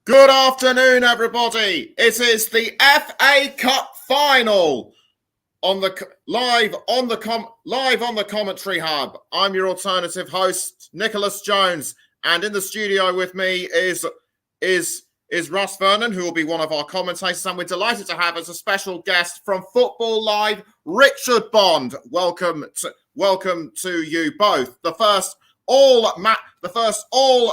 Good afternoon, everybody. It is the FA Cup final live on the Commentary Hub. I'm your alternative host, Nicholas Jones, and in the studio with me is Russ Vernon, who will be one of our commentators, and we're delighted to have as a special guest from Football Live, Richard Bond. Welcome to you both. The first all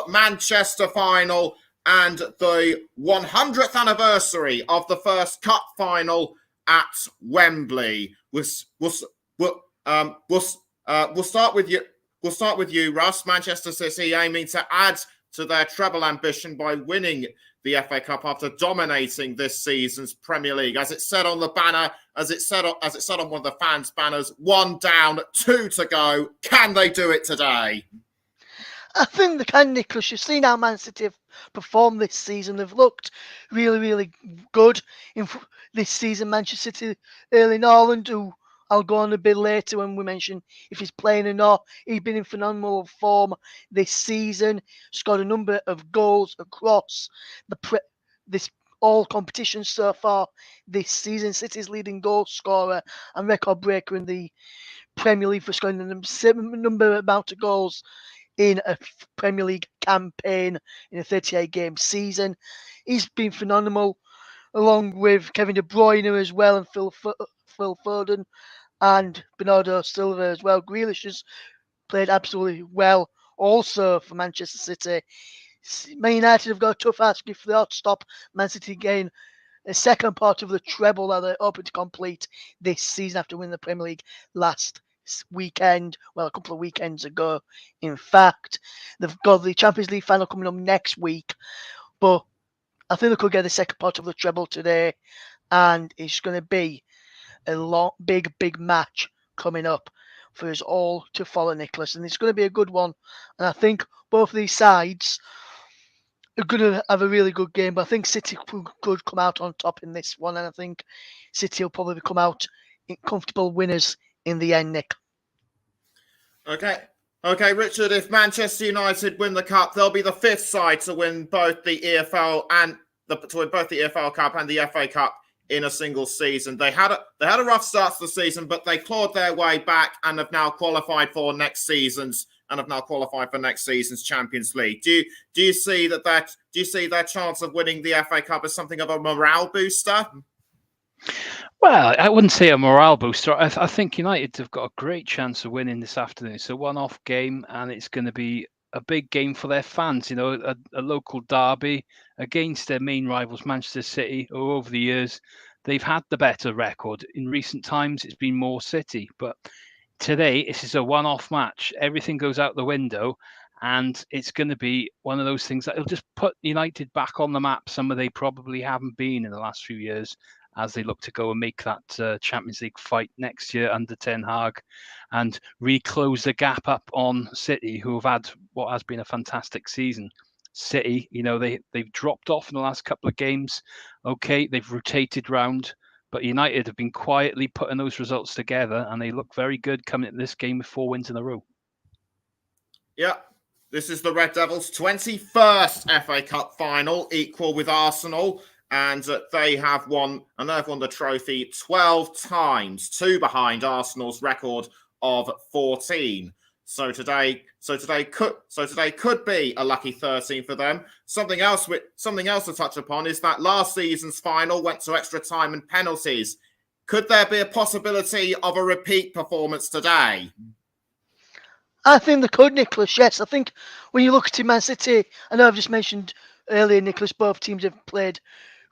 Manchester final and the 100th anniversary of the first cup final at Wembley. We'll start with you. We'll start with you, Russ. Manchester City aiming to add to their treble ambition by winning the FA Cup after dominating this season's Premier League. As it said on the banner, as it said on one of the fans' banners, 1 down, 2 to go. Can they do it today? I think they can, Nicholas. You've seen how Man City have performed this season. They've looked really, really good in this season. Manchester City, Erling Haaland, who I'll go on a bit later when we mention if he's playing or not. He's been in phenomenal form this season. Scored a number of goals across this all competitions so far this season. City's leading goal scorer and record breaker in the Premier League for scoring the amount of goals in a Premier League campaign in a 38-game season. He's been phenomenal, along with Kevin De Bruyne as well, and Phil Foden, and Bernardo Silva as well. Grealish has played absolutely well also for Manchester City. Man United have got a tough ask if they ought to stop Man City gain a second part of the treble that they're hoping to complete this season after winning the Premier League last weekend, well, a couple of weekends ago. In fact, they've got the Champions League final coming up next week, but I think they could get the second part of the treble today, and it's going to be a big match coming up for us all to follow, Nicholas, and it's going to be a good one. And I think both of these sides are going to have a really good game, but I think City could come out on top in this one, and I think City will probably come out comfortable winners in the end, Nick. Okay, Richard, if Manchester United win the cup, they'll be the 5th side to win both the EFL Cup and the FA Cup in a single season. They had a rough start to the season, but they clawed their way back and have now qualified for next season's Champions League. Do you see their chance of winning the FA Cup as something of a morale booster? Well, I wouldn't say a morale booster. I think United have got a great chance of winning this afternoon. It's a one-off game, and it's going to be a big game for their fans. You know, a local derby against their main rivals, Manchester City, who over the years, they've had the better record. In recent times, it's been more City. But today, this is a one-off match. Everything goes out the window, and it's going to be one of those things that will just put United back on the map, somewhere they probably haven't been in the last few years, as they look to go and make that Champions League fight next year under Ten Hag and reclose the gap up on City, who have had what has been a fantastic season. City, you know, they've dropped off in the last couple of games. Okay, they've rotated round, but United have been quietly putting those results together, and they look very good coming into this game with 4 wins in a row. Yeah, this is the Red Devils' 21st FA Cup final, equal with Arsenal. And they have won the trophy 12 times, 2 behind Arsenal's record of 14. So today could be a lucky 13 for them. Something else to touch upon is that last season's final went to extra time and penalties. Could there be a possibility of a repeat performance today? I think they could, Nicholas. Yes, I think when you look at Man City, I know I've just mentioned earlier, Nicholas, both teams have played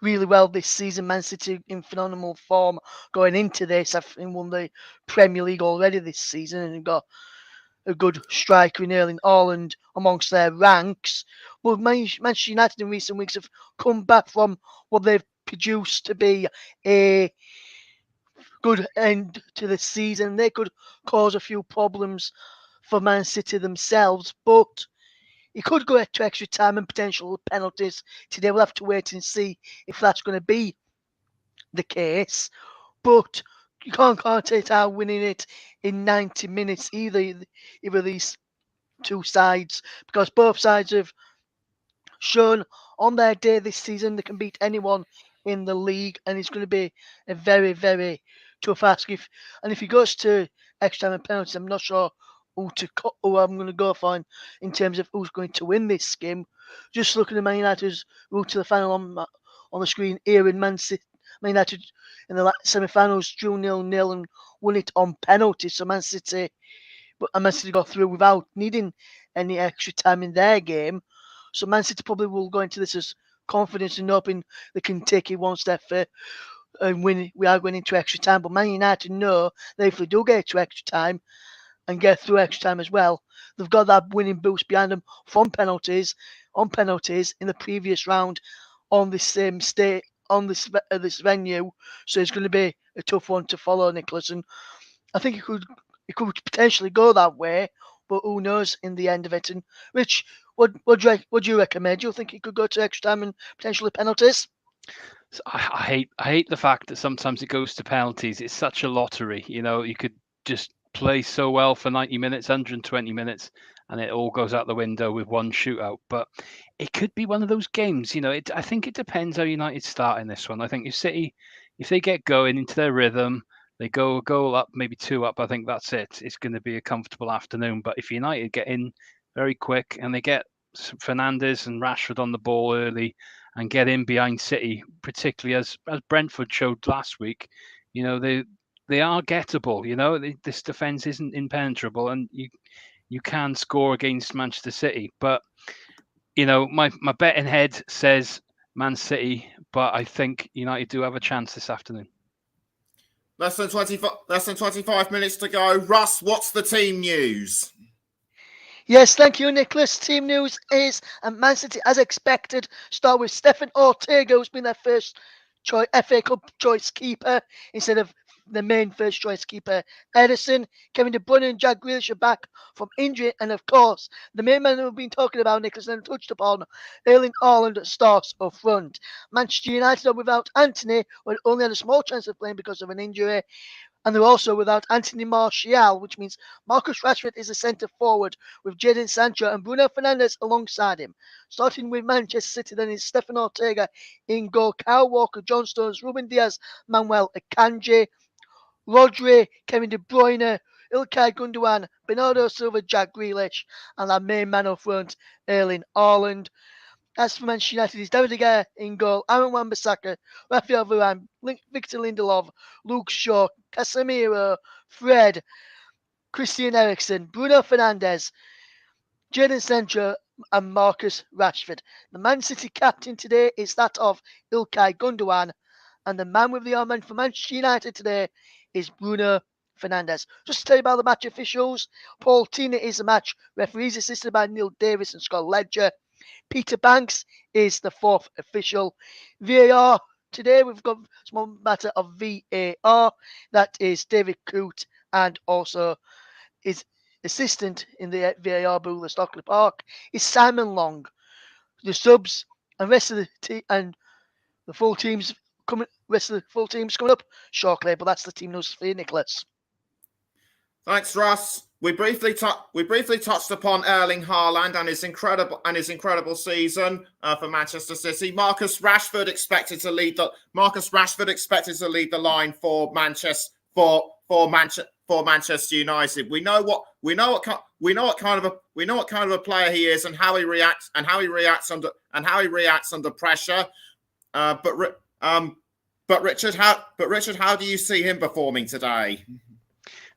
really well this season. Man City in phenomenal form going into this, having won the Premier League already this season, and got a good striker in Erling Haaland amongst their ranks. But Manchester United in recent weeks have come back from what they've produced to be a good end to the season. They could cause a few problems for Man City themselves, but it could go to extra time and potential penalties today. We'll have to wait and see if that's going to be the case. But you can't it out winning it in 90 minutes either of these two sides, because both sides have shown on their day this season, they can beat anyone in the league, and it's going to be a very, very tough ask. If he goes to extra time and penalties, I'm not sure who I'm going to go for in terms of who's going to win this game. Just looking at Man United's route to the final on the screen here in Man United in the semi-finals drew 0-0 and won it on penalties. So Man City got through without needing any extra time in their game. So Man City probably will go into this as confident and hoping they can take it one step further and win. We are going into extra time, but Man United know that if they do get to extra time and get through extra time as well, they've got that winning boost behind them from penalties in the previous round on this same state on this venue. So it's going to be a tough one to follow, Nicholas. And I think it could potentially go that way, but who knows in the end of it. And Rich, what do you recommend? Do you think it could go to extra time and potentially penalties? So I hate the fact that sometimes it goes to penalties. It's such a lottery. You could just play so well for 90 minutes, 120 minutes, and it all goes out the window with one shootout. But it could be one of those games. I think it depends how United start in this one. I think if City, if they get going into their rhythm, they go a goal up, maybe 2 up, I think that's it. It's going to be a comfortable afternoon. But if United get in very quick and they get Fernandes and Rashford on the ball early and get in behind City, particularly as Brentford showed last week, they are gettable. This defense isn't impenetrable, and you can score against Manchester City. But my betting head says Man City, but I think United do have a chance this afternoon. Less than 25 minutes to go. Russ, what's the team news? Yes, thank you, Nicholas. Team news is Man City, as expected, start with Stefan Ortega, who's been their first FA Cup choice keeper instead of the main first choice keeper, Ederson. Kevin De Bruyne and Jack Grealish are back from injury, and of course, the main man we've been talking about, Nicholas, and touched upon, Erling Haaland starts up front. Manchester United are without Antony, but only had a small chance of playing because of an injury. And they're also without Anthony Martial, which means Marcus Rashford is a centre forward with Jadon Sancho and Bruno Fernandes alongside him. Starting with Manchester City, then is Stefan Ortega in goal, Kyle Walker, John Stones, Ruben Diaz, Manuel Akanji, Rodri, Kevin De Bruyne, Ilkay Gundogan, Bernardo Silva, Jack Grealish, and our main man up front, Erling Haaland. As for Manchester United, is David De Gea in goal, Aaron Wan-Bissaka, Rafael Varane, Victor Lindelof, Luke Shaw, Casemiro, Fred, Christian Eriksen, Bruno Fernandes, Jadon Sancho, and Marcus Rashford. The Man City captain today is that of Ilkay Gundogan, and the man with the armband for Manchester United today is Bruno Fernandes. Just to tell you about the match officials, Paul Tina is the match referees, assisted by Neil Davis and Scott Ledger. Peter Banks is the fourth official. VAR, today we've got a small matter of VAR. That is David Coote, and also his assistant in the VAR booth at Stockley Park is Simon Long. The subs and rest of the team and the full teams coming up shortly, but that's the team news for you, Nicholas. Thanks, Russ. We briefly touched upon Erling Haaland and his incredible season for Manchester City. Marcus Rashford expected to lead the line for Manchester United. We know what kind of a player he is and how he reacts under pressure. But Richard, how do you see him performing today?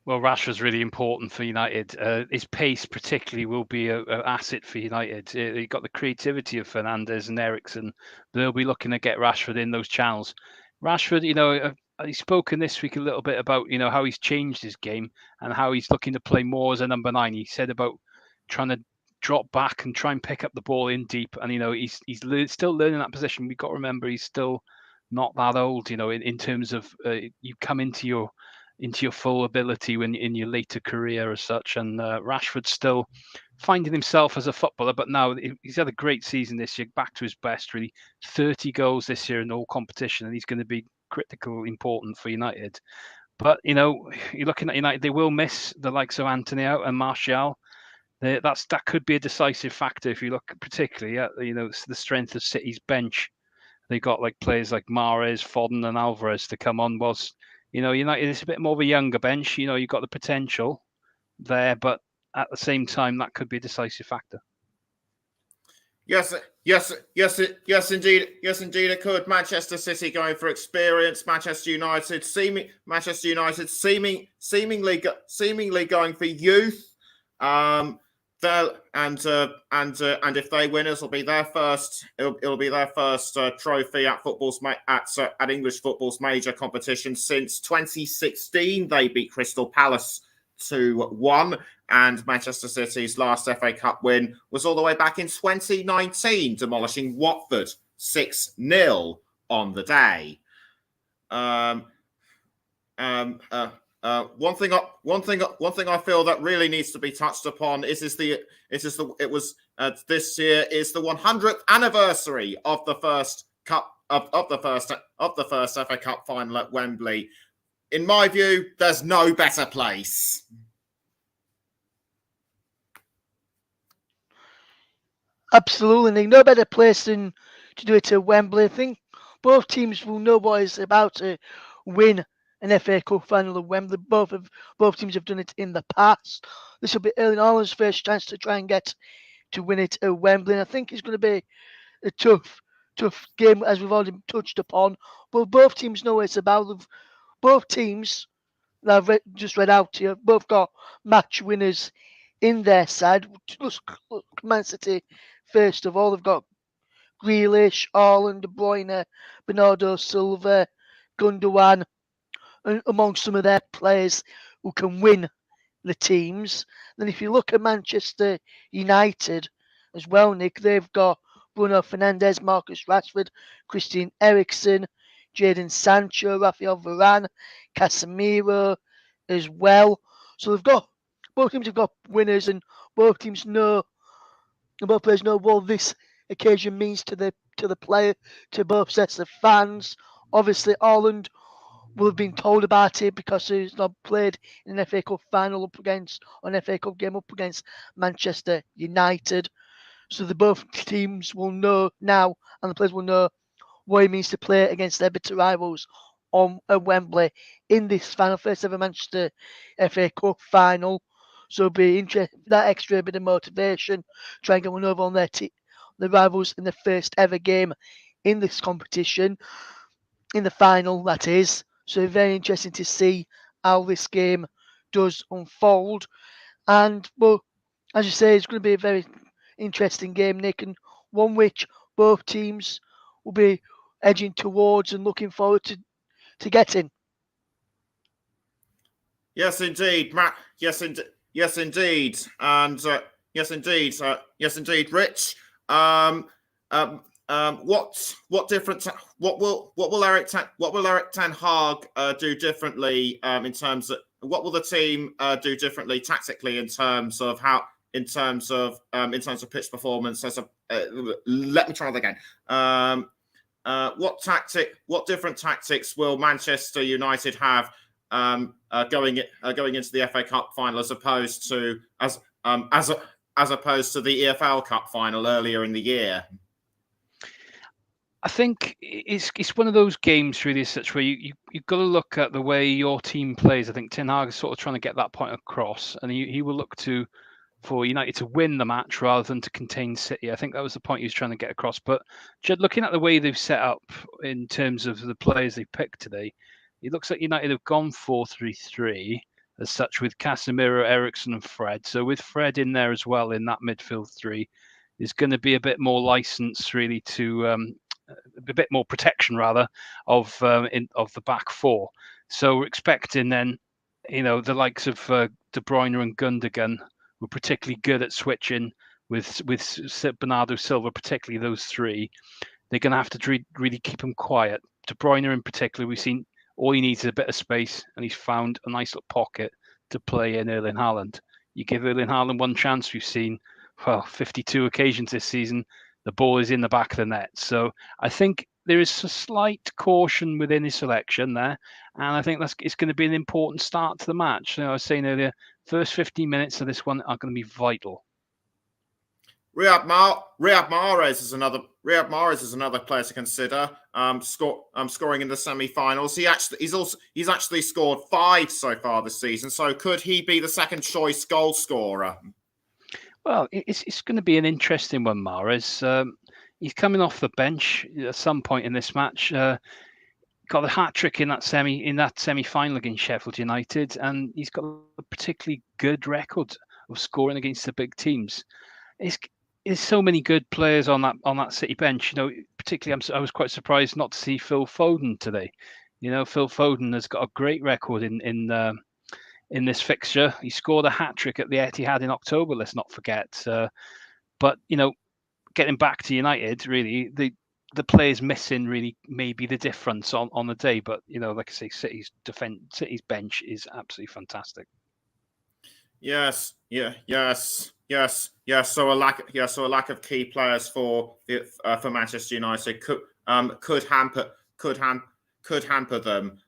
Well, Rashford's really important for United. His pace, particularly, will be an asset for United. You've got the creativity of Fernandes and Eriksen. They'll be looking to get Rashford in those channels. Rashford, he's spoken this week a little bit about, how he's changed his game and how he's looking to play more as a number 9. He said about trying to drop back and try and pick up the ball in deep. And, he's still learning that position. We've got to remember he's still not that old, in terms of you come into your full ability when in your later career as such. And Rashford's still finding himself as a footballer, but now he's had a great season this year, back to his best, really. 30 goals this year in all competition, and he's going to be important for United. But, you're looking at United, they will miss the likes of Antony out and Martial. That could be a decisive factor if you look particularly at the strength of City's bench. They got like players like Mahrez, Foden, and Alvarez to come on. Whilst United is a bit more of a younger bench. You've got the potential there, but at the same time, that could be a decisive factor. Yes, indeed, it could. Manchester City going for experience. Manchester United seemingly going for youth. And if they win, it'll be their first. It'll be their first trophy at at English football's major competition since 2016. They beat Crystal Palace 2-1, and Manchester City's last FA Cup win was all the way back in 2019, demolishing Watford 6-0 on the day. One thing I feel that really needs to be touched upon this year is the 100th anniversary of the first FA Cup final at Wembley. In my view, there's no better place. Absolutely, Nick. No better place than to do it at Wembley. I think both teams will know what it's about to win an FA Cup final at Wembley. Both teams have done it in the past. This will be Erling Haaland's first chance to try and get to win it at Wembley. And I think it's going to be a tough game, as we've already touched upon. But both teams know what it's about. Both teams that I've just read out to you, both got match winners in their side. Look, Man City, first of all, they've got Grealish, Haaland, De Bruyne, Bernardo Silva, Gundogan, and among some of their players who can win the teams. Then if you look at Manchester United as well, Nick, they've got Bruno Fernandes, Marcus Rashford, Christian Eriksen, Jadon Sancho, Rafael Varane, Casemiro as well. So both teams have got winners, and both players know what this occasion means to the player, to both sets of fans. Obviously, Haaland will have been told about it because he's not played in an FA Cup final an FA Cup game up against Manchester United. So both teams will know now, and the players will know what it means to play against their bitter rivals at Wembley in this final, first ever Manchester FA Cup final. So it'll be interesting, that extra bit of motivation, try and get one over on their rivals in the first ever game in this competition, in the final, that is. So very interesting to see how this game does unfold. And, well, as you say, it's going to be a very interesting game, Nick, and one which both teams will be edging towards and looking forward to getting. Yes, indeed, Matt. Yes, indeed, and yes, indeed, Rich. What will Erik Ten Hag do differently in terms of what will the team do differently tactically in terms of pitch performance? Let me try that again. What different tactics will Manchester United have going into the FA Cup final as opposed to the EFL Cup final earlier in the year? I think it's one of those games really, such where you've got to look at the way your team plays. I think Ten Hag is sort of trying to get that point across, and he will look for United to win the match rather than to contain City. I think that was the point he was trying to get across. But Judd, looking at the way they've set up in terms of the players they picked today, it looks like United have gone 4-3-3 as such, with Casemiro, Eriksen and Fred. So with Fred in there as well in that midfield three, there's going to be a bit more license really to a bit more protection rather of the back four. So we're expecting then, the likes of De Bruyne and Gundogan were particularly good at switching with Bernardo Silva, particularly those three. They're going to have to really keep them quiet. De Bruyne in particular, we've seen all he needs is a bit of space, and he's found a nice little pocket to play in Erling Haaland. You give Erling Haaland one chance, we've seen 52 occasions this season, the ball is in the back of the net. So I think there is a slight caution within his selection there, and I think it's going to be an important start to the match. I was saying earlier, first 15 minutes of this one are going to be vital Riyad Mahrez is another player to consider. Scoring in the semi-finals. He's actually scored 5 so far this season. So could he be the second choice goal scorer? Well, it's going to be an interesting one, Mahrez. He's coming off the bench at some point in this match. Got a hat trick in that semi-final against Sheffield United, and he's got a particularly good record of scoring against the big teams. There's so many good players on that City bench. Particularly I was quite surprised not to see Phil Foden today. Phil Foden has got a great record in this fixture. He scored a hat trick at the Etihad in October. Let's not forget. But getting back to United, really the players missing really may be the difference on the day. But like I say, City's bench is absolutely fantastic. Yes. So a lack of key players for Manchester United could hamper them.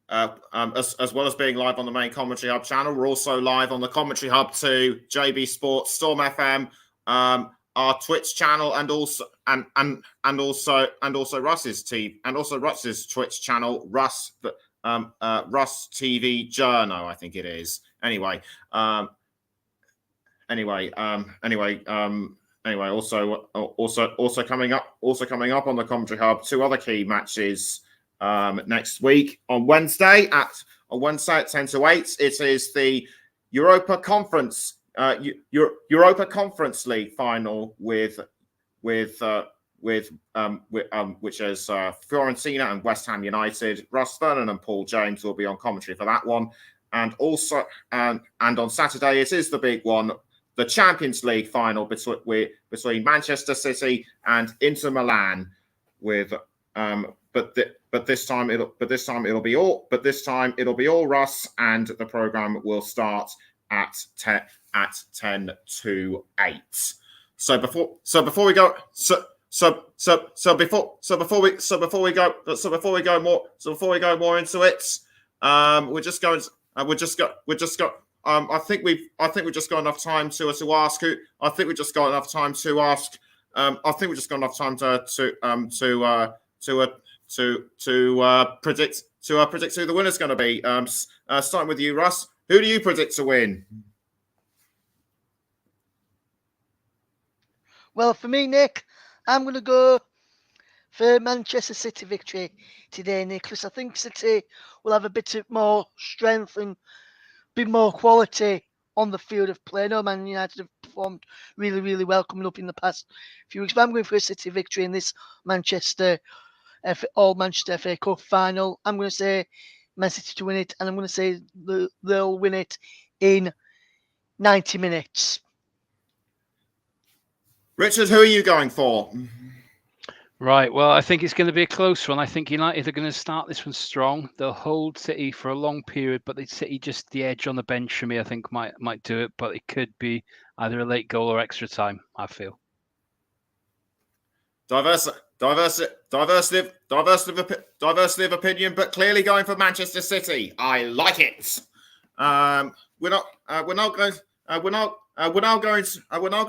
As well as being live on the main Commentary Hub channel, we're also live on the Commentary Hub 2, JB Sports, Storm FM, our Twitch channel, and also Russ's TV, and also Russ's Twitch channel, Russ TV Journo, I think it is. Anyway, also coming up on the Commentary Hub, 2 other key matches next week on Wednesday at 10 to 8. It is the Europa Conference League final which is Fiorentina and West Ham United. Russ Vernon and Paul James will be on commentary for that one, and also and on Saturday it is the big one, the Champions League final between Manchester City and Inter Milan. But this time it'll be all Russ, and the program will start at 10 to 8. So before we go more into it, I think we've just got enough time to ask. I think we've just got enough time to ask. I think we've just got enough time to predict who the winner's going to be. Starting with you, Russ. Who do you predict to win? Well, for me, Nick, I'm going to go for Manchester City victory today, Nicholas. I think City will have a bit of more strength and a bit more quality on the field of play. No, Man United have performed really, really well coming up in the past few weeks. But I'm going for a City victory in this Manchester FA Cup final. I'm going to say Man City to win it, and I'm going to say they'll win it in 90 minutes. Richard, who are you going for? Right. Well, I think it's going to be a close one. I think United are going to start this one strong. They'll hold City for a long period, but City just the edge on the bench for me, I think might do it. But it could be either a late goal or extra time, I feel. Diversity of opinion, but clearly going for Manchester City. I like it. We're now going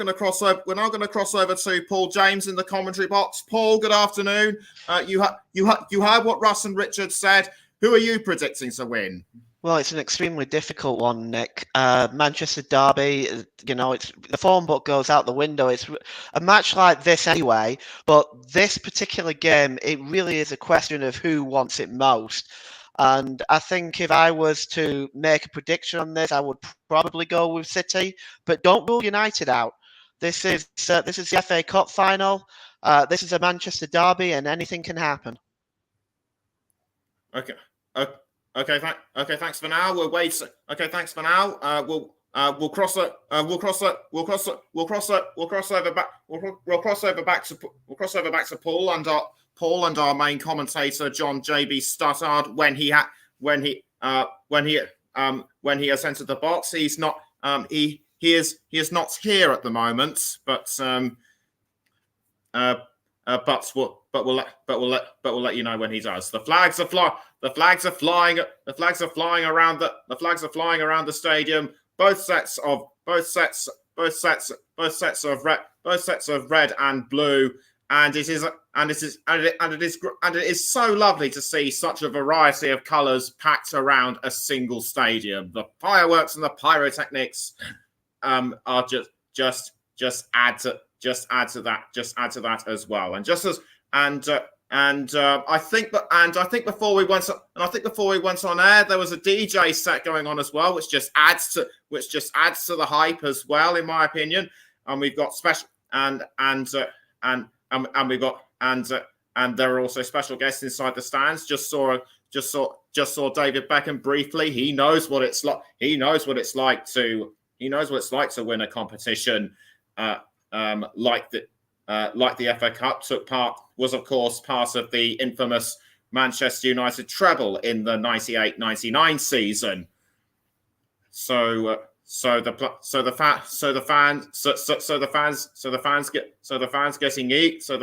to cross over to Paul James in the commentary box. Paul, good afternoon. You heard what Russ and Richard said. Who are you predicting to win? Well, it's an extremely difficult one, Nick. Manchester derby, it's the form book goes out the window. It's a match like this anyway, but this particular game, it really is a question of who wants it most. And I think if I was to make a prediction on this, I would probably go with City, but don't rule United out. This is the FA Cup final. This is a Manchester derby, and anything can happen. Okay. Thanks for now. We'll wait. Okay, thanks for now. We'll cross over back to Paul and our main commentator John JB Stuttard when he has entered the box. He's not he is not here at the moment, but we'll let you know when he does. The flags are flying around the stadium. Both sets both sets of red and blue, and it is so lovely to see such a variety of colours packed around a single stadium. The fireworks and the pyrotechnics are just add to that as well. I think before we went on air, there was a DJ set going on as well, which just adds to the hype as well, in my opinion. And we've got special and there are also special guests inside the stands. Just saw David Beckham briefly. He knows what it's like. He knows what it's like to win a competition like the FA Cup. Was of course part of the infamous Manchester United treble in the 98-99 season. So the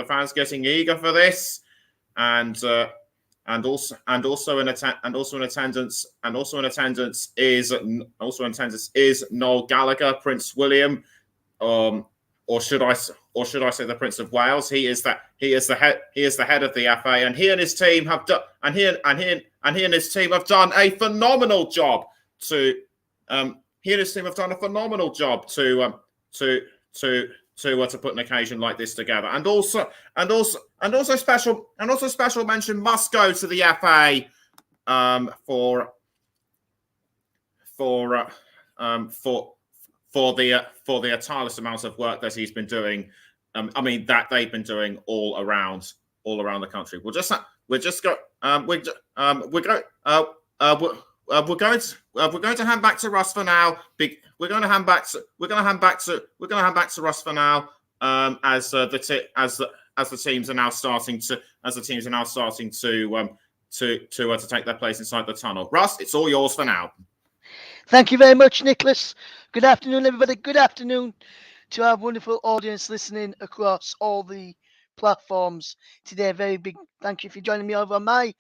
fans getting eager for this, and also in attendance is Noel Gallagher, Prince William, or should I say the Prince of Wales? He is the head of the FA, and he and his team have done a phenomenal job to put an occasion like this together. And also special mention must go to the FA for the tireless amount of work that he's been doing. That they've been doing all around the country. We're going to hand back to Russ for now. We're going to hand back to Russ for now. As the teams are now starting to take their place inside the tunnel. Russ, it's all yours for now. Thank you very much, Nicholas. Good afternoon, everybody. Good afternoon to our wonderful audience listening across all the platforms today. A very big thank you for joining me over on my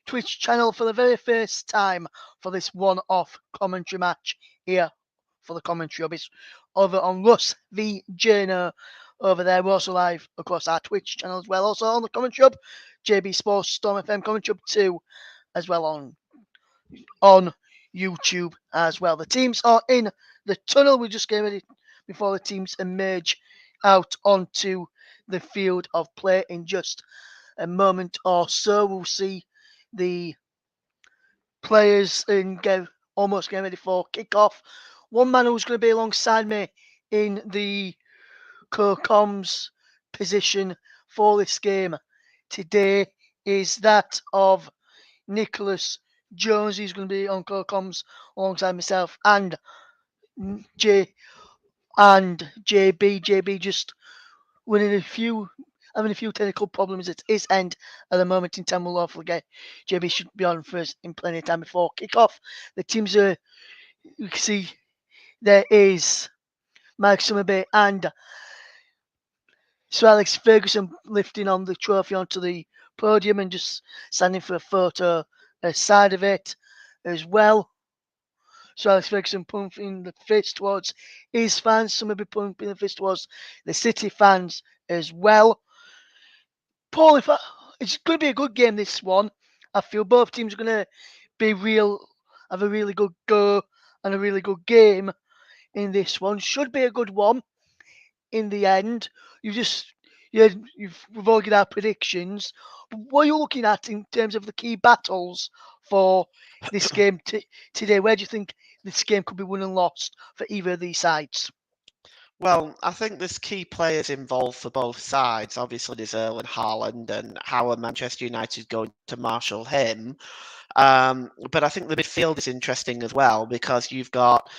Twitch channel for the very first time for this one-off commentary match here for the commentary hobbies over on Russ v Journo over there. We're also live across our Twitch channel as well. Also on the commentary hub, JB Sports Storm FM commentary hub 2 as well on YouTube as well. The teams are in the tunnel. We're just getting ready before the teams emerge out onto the field of play in just a moment or so. We'll see the players almost getting ready for kickoff. One man who's going to be alongside me in the co-coms position for this game today is that of Nicholas Jones. He's going to be on co-coms alongside myself and JB. JB just having a few technical problems at his end at the moment in time. We'll hopefully get JB should be on for us in plenty of time before kick-off. The teams are, you can see there is Mike Summerby and Sir Alex Ferguson lifting on the trophy onto the podium and just standing for a photo side of it as well. So Alex Ferguson pumping the fist towards his fans. Summerby pumping the fist towards the City fans as well. Paul, it's going to be a good game, this one. I feel both teams are going to have a really good go and a really good game in this one. Should be a good one in the end. We've all got our predictions. But what are you looking at in terms of the key battles for this game today? Where do you think this game could be won and lost for either of these sides? Well, I think there's key players involved for both sides. Obviously, there's Erling Haaland and how are Manchester United going to marshal him. But I think the midfield is interesting as well because you've got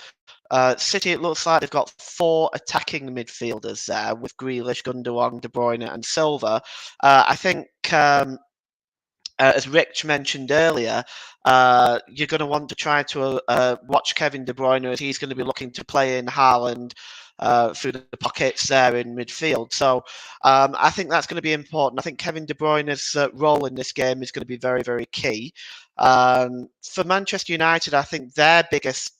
City. It looks like they've got 4 attacking midfielders there with Grealish, Gundogan, De Bruyne and Silva. I think, as Rich mentioned earlier, you're going to want to try to watch Kevin De Bruyne as he's going to be looking to play in Haaland through the pockets there in midfield. So I think that's going to be important. I think Kevin De Bruyne's role in this game is going to be very, very key. For Manchester United, I think their biggest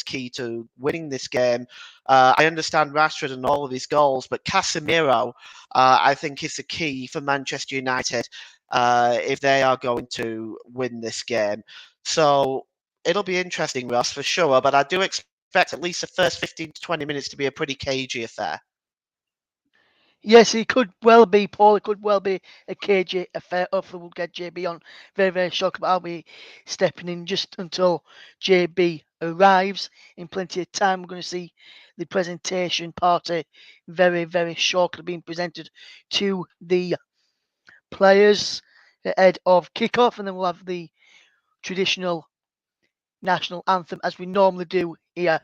key to winning this game. I understand Rashford and all of his goals, but Casemiro, I think, is the key for Manchester United if they are going to win this game. So it'll be interesting, Ross, for sure. But I do expect at least the first 15 to 20 minutes to be a pretty cagey affair. Yes, it could well be, Paul. It could well be a KJ affair. Hopefully, we'll get JB on very, very shortly. But I'll be stepping in just until JB arrives in plenty of time. We're going to see the presentation party very, very shortly being presented to the players ahead of kickoff, and then we'll have the traditional national anthem as we normally do here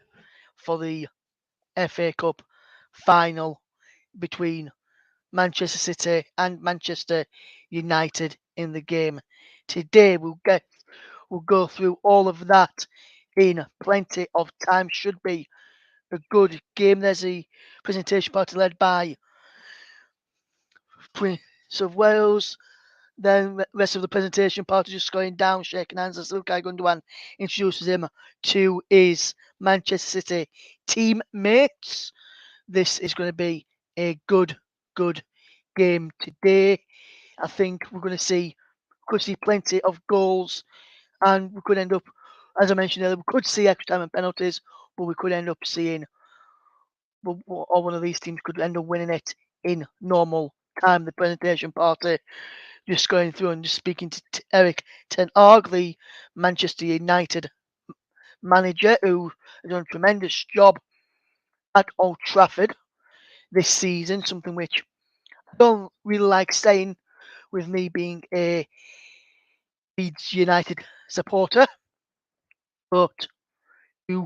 for the FA Cup final between Manchester City and Manchester United in the game today. We'll go through all of that in plenty of time. Should be a good game. There's a presentation party led by Prince of Wales. Then the rest of the presentation party just going down, shaking hands as Ilkay Gundogan introduces him to his Manchester City teammates. This is going to be a good game today. I think we're going to could see plenty of goals, and we could end up, as I mentioned earlier, we could see extra time and penalties, but we could end up seeing, or one of these teams could end up winning it in normal time. The presentation party just going through and just speaking to Erik ten Hag, the Manchester United manager, who has done a tremendous job at Old Trafford this season, something which I don't really like saying with me being a Leeds United supporter, but you've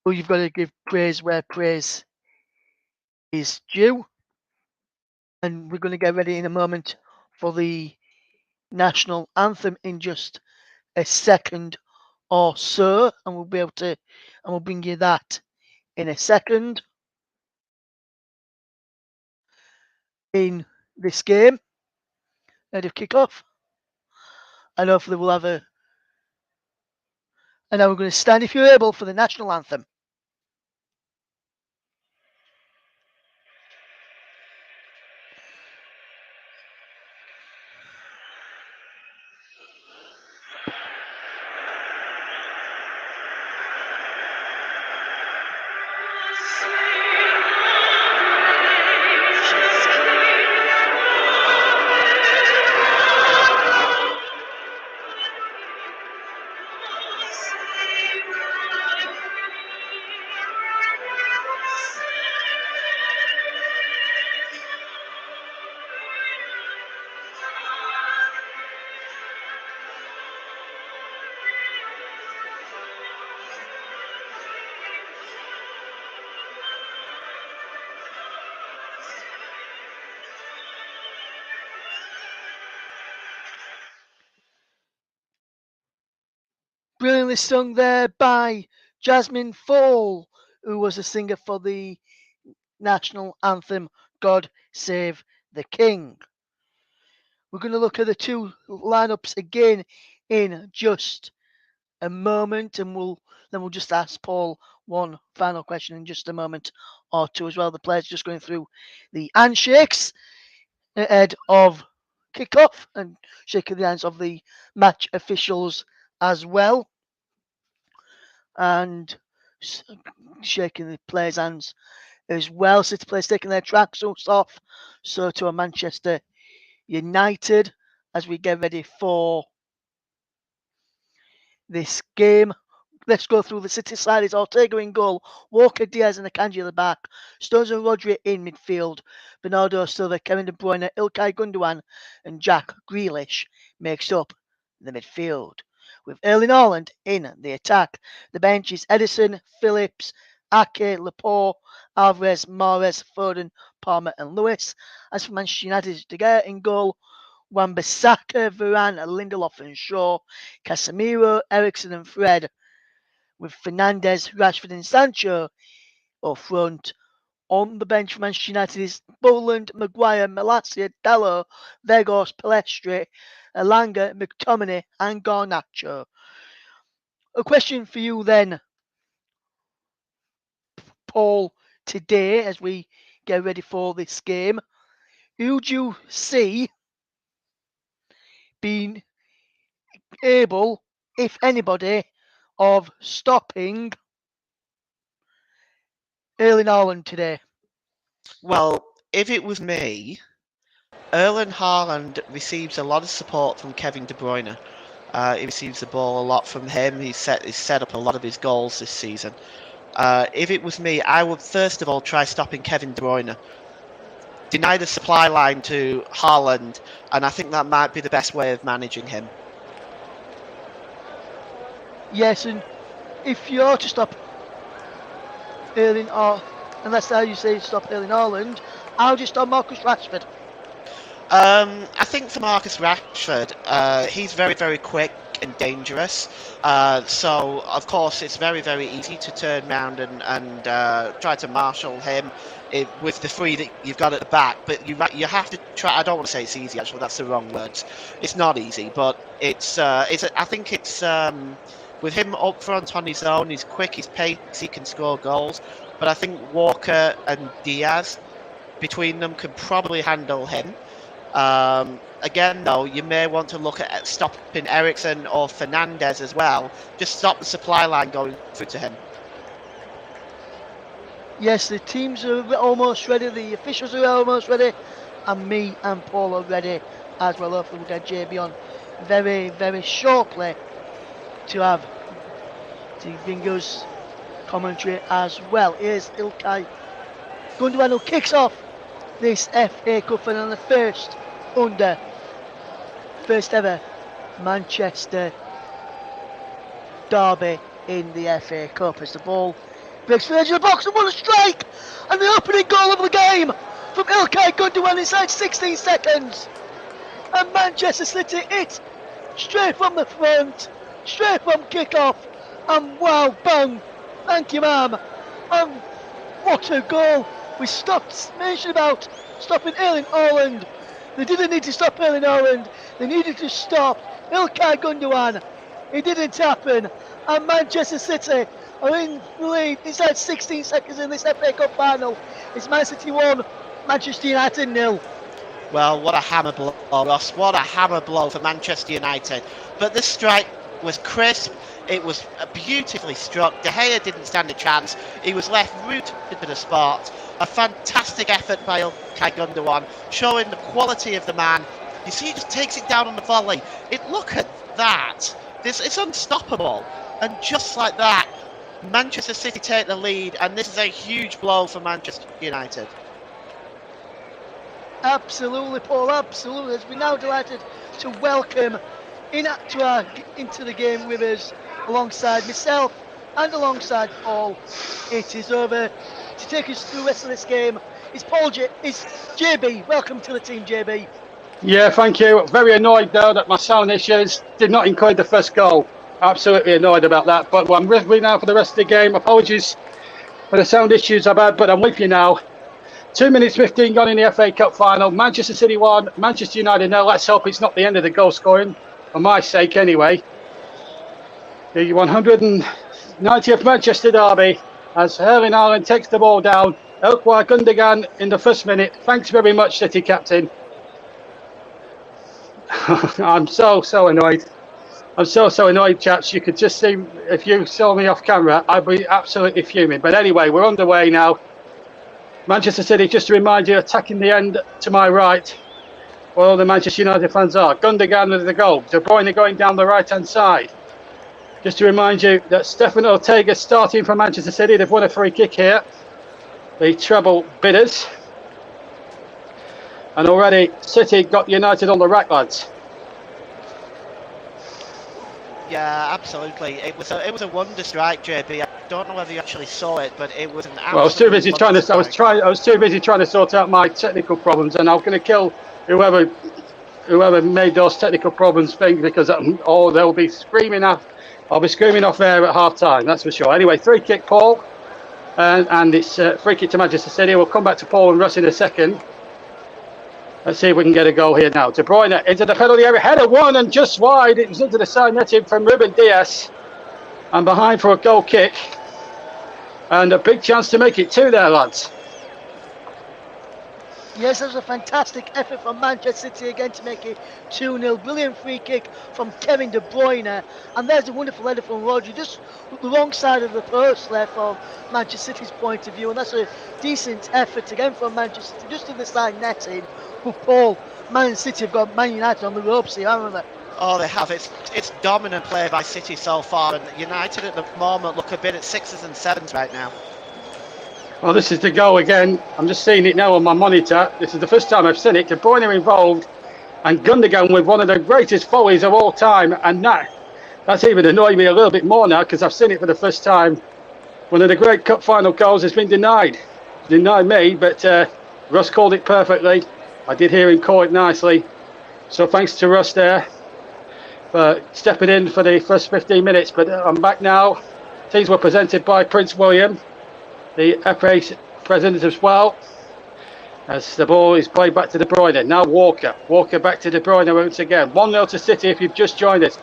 got to give praise where praise is due. And we're going to get ready in a moment for the national anthem in just a second or so, and we'll bring you that in a second. In this game, ahead of kickoff, and hopefully we'll have a. And now we're going to stand, if you're able, for the national anthem. Brilliantly sung there by Jasmine Fall, who was a singer for the national anthem, God Save the King. We're going to look at the two lineups again in just a moment, and we'll just ask Paul one final question in just a moment or two as well. The players just going through the handshakes ahead of kickoff and shaking the hands of the match officials as well, and shaking the players' hands as well. City players taking their tracksuits off, so to a Manchester United as we get ready for this game. Let's go through the City side. It's Ortega in goal, Walker, Diaz and Akanji at the back, Stones and Rodri in midfield, Bernardo Silva, Kevin De Bruyne, Ilkay Gundogan and Jack Grealish makes up the midfield. With Erling Haaland in the attack. The bench is Edison, Phillips, Ake, Laporte, Alvarez, Mahrez, Foden, Palmer and Lewis. As for Manchester United, De Gea in goal, Wan-Bissaka, Varane, Lindelof and Shaw, Casemiro, Eriksen and Fred, with Fernandes, Rashford and Sancho up front. On the bench for Manchester United is Boland, Maguire, Malacia, Dalot, Vegos, Palestri, Elanga, McTominay, and Garnacho. A question for you then, Paul, today as we get ready for this game. Who do you see being able, if anybody, of stopping Erling Haaland today? Well, if it was me, Erling Haaland receives a lot of support from Kevin De Bruyne. He receives the ball a lot from him. He's set up a lot of his goals this season. If it was me, I would first of all try stopping Kevin De Bruyne. Deny the supply line to Haaland, and I think that might be the best way of managing him. Yes, and if you're to stop Erling, or unless how you say stop Erling Haaland, how do you stop Marcus Rashford? I think for Marcus Rashford, he's very, very quick and dangerous. So, of course, it's very, very easy to turn around and try to marshal him with the three that you've got at the back. But you have to try. I don't want to say it's easy. Actually, that's the wrong words. It's not easy, but I think it's with him up front on his own. He's quick. He's pacey. He can score goals. But I think Walker and Diaz, between them, could probably handle him. Again, though, you may want to look at stopping Eriksen or Fernandes as well. Just stop the supply line going through to him. Yes, the teams are almost ready, the officials are almost ready, and me and Paul are ready as well. Hopefully we'll get JB on very, very shortly to have the Bingo's commentary as well. Here's Ilkay Gundogan, who kicks off this FA Cup final, the first ever Manchester derby in the FA Cup, as the ball breaks the edge of the box and what a strike! And the opening goal of the game from Ilkay Gundogan inside 16 seconds. And Manchester City hit straight from the front, straight from kick-off, and wow, bang! Thank you, ma'am. And what a goal! We mentioned about stopping Erling Haaland. They didn't need to stop Erling Haaland. They needed to stop Ilkay Gundogan. It didn't happen. And Manchester City are in the lead inside 16 seconds in this FA Cup final. It's Man City 1, Manchester United 0. Well, what a hammer blow, Ross. What a hammer blow for Manchester United. But the strike was crisp. It was beautifully struck. De Gea didn't stand a chance. He was left rooted to the spot. A fantastic effort by Ilkay Gundogan, showing the quality of the man. You see, he just takes it down on the volley. Look at that. It's unstoppable. And just like that, Manchester City take the lead, and this is a huge blow for Manchester United. Absolutely, Paul, absolutely. As we're now delighted to welcome into the game with us, alongside myself and alongside Paul. It is over to take us through the rest of this game. It's JB. Welcome to the team, JB. Yeah, thank you. Very annoyed though that my sound issues did not include the first goal. Absolutely annoyed about that. But I'm with you now for the rest of the game. Apologies for the sound issues I've had, but I'm with you now. 2 minutes 15 gone in the FA Cup final. Manchester City 1, Manchester United 0. Let's hope it's not the end of the goal scoring, for my sake anyway. The 190th Manchester derby as Erling Haaland takes the ball down. Ilkay Gundogan in the first minute. Thanks very much, City captain. I'm so annoyed. I'm so annoyed, chaps. You could just see, if you saw me off camera, I'd be absolutely fuming. But anyway, we're underway now. Manchester City, just to remind you, attacking the end to my right, where all the Manchester United fans are. Gundogan with the goal. De Bruyne going down the right-hand side. Just to remind you that Stefan Ortega starting for Manchester City. They've won a free kick here. The treble bidders. And already City got United on the rack, lads. Yeah, absolutely. It was a wonder strike, JB. I don't know whether you actually saw it, but it was an absolute. Well, I was too busy trying to. I was too busy trying to sort out my technical problems, and I was going to kill whoever made those technical problems thing, because they'll be screaming off. I'll be screaming off there at half time. That's for sure. Anyway, free kick, Paul, and it's free kick to Manchester City. We'll come back to Paul and Russ in a second. Let's see if we can get a goal here now. De Bruyne into the penalty area, header one and just wide. It was into the side netting from Ruben Dias, and behind for a goal kick, and a big chance to make it 2 there, lads. Yes, there's a fantastic effort from Manchester City again to make it 2-0. Brilliant free kick from Kevin De Bruyne. And there's a wonderful header from Rodri, just the wrong side of the post there from Manchester City's point of view. And that's a decent effort again from Manchester City, just to the side netting. But Paul, Man City have got Man United on the ropes here, haven't they? Oh, they have. It's dominant play by City so far, and United at the moment look a bit at 6s and 7s right now. Well, this is the goal again. I'm just seeing it now on my monitor. This is the first time I've seen it. De Bruyne involved, and Gundogan with one of the greatest volleys of all time. And that's even annoyed me a little bit more now, because I've seen it for the first time. One of the great cup final goals has been denied. Denied me, but Russ called it perfectly. I did hear him call it nicely. So thanks to Russ there for stepping in for the first 15 minutes. But I'm back now. Teams were presented by Prince William, the FA president as well, as the ball is played back to De Bruyne. Now Walker back to De Bruyne once again. 1-0 to City if you've just joined us.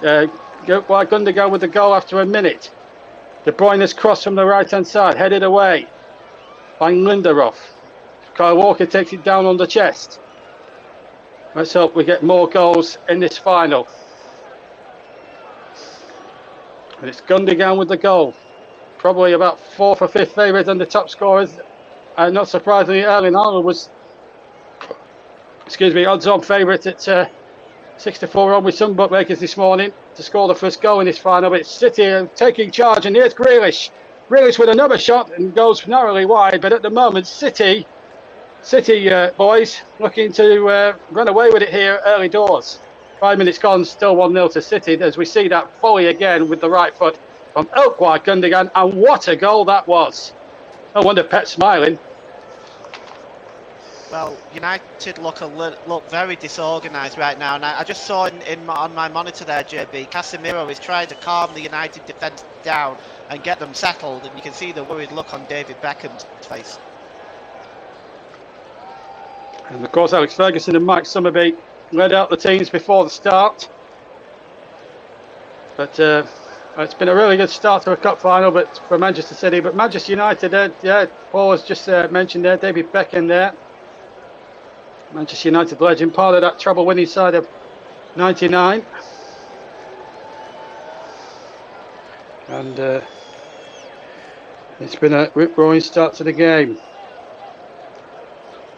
Gundogan with the goal after a minute. De Bruyne's cross from the right hand side, headed away by Lindelof. Kyle Walker takes it down on the chest. Let's hope we get more goals in this final. And it's Gundogan with the goal. Probably about 4th or 5th favourite and the top scorers. And not surprisingly, Erling Haaland was, odds-on favourite at 6-4 on with some bookmakers this morning to score the first goal in this final. But it's City taking charge, and here's Grealish. Grealish with another shot and goes narrowly wide. But at the moment, City boys looking to run away with it here early doors. 5 minutes gone, still 1-0 to City as we see that volley again with the right foot from Ilkay Gundogan, and what a goal that was. No wonder Pep's smiling. Well, United look very disorganised right now, and I just saw on my monitor there, JB, Casemiro is trying to calm the United defence down and get them settled, and you can see the worried look on David Beckham's face. And of course, Alex Ferguson and Mike Summerby led out the teams before the start. But it's been a really good start to a cup final, but for Manchester City. But Manchester United, Paul has just mentioned there, David Beckham there. Manchester United legend, part of that treble-winning side of '99. And it's been a rip-roaring start to the game.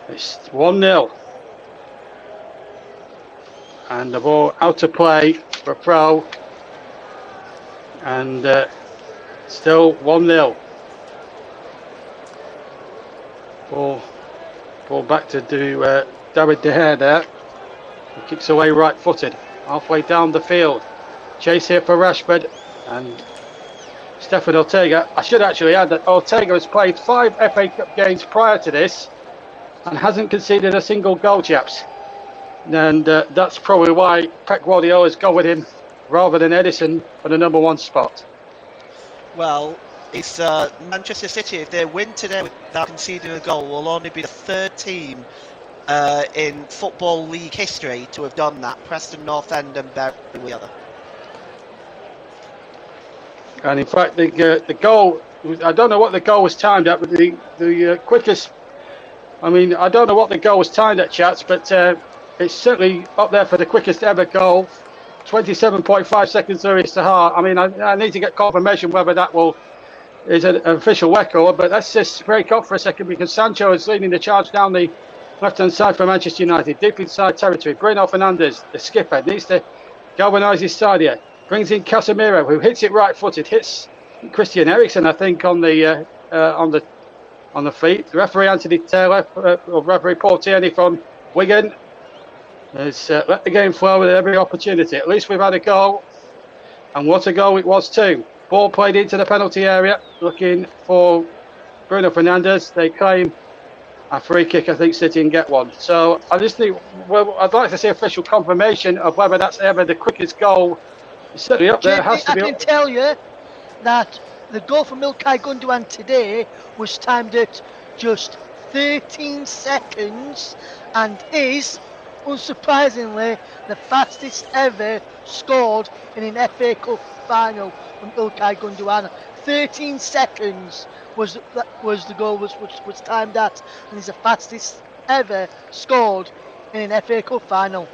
It's 1-0. And the ball out to play for Pro. And still 1-0. Ball back to David De Gea there. He kicks away right-footed, halfway down the field. Chase here for Rashford and Stefan Ortega. I should actually add that Ortega has played 5 FA Cup games prior to this and hasn't conceded a single goal, chaps. And that's probably why Pep Guardiola's gone with him rather than Edison for the number 1 spot. Well, it's Manchester City. If they win today without conceding a goal, will only be the 3rd team in Football League history to have done that. Preston North End and Bury the other. And in fact, the goal, I don't know what the goal was timed at, but the quickest, I mean, I don't know what the goal was timed at, chats, but it's certainly up there for the quickest ever goal. 27.5 seconds there is to heart. I mean, I need to get confirmation whether that is an official record, but let's just break up for a second because Sancho is leading the charge down the left-hand side for Manchester United, deep inside territory. Bruno Fernandes, the skipper, needs to galvanise his side here. Brings in Casemiro, who hits it right-footed, hits Christian Eriksen, I think, on the feet. The referee Anthony Taylor, or referee Paul Tierney from Wigan, has let the game flow with every opportunity. At least we've had a goal, and what a goal it was too. Ball played into the penalty area, looking for Bruno Fernandes. They claim a free kick. I think City can get one. So I just think, well, I'd like to see official confirmation of whether that's ever the quickest goal. It's certainly up there. Has to be. I can tell you that the goal from Ilkay Gundogan today was timed at just 13 seconds and is, unsurprisingly, the fastest ever scored in an FA Cup final from Ilkay Gundogan. 13 seconds was the goal was timed at, and is the fastest ever scored in an FA Cup final.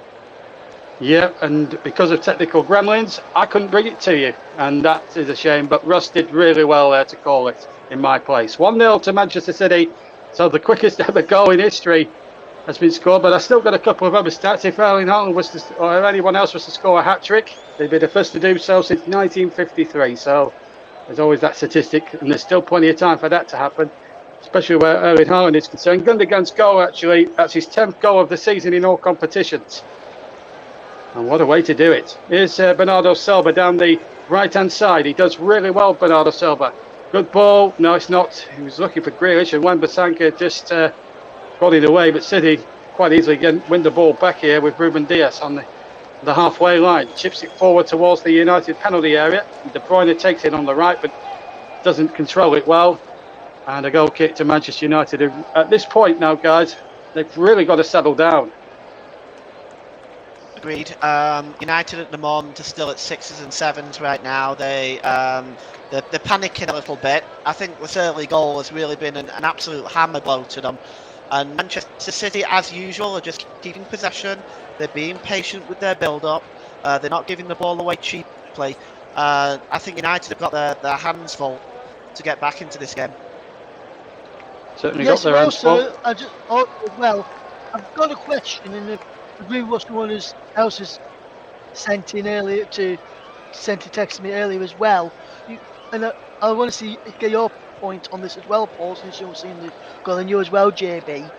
Yeah, and because of technical gremlins, I couldn't bring it to you, and that is a shame. But Russ did really well there to call it in my place. 1-0 to Manchester City, so the quickest ever goal in history has been scored. But I still got a couple of other stats. If Erling Haaland or anyone else was to score a hat-trick, they'd be the first to do so since 1953. So there's always that statistic, and there's still plenty of time for that to happen, especially where Erling Haaland is concerned. Gundogan's goal, actually, that's his 10th goal of the season in all competitions. And what a way to do it. Here's Bernardo Silva down the right-hand side. He does really well, Bernardo Silva. Good ball. No, it's not. He was looking for Grealish, and Wan-Bissaka just got it away. But City quite easily win the ball back here with Ruben Dias on the halfway line. Chips it forward towards the United penalty area. De Bruyne takes it on the right, but doesn't control it well. And a goal kick to Manchester United. At this point now, guys, they've really got to settle down. Agreed. United at the moment are still at 6s and 7s right now. They're panicking a little bit. I think this early goal has really been an absolute hammer blow to them. And Manchester City, as usual, are just keeping possession. They're being patient with their build-up. They're not giving the ball away cheaply. I think United have got their hands full to get back into this game. Certainly got their hands full. I've got a question, and agree with what someone else has sent to text me earlier as well. I want to get your point on this as well, Paul, since you've seen the goal, and you as well, JB.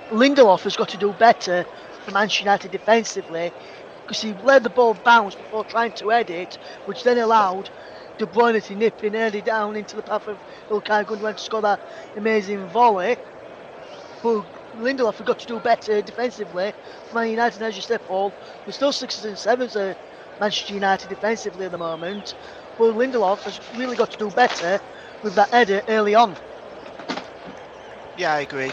Lindelof has got to do better for Manchester United defensively, because he let the ball bounce before trying to head it, which then allowed De Bruyne to nip in early down into the path of Ilkay Gundogan to score that amazing volley. But Lindelof has got to do better defensively for Man United, as you said, Paul. We're still 6s and 7s at Manchester United defensively at the moment. But Lindelof has really got to do better with that header early on. Yeah, I agree.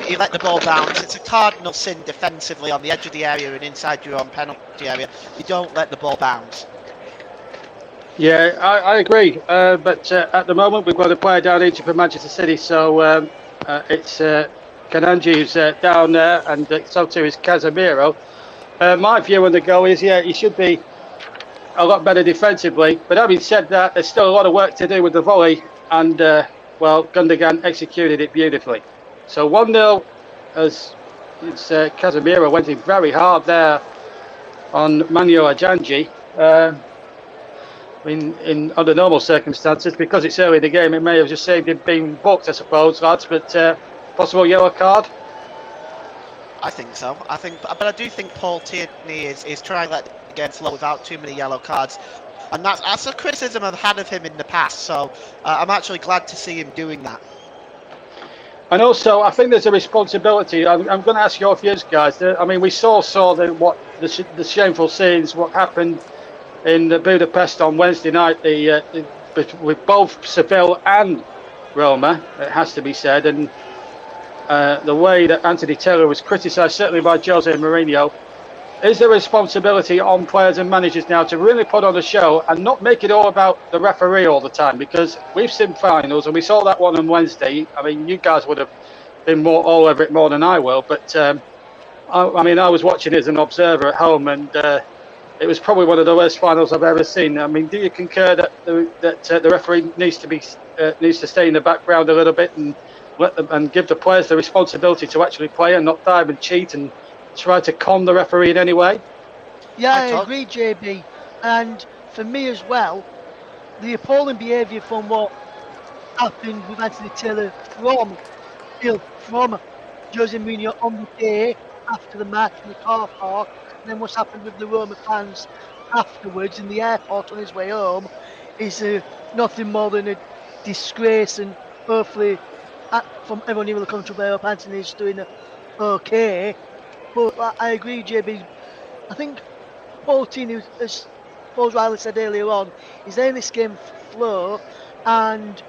He let the ball bounce. It's a cardinal sin defensively on the edge of the area and inside your own penalty area. You don't let the ball bounce. Yeah, I agree. But at the moment, we've got a player down injured for Manchester City, so it's Kananji who's down there, and so too is Casemiro. My view on the goal is, yeah, he should be a lot better defensively. But having said that, there's still a lot of work to do with the volley, and Gundogan executed it beautifully. So 1-0 as Casemiro went in very hard there on Manuel Akanji. In under normal circumstances, because it's early in the game, it may have just saved him being booked, I suppose, lads. But possible yellow card? I think so. But I do think Paul Tierney is trying to let the game flow without too many yellow cards, and that's a criticism I've had of him in the past. So I'm actually glad to see him doing that. And also, I think there's a responsibility. I'm going to ask your views, guys. I mean, we saw the shameful scenes, what happened in Budapest on Wednesday night, with both Seville and Roma, it has to be said, and the way that Anthony Taylor was criticised, certainly by Jose Mourinho. Is there a responsibility on players and managers now to really put on a show and not make it all about the referee all the time? Because we've seen finals, and we saw that one on Wednesday. I mean, you guys would have been more all over it more than I will, but I was watching it as an observer at home, and it was probably one of the worst finals I've ever seen. I mean, do you concur that the referee needs to stay in the background a little bit and let them and give the players the responsibility to actually play and not dive and cheat and try to con the referee in any way? Yeah, I agree, JB. And for me as well, the appalling behaviour from what happened with Anthony Taylor from Jose Mourinho on the day after the match in the car park, and then what's happened with the Roma fans afterwards in the airport on his way home is nothing more than a disgrace. And hopefully, from everyone here in the country, I hope Anthony's doing okay. But I agree, JB. I think Paul Tierney, as Paul Riley said earlier on, is letting this game flow, and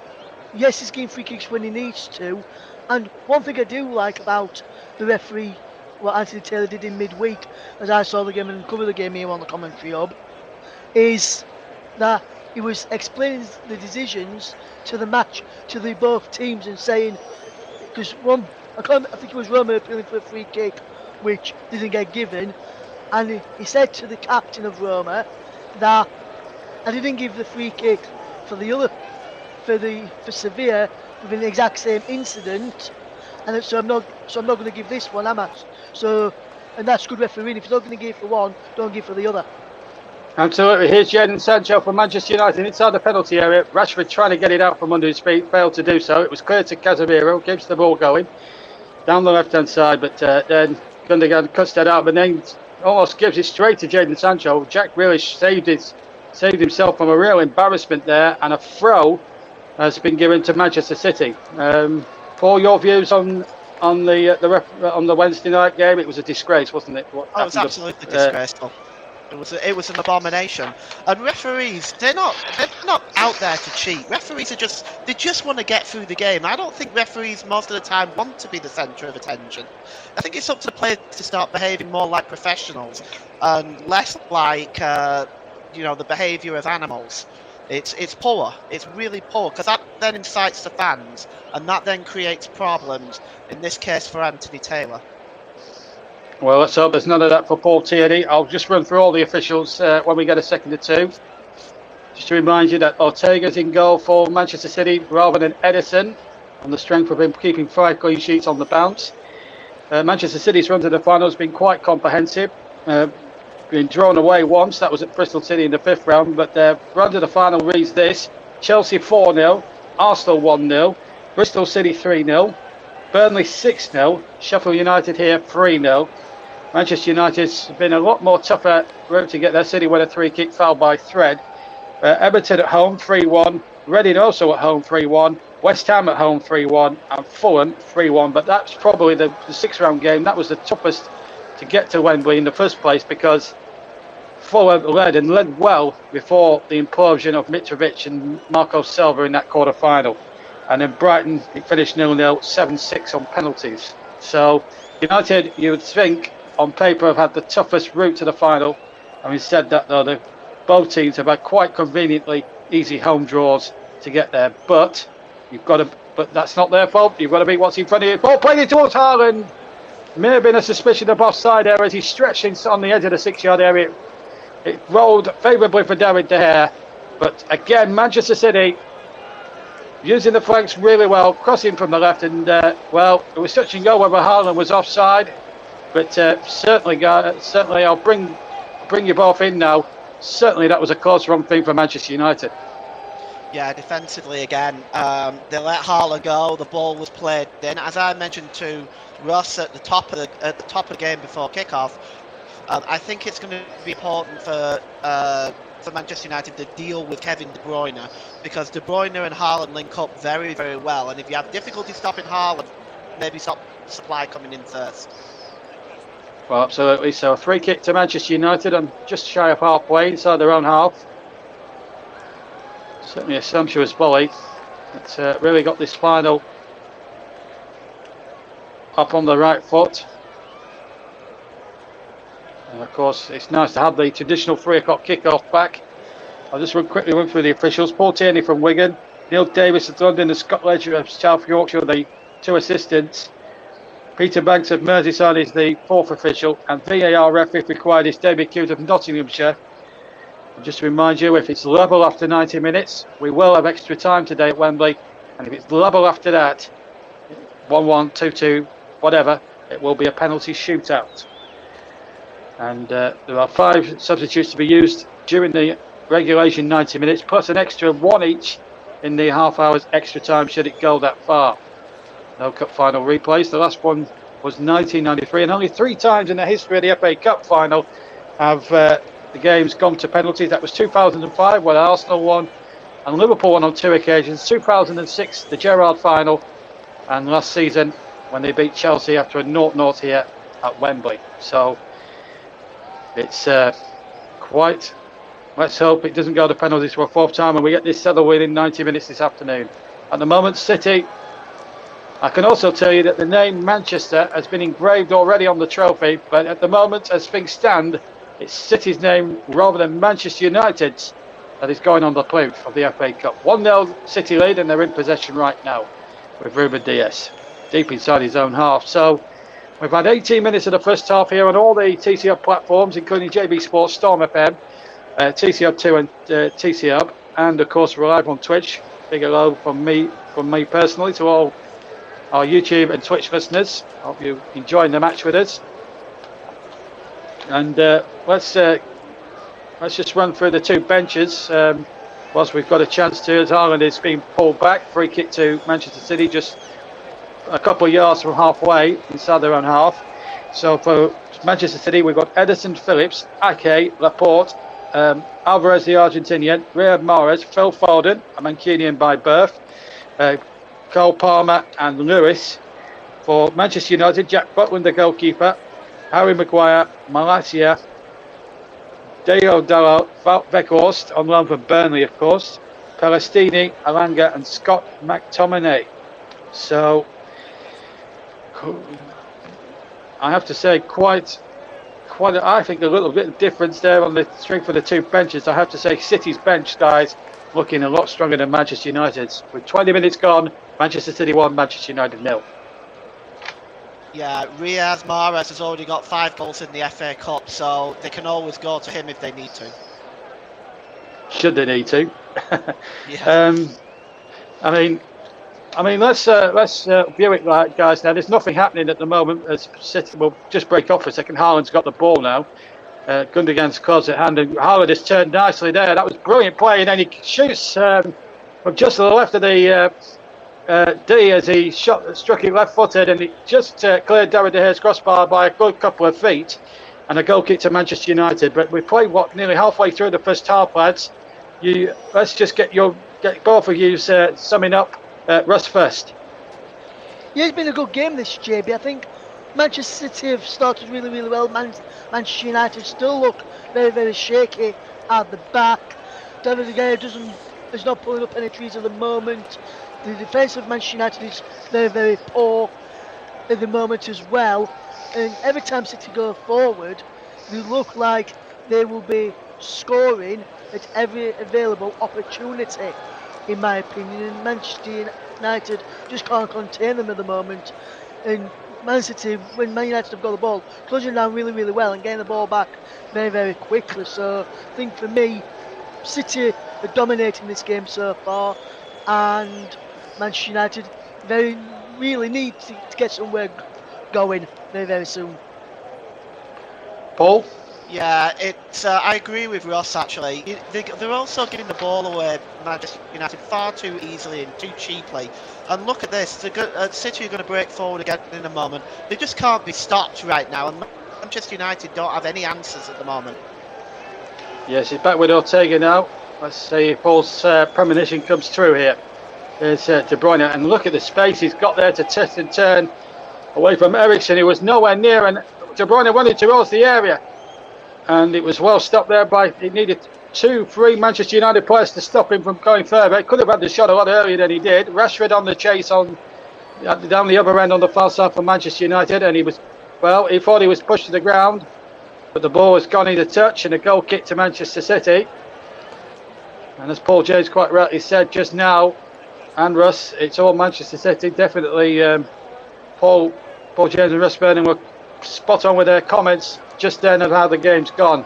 yes, he's getting free kicks when he needs to. And one thing I do like about the referee, what Anthony Taylor did in midweek, as I saw the game and covered the game here on the commentary hub, is that he was explaining the decisions to the match, to the both teams, and saying, because I think it was Roma appealing for a free kick, which didn't get given, and he said to the captain of Roma that I didn't give the free kick for Sevilla within the exact same incident, and so I'm not going to give this one, am I? So, and that's good refereeing. If you're not going to give for one, don't give for the other. Absolutely. Here's Jadon Sancho from Manchester United inside the penalty area. Rashford trying to get it out from under his feet, failed to do so. It was clear to Casemiro, keeps the ball going down the left-hand side, but then Gundogan cuts that out, but then almost gives it straight to Jadon Sancho. Jack Grealish saved himself from a real embarrassment there, and a throw has been given to Manchester City. Paul, your views on the Wednesday night game? It was a disgrace, wasn't it? It was absolutely disgraceful. It was an abomination. And referees, they're not out there to cheat. Referees they just want to get through the game. I don't think referees most of the time want to be the centre of attention. I think it's up to the players to start behaving more like professionals and less like the behaviour of animals. It's poor. It's really poor, because that then incites the fans, and that then creates problems. In this case, for Anthony Taylor. Well, let's hope there's none of that for Paul Tierney. I'll just run through all the officials when we get a second or two. Just to remind you that Ortega's in goal for Manchester City rather than Edison, on the strength of him keeping 5 clean sheets on the bounce. Manchester City's run to the final has been quite comprehensive. Been drawn away once, that was at Bristol City in the 5th round, but their run to the final reads this: Chelsea 4-0, Arsenal 1-0, Bristol City 3-0, Burnley 6-0, Sheffield United here 3-0. Manchester United's been a lot more tougher route to get their. City with a 3-kick foul by Fred. Everton at home 3-1, Reading also at home 3-1, West Ham at home 3-1, and Fulham 3-1. But that's probably the 6th round game. That was the toughest to get to Wembley in the first place, because Fulham led well before the implosion of Mitrovic and Marco Silva in that quarter final. And then Brighton, it finished 0-0, 7-6 on penalties. So United, you would think, on paper, have had the toughest route to the final. Having said that, though, both teams have had quite conveniently easy home draws to get there. But that's not their fault. You've got to beat what's in front of you. Ball played it towards Haaland. May have been a suspicion of offside there as he stretched on the edge of the 6-yard area. It rolled favourably for David De Gea. But again, Manchester City using the flanks really well, crossing from the left, and it was touch and go whether Haaland was offside. But certainly, I'll bring you both in now. Certainly, that was a close run thing for Manchester United. Yeah, defensively again, they let Haaland go. The ball was played in, as I mentioned to Ross at the top of the game before kickoff. I think it's going to be important for Manchester United to deal with Kevin De Bruyne, because De Bruyne and Haaland link up very, very well. And if you have difficulty stopping Haaland, maybe stop Supply coming in first. Well, absolutely. So a free kick to Manchester United and just shy of halfway inside their own half. Certainly a sumptuous volley. It's really got this final up on the right foot. And of course, it's nice to have the traditional 3 o'clock kickoff back. I'll just quickly run through the officials. Paul Tierney from Wigan, Neil Davis of London, and Scott Ledger of South Yorkshire, the 2 assistants. Peter Banks of Merseyside is the 4th official, and VAR ref, if required, is David Cute of Nottinghamshire. And just to remind you, if it's level after 90 minutes, we will have extra time today at Wembley, and if it's level after that, 1-1, 2-2, whatever, it will be a penalty shootout. And there are 5 substitutes to be used during the regulation 90 minutes, plus an extra 1 each in the half hour's extra time should it go that far. No cup final replays. The last one was 1993, and only 3 times in the history of the FA Cup final have the games gone to penalties. That was 2005 when Arsenal won and Liverpool won on 2 occasions, 2006 the Gerrard final, and last season when they beat Chelsea after a 0-0 here at Wembley. So it's let's hope it doesn't go to penalties for a 4th time and we get this settled within 90 minutes this afternoon. At the moment, City. I can also tell you that the name Manchester has been engraved already on the trophy, but at the moment, as things stand, it's City's name rather than Manchester United's that is going on the plinth of the FA Cup. 1-0 City lead, and they're in possession right now with Ruben Dias deep inside his own half. So we've had 18 minutes of the first half here on all the TCR platforms, including JB Sports, Storm FM, TCR2 and TCR, and of course we're live on Twitch. Big hello from me personally to all our YouTube and Twitch listeners. Hope you're enjoying the match with us. And let's just run through the two benches whilst we've got a chance to. As Haaland is being pulled back, free kick to Manchester City, just a couple of yards from halfway inside their own half. So for Manchester City, we've got Ederson, Phillips, Ake, Laporte, Alvarez, the Argentinian, Riyad Mahrez, Phil Foden, a Mancunian by birth, Cole Palmer and Lewis. For Manchester United, Jack Butland, the goalkeeper, Harry Maguire, Malacia, Deo Dalot, Weghorst, on loan from Burnley, of course, Palestini, Alanga, and Scott McTominay. So, I have to say, quite. I think a little bit of difference there on the strength of the two benches. I have to say, City's bench guys looking a lot stronger than Manchester United's. With 20 minutes gone, Manchester City 1, Manchester United 0. Yeah, Riyad Mahrez has already got 5 goals in the FA Cup, so they can always go to him if they need to. Should they need to? Yeah. I mean, let's view it like, guys. Now, there's nothing happening at the moment. As City will just break off for a second. Haaland's got the ball now. Gundogan's close at hand, and Haaland has turned nicely there. That was brilliant play, and then he shoots from just to the left of the D as he struck it left-footed, and it just cleared David De Gea's crossbar by a good couple of feet, and a goal kick to Manchester United. But we played nearly halfway through the first half, lads. Let's just get both of you summing up. Russ first. Yeah, it's been a good game this, JB. I think Manchester City have started really, really well. Manchester United still look very, very shaky at the back. David De Gea is not pulling up any trees at the moment. The defence of Manchester United is very, very poor at the moment as well. And every time City go forward, they look like they will be scoring at every available opportunity, in my opinion. And Manchester United just can't contain them at the moment. And Man City, when Man United have got the ball, closing down really, really well and getting the ball back very, very quickly. So I think for me, City are dominating this game so far, and Manchester United really need to get somewhere going very, very soon. Paul? Yeah, I agree with Ross, actually. They're also giving the ball away, Manchester United, far too easily and too cheaply. And look at this, City are going to break forward again in a moment. They just can't be stopped right now, and Manchester United don't have any answers at the moment. Yes, he's back with Ortega now. Let's see if Paul's premonition comes true here. There's De Bruyne, and look at the space he's got there to test and turn away from Eriksen. He was nowhere near, and De Bruyne wanted towards the area. And it was well stopped there it needed 2-3 Manchester United players to stop him from going further. He could have had the shot a lot earlier than he did. Rashford on the chase down the other end on the far side for Manchester United, and he thought he was pushed to the ground, but the ball has gone into touch, and a goal kick to Manchester City. And as Paul James quite rightly said just now, and Russ, it's all Manchester City. Definitely Paul James and Russ Burnham were spot on with their comments just then of how the game's gone.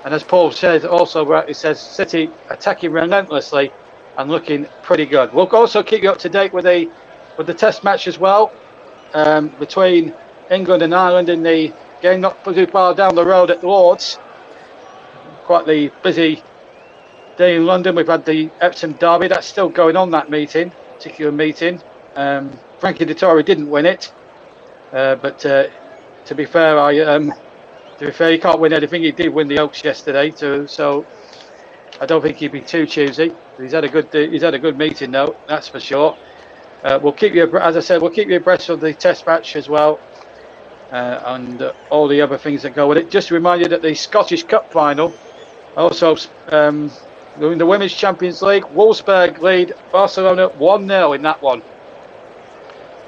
And as Paul says, also rightly says, City attacking relentlessly and looking pretty good. We'll also keep you up to date with the test match as well, between England and Ireland in the game not too far down the road at Lord's. Quite the busy day in London. We've had the Epsom Derby. That's still going on, that particular meeting. Frankie Dettori didn't win it, but to be fair, he can't win anything. He did win the Oaks yesterday, so I don't think he'd be too choosy. He's had a good meeting, though. That's for sure. We'll keep you, as I said, we'll keep you abreast of the test match as well, and all the other things that go with it. Just to remind you that the Scottish Cup final also in the Women's Champions League. Wolfsburg lead Barcelona 1-0 in that one.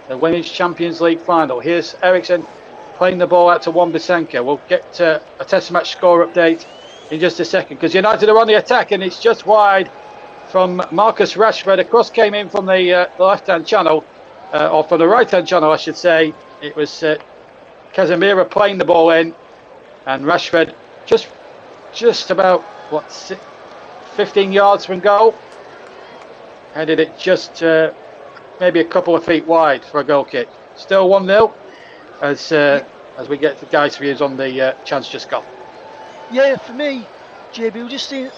The Women's Champions League final. Here's Eriksson playing the ball out to Wan-Bissaka. We'll get a test match score update in just a second, because United are on the attack, and it's just wide from Marcus Rashford. A cross came in from the left-hand channel, or from the right-hand channel, I should say. It was Casemiro playing the ball in, and Rashford just about 15 yards from goal, headed it just maybe a couple of feet wide for a goal kick. Still 1-0 as we get the guys' views on the chance just gone. Yeah, for me, JB,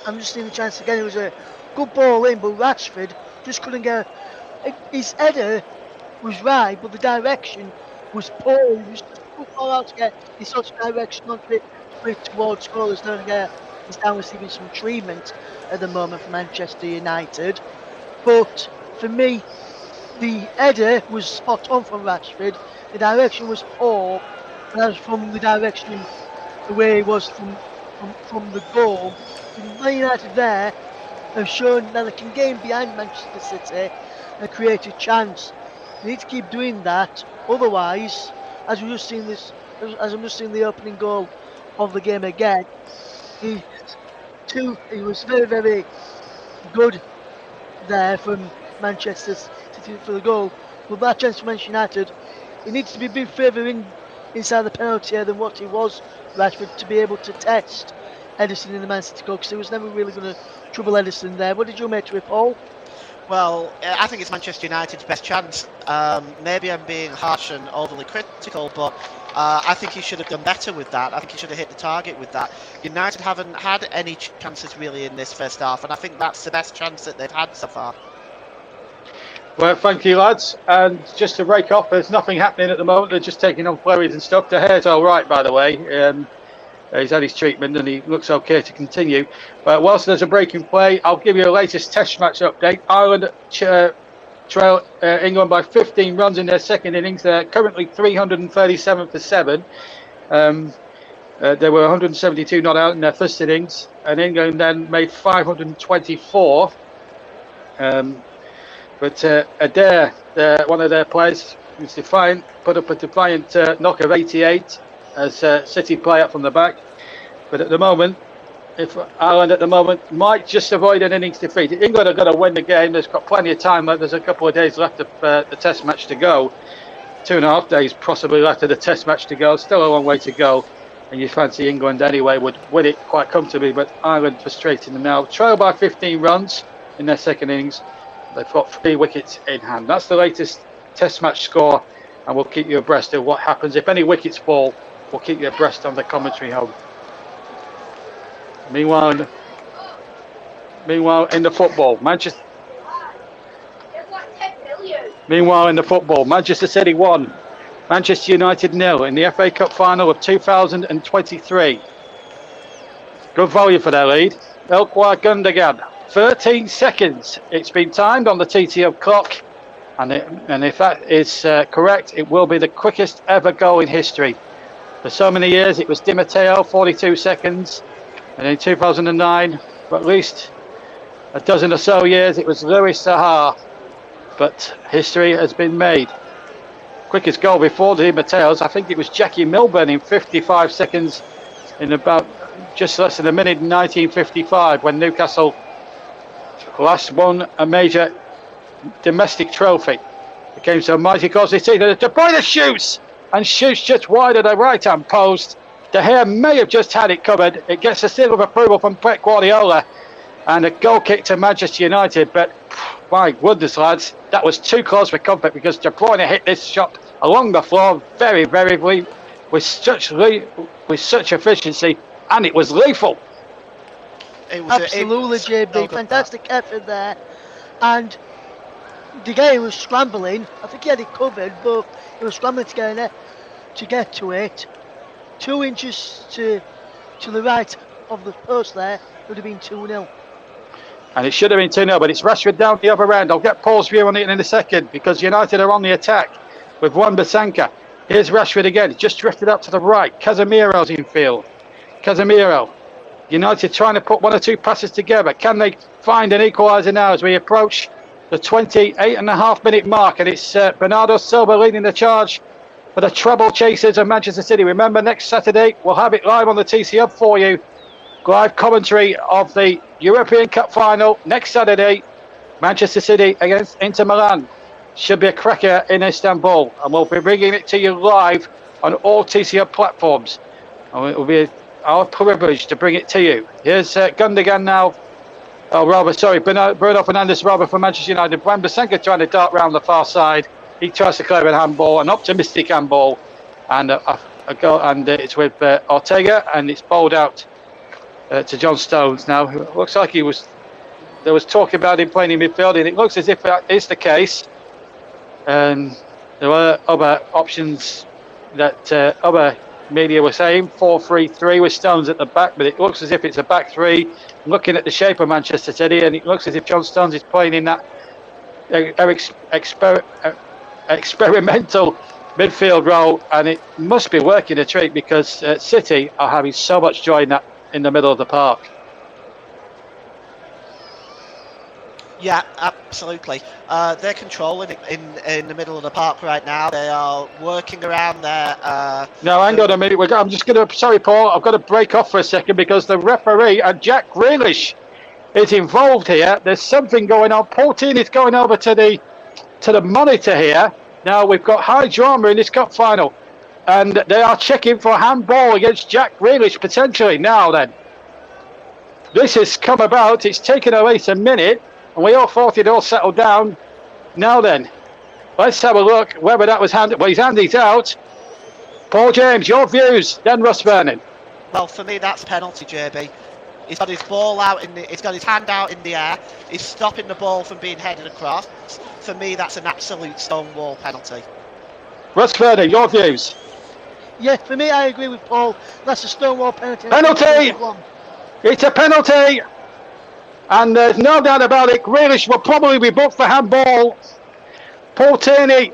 I'm just seeing the chance again. It was a good ball in, but Rashford just couldn't get. His header was right, but the direction was poor. He was too far out to get this sort of direction on it towards goal. He's now receiving some treatment at the moment for Manchester United. But for me, the header was spot on from Rashford. The direction was poor, and that was from the direction the way it was from the goal. Man United there have shown that they can game behind Manchester City and create a chance. They need to keep doing that. Otherwise, as I'm just seeing the opening goal of the game again, he was very, very good there from Manchester City for the goal. But that chance for Manchester United, it needs to be a bit further inside the penalty area than what it was, Rashford, to be able to test Ederson in the Man City goal, because he was never really going to trouble Ederson there. What did you make to it, Paul? Well, I think it's Manchester United's best chance. Maybe I'm being harsh and overly critical, but I think he should have done better with that. I think he should have hit the target with that. United haven't had any chances really in this first half, and I think that's the best chance that they've had so far. Well, thank you, lads. And just to break off, there's nothing happening at the moment. They're just taking on flurries and stuff. De Gea's all right, by the way. He's had his treatment and he looks okay to continue. But whilst there's a break in play, I'll give you a latest test match update. Ireland trail England by 15 runs in their second innings. They're currently 337 for 7. There were 172 not out in their first innings, and England then made 524. But Adair, one of their players, was defiant, put up a defiant knock of 88 as City play up from the back. But at the moment, if Ireland at the moment might just avoid an innings defeat. England are going to win the game. There's got plenty of time. There's a couple of days left of the test match to go. 2.5 days possibly left of the test match to go. Still a long way to go. And you fancy England anyway would win it quite comfortably. But Ireland frustrating them now. Trail by 15 runs in their second innings. They've got 3 wickets in hand. That's the latest test match score. And we'll keep you abreast of what happens. If any wickets fall, we'll keep you abreast on the commentary home. Meanwhile, in the football, Manchester City won, Manchester United 0 in the FA Cup final of 2023. Good value for their lead. Ilkay Gundogan, 13 seconds. It's been timed on the TTO clock, and if that is correct, it will be the quickest ever goal in history. For so many years, it was Di Matteo, 42 seconds. And in 2009, for at least a dozen or so years, it was Louis Saha. But history has been made. Quickest goal before Di Matteo's, I think it was Jackie Milburn in 55 seconds in about just less than a minute in 1955 when Newcastle last won a major domestic trophy. It came so mighty cause it's either De Bruyne shoots just wide of the right-hand post. De Gea may have just had it covered. It gets a seal of approval from Pep Guardiola and a goal kick to Manchester United. But my goodness, lads, that was too close for comfort because De Bruyne hit this shot along the floor very, very with such efficiency, and it was lethal. Absolutely, JB. Fantastic effort there. And De Gea was scrambling. I think he had it covered, but he was scrambling to get to it. 2 inches to the right of the post there would have been 2-0. And it should have been 2-0, but it's Rashford down the other end. I'll get Paul's view on it in a second because United are on the attack with Wan-Bissaka. Here's Rashford again. He's just drifted up to the right. Casemiro's in field. Casemiro United trying to put one or two passes together. Can they find an equaliser now as we approach the 28.5-minute mark? And it's Bernardo Silva leading the charge for the treble chasers of Manchester City. Remember, next Saturday we'll have it live on the TC Hub for you. Live commentary of the European Cup final next Saturday. Manchester City against Inter Milan. Should be a cracker in Istanbul. And we'll be bringing it to you live on all TC Hub platforms. And it will be our privilege to bring it to you. Here's Gundogan now. Oh, rather, sorry, Bruno Fernandes rather for Manchester United. Wan-Bissaka trying to dart round the far side. He tries to clear a handball, an optimistic handball. And a goal, and it's with Ortega, and it's bowled out to John Stones now. It looks like there was talk about him playing in midfield, and it looks as if that is the case. And there were other options that other media were saying, 4-3-3 with Stones at the back, but it looks as if it's a back three. Looking at the shape of Manchester City, and it looks as if John Stones is playing in that experimental midfield role, and it must be working a treat because City are having so much joy in the middle of the park. Yeah, absolutely. They're controlling it in the middle of the park right now. They are working around there. No, hang on a minute. I'm just going to... Sorry, Paul. I've got to break off for a second because the referee and Jack Grealish is involved here. There's something going on. Paul Tierney is going over to the monitor here. Now, we've got high drama in this cup final. And they are checking for a handball against Jack Grealish, potentially. Now, then. This has come about. It's taken at least a minute. And we all thought it all settled down. Now then, let's have a look whether that was handed. Well, his hand is out. Paul James, your views. Then Russ Vernon. Well, for me, that's penalty, JB. He's got his ball out he's got his hand out in the air. He's stopping the ball from being headed across. For me, that's an absolute stonewall penalty. Russ Vernon, your views. Yeah, for me, I agree with Paul. That's a stonewall penalty. Penalty! It's a penalty! And there's no doubt about it, Grealish will probably be booked for handball. Paul Tierney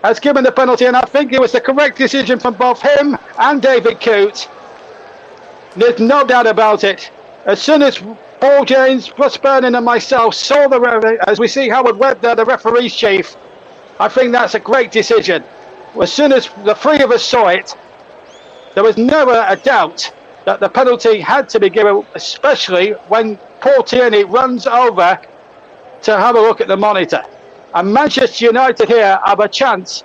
has given the penalty, and I think it was the correct decision from both him and David Coote. There's no doubt about it. As soon as Paul James, Russ Vernon and myself saw as we see Howard Webb there, the referee's chief, I think that's a great decision. As soon as the three of us saw it, there was never a doubt that the penalty had to be given, especially when Paul Tierney runs over to have a look at the monitor. And Manchester United here have a chance,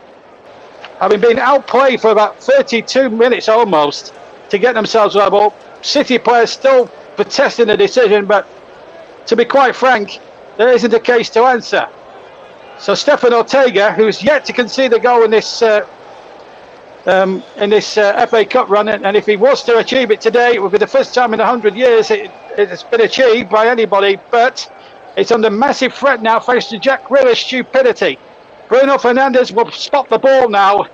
having been outplayed for about 32 minutes almost, to get themselves level. City players still protesting the decision, but to be quite frank, there isn't a case to answer. So Stefan Ortega, who's yet to concede a goal in this FA Cup run, and if he was to achieve it today, it would be the first time in 100 years it's been achieved by anybody, but it's under massive threat now thanks to Jack Grealish's stupidity. Bruno Fernandes will spot the ball now.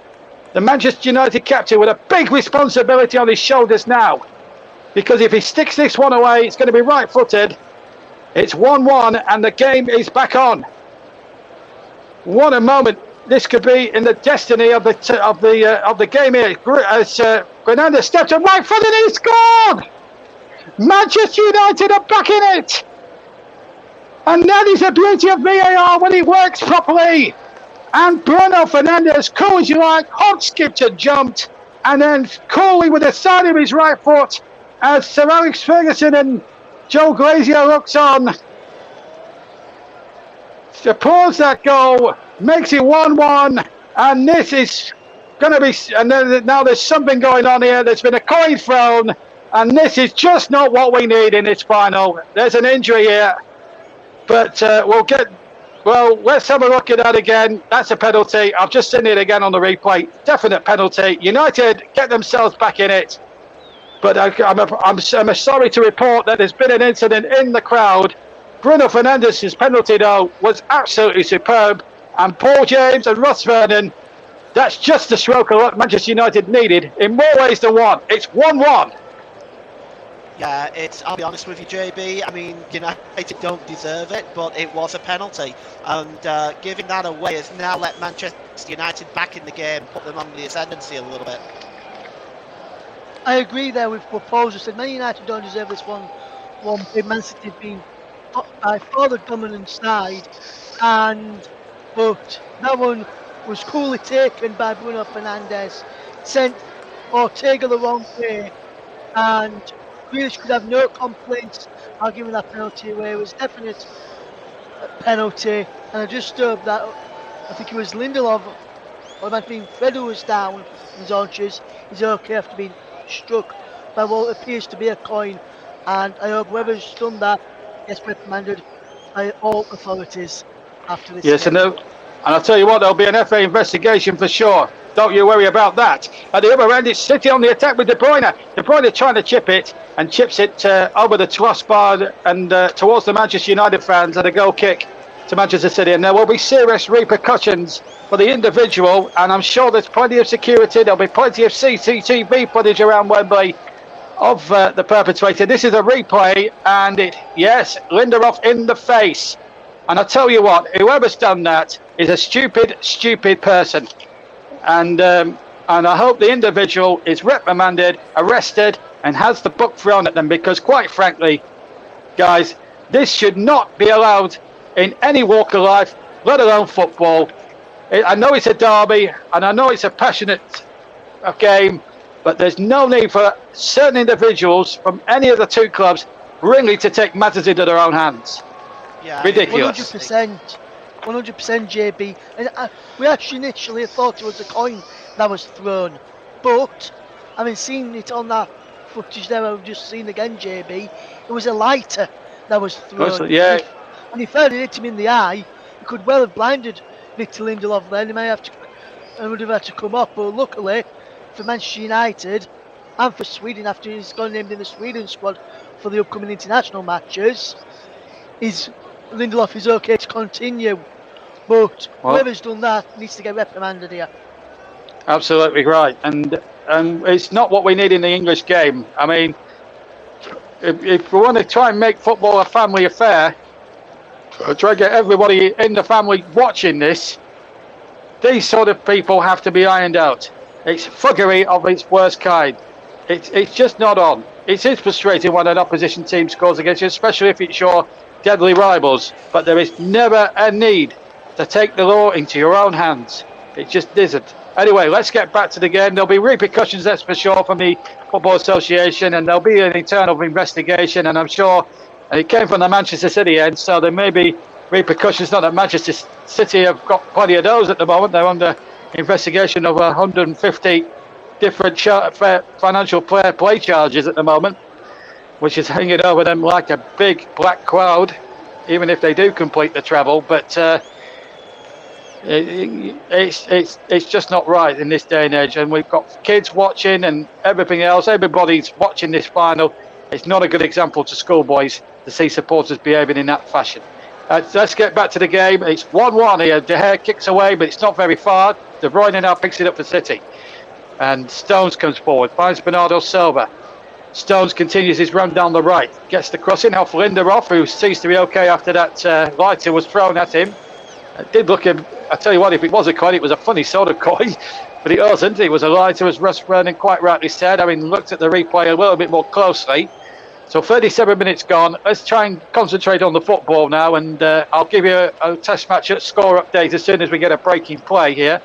The Manchester United captain with a big responsibility on his shoulders now, because if he sticks this one away, it's going to be right-footed. It's 1-1 and the game is back on. What a moment this could be in the destiny of the game here. As Fernandes steps in right foot and he scored! Manchester United are back in it! And that is the beauty of VAR when it works properly. And Bruno Fernandes, cool as you like, hop, skipped and jumped, and then coolly with the side of his right foot, as Sir Alex Ferguson and Joe Glazier looks on, supports that goal, makes it 1-1, and this is going to be, and then now there's something going on here. There's been a coin thrown, and this is just not what we need in this final. There's an injury here, but let's have a look at that again. That's a penalty. I've just seen it again on the replay. Definite penalty. United get themselves back in it, but I'm sorry to report that there's been an incident in the crowd. Bruno Fernandes' penalty, though, was absolutely superb. And Paul James and Russ Vernon, that's just the stroke of what Manchester United needed in more ways than one. It's 1-1. Yeah, I'll be honest with you, JB. I mean, United don't deserve it, but it was a penalty. And giving that away has now let Manchester United back in the game, put them on the ascendancy a little bit. I agree there with what Paul just said. Man United don't deserve this one. Big Man City being by far the dominant side, but that one was coolly taken by Bruno Fernandes. Sent Ortega the wrong way, and Grealish could have no complaints about giving that penalty away. It was definite penalty, and I just hope that I think it was Lindelof, or it might have been Fred who was down in his haunches. He's okay after being struck by what appears to be a coin, and I hope whoever's done that gets reprimanded by all authorities after this. Yes, and I'll tell you what, there'll be an FA investigation for sure. Don't you worry about that. At the other end, it's City on the attack with De Bruyne. De Bruyne trying to chip it, and chips it over the crossbar and towards the Manchester United fans, and a goal kick to Manchester City. And there will be serious repercussions for the individual, and I'm sure there's plenty of security. There'll be plenty of CCTV footage around Wembley of the perpetrator. This is a replay, and Lindelof in the face. And I tell you what, whoever's done that is a stupid person. And I hope the individual is reprimanded, arrested, and has the book thrown at them, because quite frankly, guys, this should not be allowed in any walk of life, let alone football. I know it's a derby, and I know it's a passionate game, but there's no need for certain individuals from any of the two clubs really to take matters into their own hands. Yeah, ridiculous. 100%, 100% JB. And we actually initially thought it was a coin that was thrown, but having seen it on that footage there, I've just seen again, JB, it was a lighter that was thrown. Yeah. And if it hit him in the eye, it could well have blinded Victor Lindelof then. He would have had to come off, but luckily for Manchester United and for Sweden, after he's got named in the Sweden squad for the upcoming international matches, Lindelof is okay to continue. But whoever's done that needs to get reprimanded here. Absolutely right, and it's not what we need in the English game. I mean, if we want to try and make football a family affair, try to get everybody in the family watching this, these sort of people have to be ironed out. It's fuckery of its worst kind. It's just not on. It is frustrating when an opposition team scores against you, especially if it's your deadly rivals, but there is never a need to take the law into your own hands. It just isn't. Anyway, let's get back to the game. There'll be repercussions, that's for sure, from the Football Association, and there'll be an internal investigation, and I'm sure it came from the Manchester City end, so there may be repercussions. Not that Manchester City have got plenty of those at the moment. They're under investigation of 150 different financial fair play charges at the moment, which is hanging over them like a big black cloud, even if they do complete the treble. But it's just not right in this day and age, and we've got kids watching and everything else. Everybody's watching this final. It's not a good example to schoolboys to see supporters behaving in that fashion. Let's get back to the game. It's 1-1 here. De Gea kicks away, but it's not very far. De Bruyne now picks it up for City, and Stones comes forward, finds Bernardo Silva. Stones continues his run down the right, gets the crossing off Lindelof, who seems to be okay after that lighter was thrown at him. It did look, I tell you what, if it was a coin, it was a funny sort of coin, but it wasn't. It was a lighter, as Russ Vernon quite rightly said. I mean, looked at the replay a little bit more closely. So 37 minutes gone. Let's try and concentrate on the football now, and I'll give you a test match score update as soon as we get a breaking play here.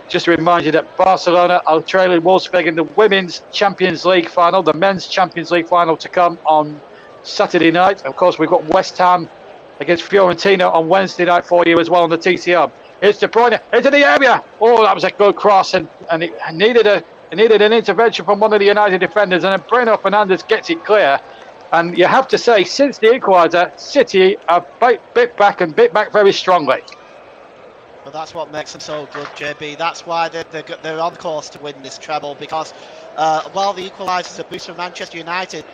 Just to remind you that Barcelona are trailing Wolfsburg in the Women's Champions League final, the Men's Champions League final to come on Saturday night. Of course, we've got West Ham against Fiorentina on Wednesday night for you as well on the TCR. Here's De Bruyne into the area. Oh, that was a good cross, and it needed an intervention from one of the United defenders, and then Bruno Fernandes gets it clear. And you have to say, since the equaliser, City have bit back very strongly. But that's what makes them so good, JB. That's why they're on course to win this treble, because while the equaliser is a boost for Manchester United,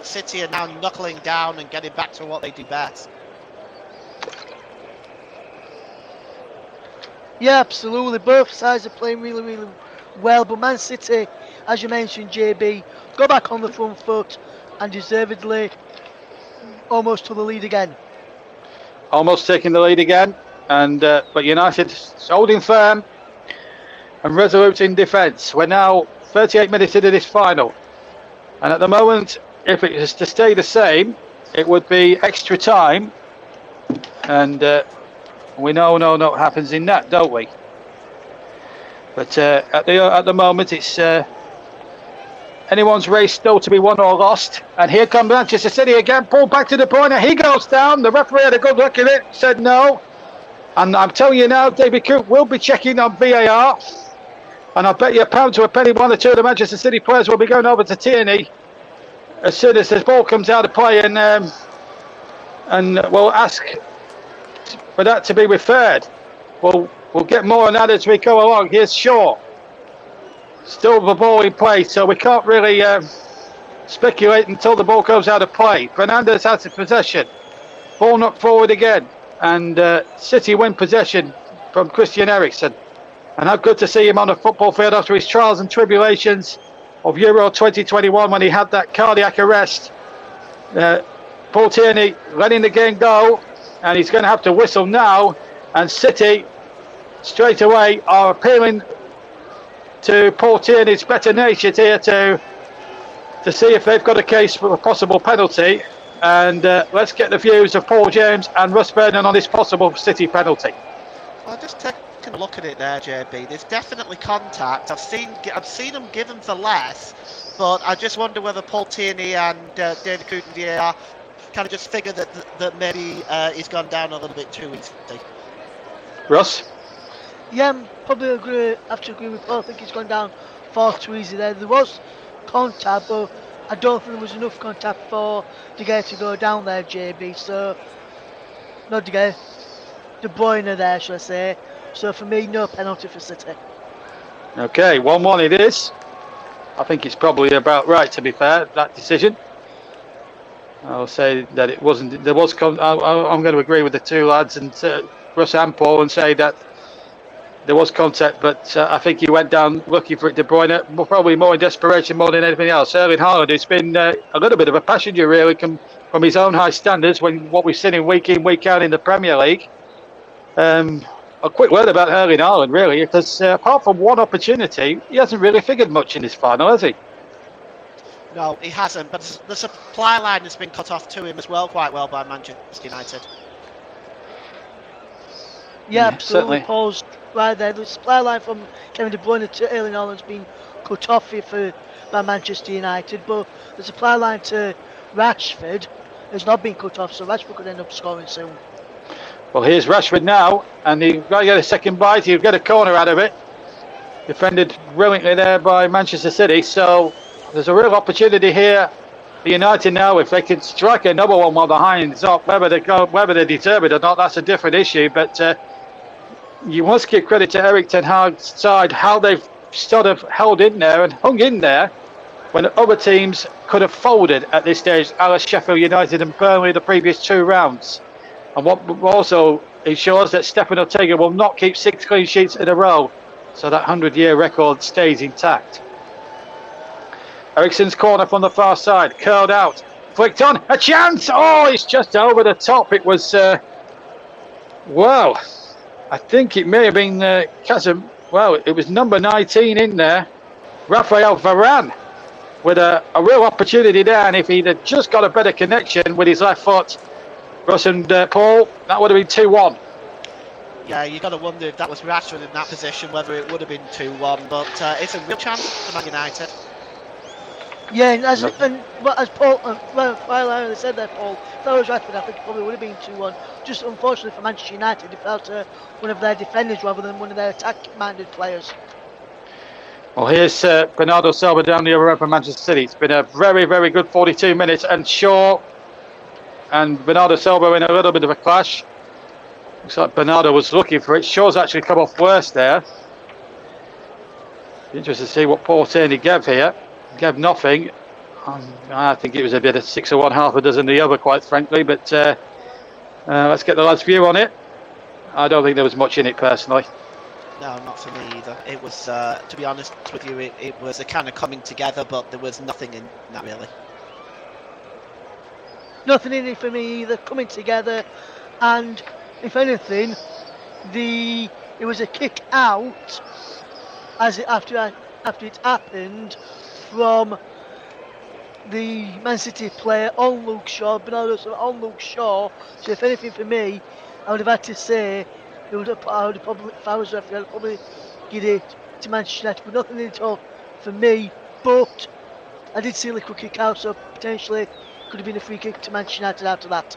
City are now knuckling down and getting back to what they do best. Yeah, absolutely. Both sides are playing really, really well, but Man City, as you mentioned, JB, go back on the front foot and deservedly almost to the lead again. Almost taking the lead again. But United holding firm and resolute in defence. We're now 38 minutes into this final. And at the moment, if it was to stay the same, it would be extra time. And we know what happens in that, don't we? But at the moment, it's anyone's race still to be won or lost. And here comes Manchester City again. Ball back to De Bruyne. He goes down. The referee had a good look at it. Said no. And I'm telling you now, David Coote will be checking on VAR. And I bet you a pound to a penny, one or two of the Manchester City players will be going over to Tierney as soon as this ball comes out of play, and we'll ask for that to be referred. We'll get more on that as we go along. Here's Shaw. Still the ball in play, so we can't really speculate until the ball goes out of play. Fernandes has the possession. Ball knocked forward again, and City win possession from Christian Eriksen. And how good to see him on the football field after his trials and tribulations of Euro 2021 when he had that cardiac arrest. Paul Tierney letting the game go, and he's going to have to whistle now. And City straight away are appealing to Paul Tierney's better nature here to see if they've got a case for a possible penalty. And let's get the views of Paul James and Russ Vernon on this possible City penalty. I'll just take a look at it there, JB. There's definitely contact. I've seen them given for less, but I just wonder whether Paul Tierney and David Coote and VAR kind of just figure that maybe he's gone down a little bit too easily. Russ? Yeah, I'm probably have to agree with Paul. I think he's gone down far too easy there. There was contact, but I don't think there was enough contact for De Gea to go down there, JB. So, not De Gea, De Bruyne there, should I say. So for me, no penalty for City. Okay, 1-1 it is. I think it's probably about right, to be fair, that decision. I'll say that it wasn't. I'm going to agree with the two lads and Russ and Paul and say that there was contact, but I think he went down looking for it. De Bruyne, probably more in desperation more than anything else. Erling Haaland, it's been a little bit of a passenger really from his own high standards when what we've seen in, week out in the Premier League. A quick word about Erling Haaland, really, because apart from one opportunity, he hasn't really figured much in this final, has he? No, he hasn't, but the supply line has been cut off to him as well, quite well, by Manchester United. Yeah, absolutely. Certainly. Paul's right there. The supply line from Kevin De Bruyne to Erling Haaland's been cut off here by Manchester United, but the supply line to Rashford has not been cut off, so Rashford could end up scoring soon. Well, here's Rashford now, and he's got to get a second bite. He'll get a corner out of it. Defended brilliantly there by Manchester City. So there's a real opportunity here for United now. If they can strike another one while behind, it's not whether they deserve it or not. That's a different issue. But you must give credit to Erik ten Hag's side, how they've sort of held in there and hung in there when other teams could have folded at this stage, a la Sheffield United and Burnley the previous two rounds. And what also ensures that Stefan Ortega will not keep 6 clean sheets in a row, so that 100-year record stays intact. Eriksen's corner from the far side, curled out, flicked on, a chance! Oh, it's just over the top. It was, well, I think it may have been it was number 19 in there, Raphael Varane, with a real opportunity there, and if he'd have just got a better connection with his left foot, Russ and Paul, that would have been 2-1. Yeah, you got to wonder if that was Rashford in that position, whether it would have been 2-1. But it's a real chance for Man United. Yeah, and as Paul, while I said that, Paul, if that was Rashford, I think it probably would have been 2-1. Just unfortunately for Manchester United, it fell to one of their defenders rather than one of their attack-minded players. Well, here's Bernardo Silva down the other end for Manchester City. It's been a very, very good 42 minutes, and Shaw and Bernardo Silva in a little bit of a clash. Looks like Bernardo was looking for it. Shaw's actually come off worse there. Interesting to see what Paul Tierney gave here. Gave nothing. I think it was a bit of 6 of one, half a dozen the other, quite frankly. But let's get the lad's view on it. I don't think there was much in it personally. No, not for me either. It was, to be honest with you, it was a kind of coming together, but there was nothing in that really. Nothing in it for me either, coming together, and if anything, it was a kick out after after it happened from the Man City player on Luke Shaw, Bernardo Silva on Luke Shaw. So if anything for me, I would have had to say, I would have probably, if I was referee, I'd probably give it to Manchester United, but nothing at all for me. But I did see a little kick out, so potentially could have been a free kick to Manchester United after that.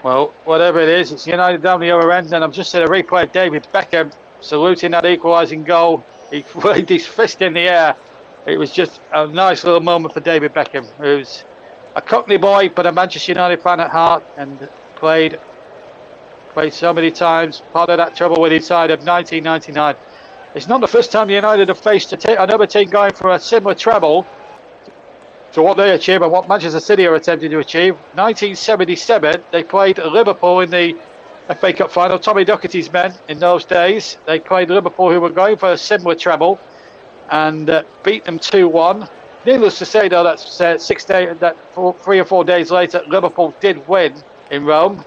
Well, whatever it is, it's United down the other end, and I've just seen a replay of David Beckham saluting that equalising goal. He waved his fist in the air. It was just a nice little moment for David Beckham, who's a Cockney boy but a Manchester United fan at heart, and played so many times, part of that trouble with his side of 1999. It's not the first time United have faced another team going for a similar treble to what they achieved and what Manchester City are attempting to achieve. 1977, they played Liverpool in the FA Cup final. Tommy Docherty's men in those days, they played Liverpool, who were going for a similar treble, and beat them 2-1. Needless to say, though, that's 3 or 4 days later, Liverpool did win in Rome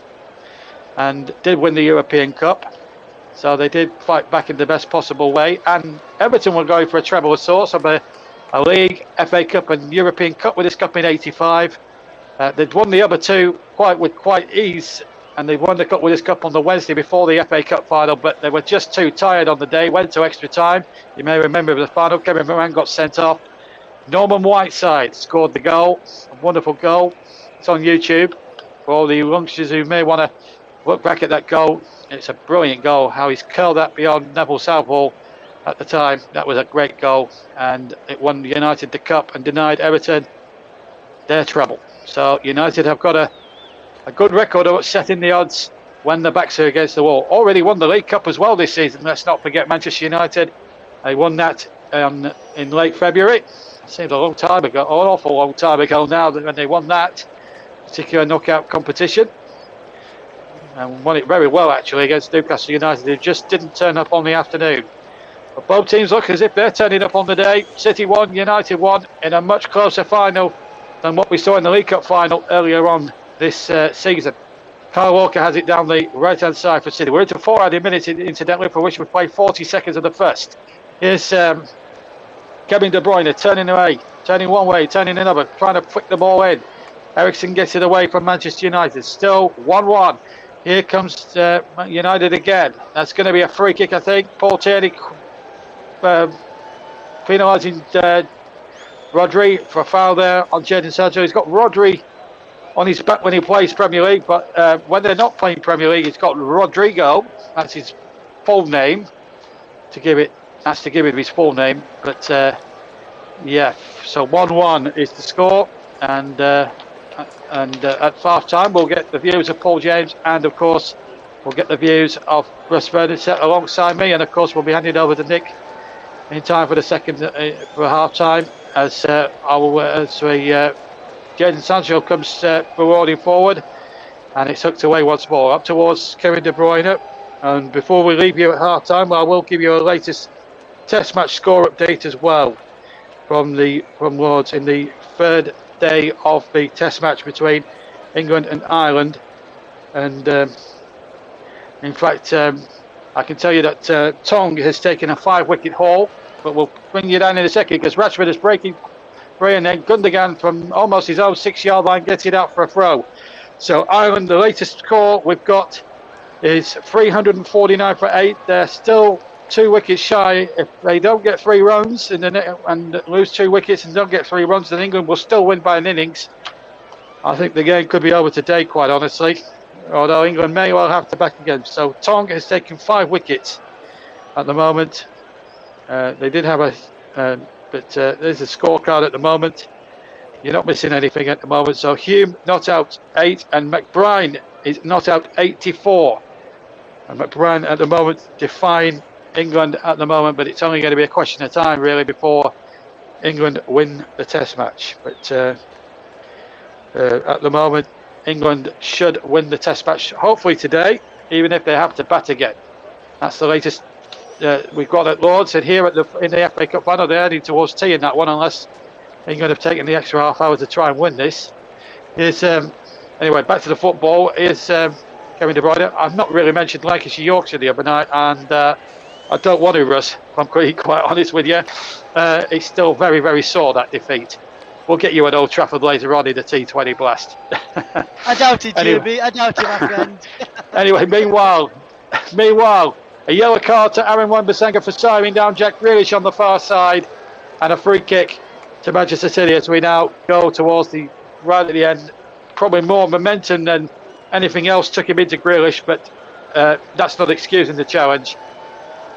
and did win the European Cup. So they did fight back in the best possible way. And Everton were going for a treble of sorts of a league, FA Cup and European Cup with this cup in 85. They'd won the other two with quite ease, and they won the cup with this cup on the Wednesday before the FA Cup final, but they were just too tired on the day, went to extra time. You may remember the final, Kevin Moran got sent off. Norman Whiteside scored the goal, a wonderful goal. It's on YouTube for all the youngsters who may want to look back at that goal. It's a brilliant goal, how he's curled that beyond Neville Southall at the time. That was a great goal, and it won United the cup and denied Everton their treble. So United have got a good record of setting the odds when the backs are against the wall. Already won the League Cup as well this season. Let's not forget Manchester United. They won that in late February. Seems a long time ago, an awful long time ago now, when they won that particular knockout competition. And won it very well, actually, against Newcastle United, who just didn't turn up on the afternoon. But both teams look as if they're turning up on the day. City won, United won in a much closer final than what we saw in the League Cup final earlier on this season. Kyle Walker has it down the right-hand side for City. We're into 4 added minutes, incidentally, for which we played 40 seconds of the first. Here's Kevin De Bruyne turning away, turning one way, turning another, trying to flick the ball in. Eriksen gets it away from Manchester United. Still 1-1. Here comes United again. That's going to be a free kick, I think. Paul Tierney penalising Rodri for a foul there on Jadon Sancho. He's got Rodri on his back when he plays Premier League, but when they're not playing Premier League, he's got Rodrigo. That's his full name. To give him his full name. But yeah, so 1-1 is the score, and at half time we'll get the views of Paul James, and of course we'll get the views of Russ Burnett alongside me, and of course we'll be handing over to Nick in time for the second for half time as Jadon Sancho comes marauding forward, and it's hooked away once more up towards Kevin De Bruyne. And before we leave you at half time, I will give you a latest Test match score update as well from Lords in the third day of the Test match between England and Ireland. And in fact, I can tell you that Tong has taken a 5-wicket haul, but we'll bring you down in a second because Rashford is breaking free, and then Gundogan from almost his own 6-yard line gets it out for a throw. So Ireland, the latest score we've got is 349 for 8. They're still 2 wickets shy. If they don't get 3 runs and lose 2 wickets and don't get 3 runs, then England will still win by an innings. I think the game could be over today, quite honestly, although England may well have to back again. So Tong has taken 5 wickets at the moment. They did have but there's a scorecard at the moment. You're not missing anything at the moment. So Hume not out 8, and McBride is not out 84. And McBride at the moment defying England at the moment, but it's only going to be a question of time really before England win the Test match. But at the moment, England should win the Test match hopefully today, even if they have to bat again. That's the latest we've got at Lords, and here in the FA Cup final, they're heading towards tea in that one, unless England have taken the extra half hour to try and win this. Here's anyway, back to the football. Here's Kevin De Bruyne. I've not really mentioned Lancashire Yorkshire the other night, and I don't want to, Russ. If I'm quite honest with you. It's still very, very sore, that defeat. We'll get you at Old Trafford later on in the T20 Blast. I doubt it, Anyway. JB. I doubt it, my friend. Anyway, meanwhile, a yellow card to Aaron Wan-Bissaka for signing down Jack Grealish on the far side, and a free kick to Manchester City as we now go towards right at the end. Probably more momentum than anything else took him into Grealish, but that's not excusing the challenge.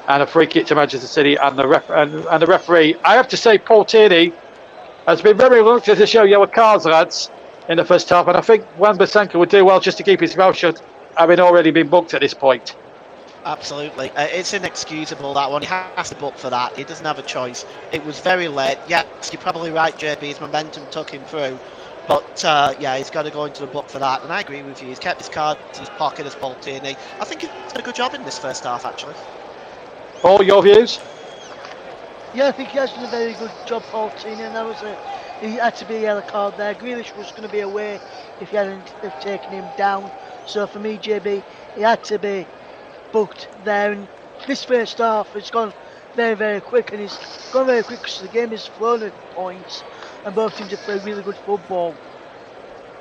And a free kick to Manchester City and the referee. I have to say, Paul Tierney has been very reluctant to show yellow cards, lads, in the first half, and I think Wan-Bissaka would do well just to keep his mouth shut, having already been booked at this point. Absolutely. It's inexcusable, that one. He has to book for that. He doesn't have a choice. It was very late. Yes, you're probably right, JB. His momentum took him through. But, he's got to go into the book for that. And I agree with you. He's kept his card in his pocket as Paul Tierney. I think he's done a good job in this first half, actually. Paul, your views? Yeah, I think he has done a very good job, Paul Tierney, and he had to be a yellow card there. Grealish was going to be away if he hadn't have taken him down. So for me, JB, he had to be booked there. And this first half has gone very, very quick, and it's gone very quick because the game is flown at points, and both teams have played really good football.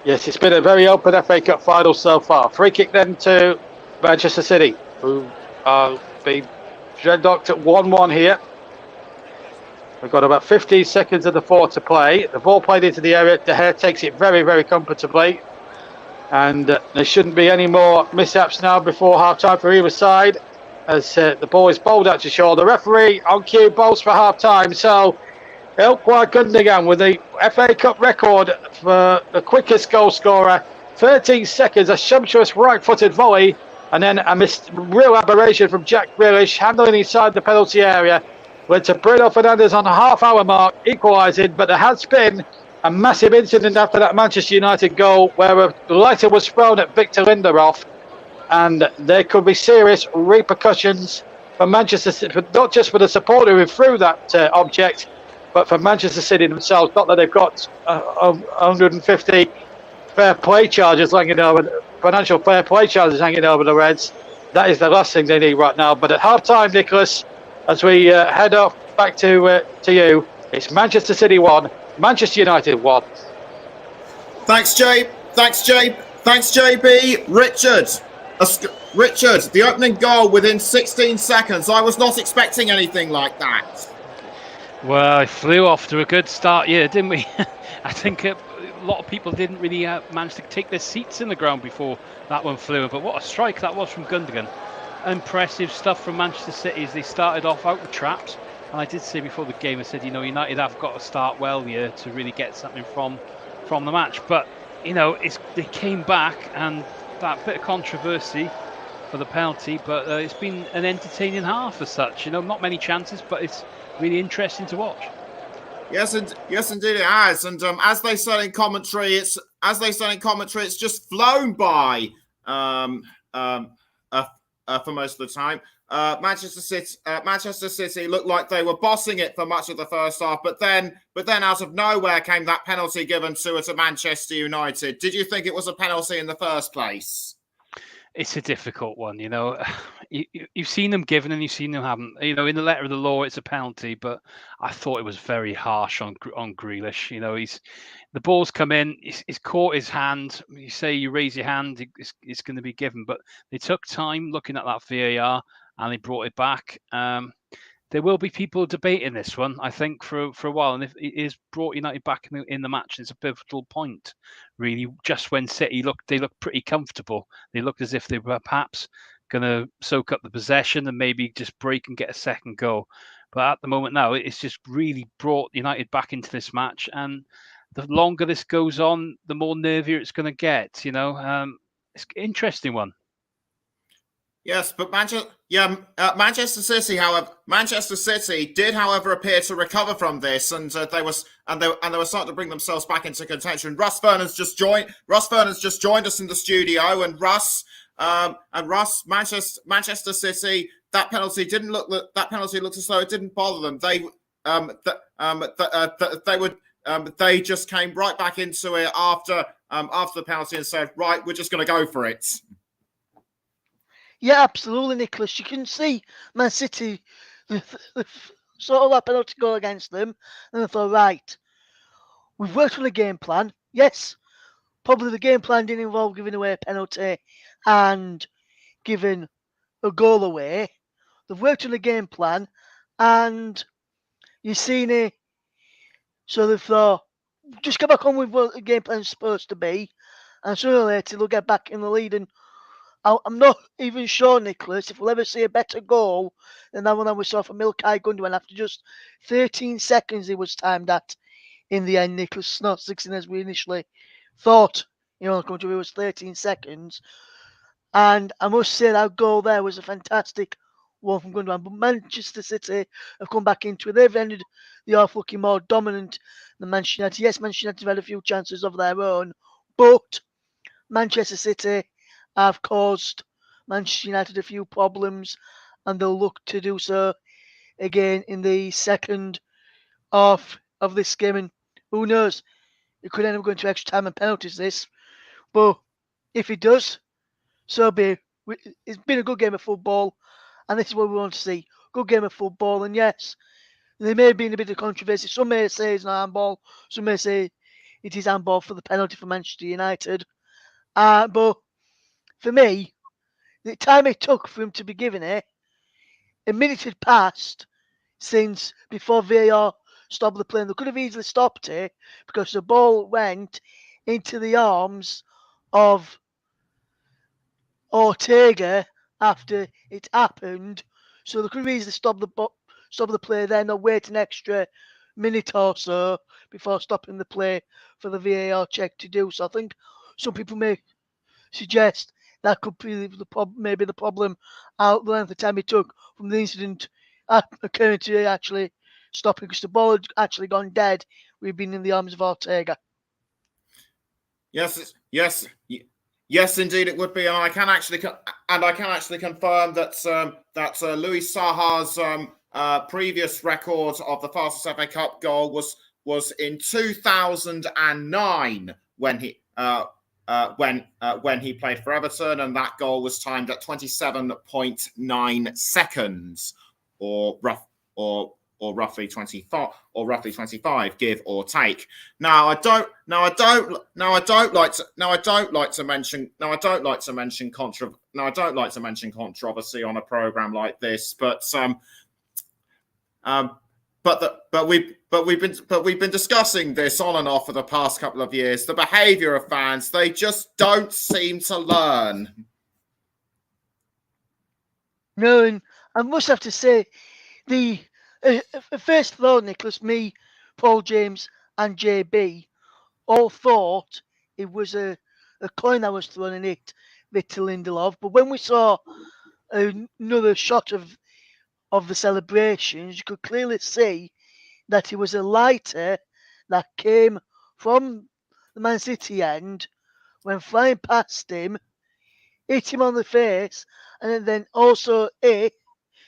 Yes, it's been a very open FA Cup final so far. Free kick then to Manchester City, who are being dreadlocked at 1-1 here. We've got about 15 seconds of the fourth to play. The ball played into the area. De Gea takes it very, very comfortably. And there shouldn't be any more mishaps now before half-time for either side, as the ball is bowled out to shore. The referee on cue bowls for half-time. So Ilkay Gundogan with the FA Cup record for the quickest goal scorer. 13 seconds, a sumptuous right-footed volley, and then a real aberration from Jack Grealish, handling inside the penalty area. Went to Bruno Fernandes on the half-hour mark, equalising, but there has been a massive incident after that Manchester United goal where a lighter was thrown at Victor Lindelof, and there could be serious repercussions for Manchester City, not just for the supporter who threw that object, but for Manchester City themselves. Not that they've got 150 fair play charges hanging over, financial fair play charges hanging over the Reds. That is the last thing they need right now. But at half-time, Nicholas, as we head off back to you, it's Manchester City 1, Manchester United 1. Thanks, Jay. Thanks, JB. Richard, the opening goal within 16 seconds. I was not expecting anything like that. Well, it flew off to a good start, didn't we? I think a lot of people didn't really manage to take their seats in the ground before that one flew. But what a strike that was from Gundogan. Impressive stuff from Manchester City as they started off out with traps. And I did say before the game, I said, United have got to start well here to really get something from the match. But, they came back, and that bit of controversy for the penalty, but it's been an entertaining half as such. Not many chances, but it's really interesting to watch. Yes, indeed it has. And as they said in commentary, it's just flown by for most of the time. Manchester City looked like they were bossing it for much of the first half, but then out of nowhere came that penalty given to Manchester United. Did you think it was a penalty in the first place? It's a difficult one, You've seen them given and you've seen them haven't. In the letter of the law, it's a penalty, but I thought it was very harsh on Grealish. The ball's come in, he's caught his hand. You say you raise your hand, it's going to be given. But they took time looking at that VAR and they brought it back. There will be people debating this one, I think, for a while. And if it is brought United back in the match, it's a pivotal point, really. Just when City they looked pretty comfortable. They looked as if they were perhaps going to soak up the possession and maybe just break and get a second goal. But at the moment now, it's just really brought United back into this match. And the longer this goes on, the more nervier it's going to get. It's an interesting one. Yes, but Manchester City did, however, appear to recover from this, and they were starting to bring themselves back into contention. Russ Vernon's just joined us in the studio, and Russ, Manchester City. That penalty looked as though it didn't bother them. They just came right back into it after the penalty and said, right, we're just going to go for it. Yeah, absolutely, Nicholas. You can see Man City sort of that penalty goal against them, and I thought, right, we've worked on a game plan. Yes, probably the game plan didn't involve giving away a penalty and giving a goal away. They've worked on a game plan, and you've seen it. So they've thought, just get back on with what the game plan's supposed to be, and sooner or later they'll get back in the lead. And I'm not even sure, Nicholas, if we'll ever see a better goal than that one that we saw from Ilkay Gundogan after just 13 seconds it was timed at in the end, Nicholas. Not 16 as we initially thought. It was 13 seconds. And I must say that goal there was a fantastic one from Gundogan. But Manchester City have come back into it. They've ended the half looking more dominant than Manchester United. Yes, Manchester United have had a few chances of their own, but Manchester City have caused Manchester United a few problems, and they'll look to do so again in the second half of this game. And who knows, it could end up going to extra time and penalties this. But if it does, so be it. It's been a good game of football, and this is what we want to see. Good game of football, and yes, there may have been a bit of controversy. Some may say it's an handball, some may say it is handball for the penalty for Manchester United. But for me, the time it took for him to be given it, a minute had passed since before VAR stopped the play. And they could have easily stopped it because the ball went into the arms of Ortega after it happened. So they could have easily stopped the play there, not wait an extra minute or so before stopping the play for the VAR check to do so. I think some people may suggest that could be maybe the problem out the length of time it took from the incident occurring to actually stopping, because the ball had actually gone dead. We've been in the arms of Ortega. Yes, indeed it would be, and I can actually confirm that Louis Saha's previous record of the fastest FA Cup goal was in 2009 when he played for Everton, and that goal was timed at 27.9 seconds, or roughly 25, give or take. Now I don't like to mention controversy on a program like this, but we've been discussing this on and off for the past couple of years. The behaviour of fans, they just don't seem to learn. No, and I must have to say, the first of all, Nicholas, me, Paul James, and JB all thought it was a coin that was thrown and hit Victor Lindelof. But when we saw another shot of the celebrations, you could clearly see that it was a lighter that came from the Man City end when flying past him, hit him on the face, and then also hit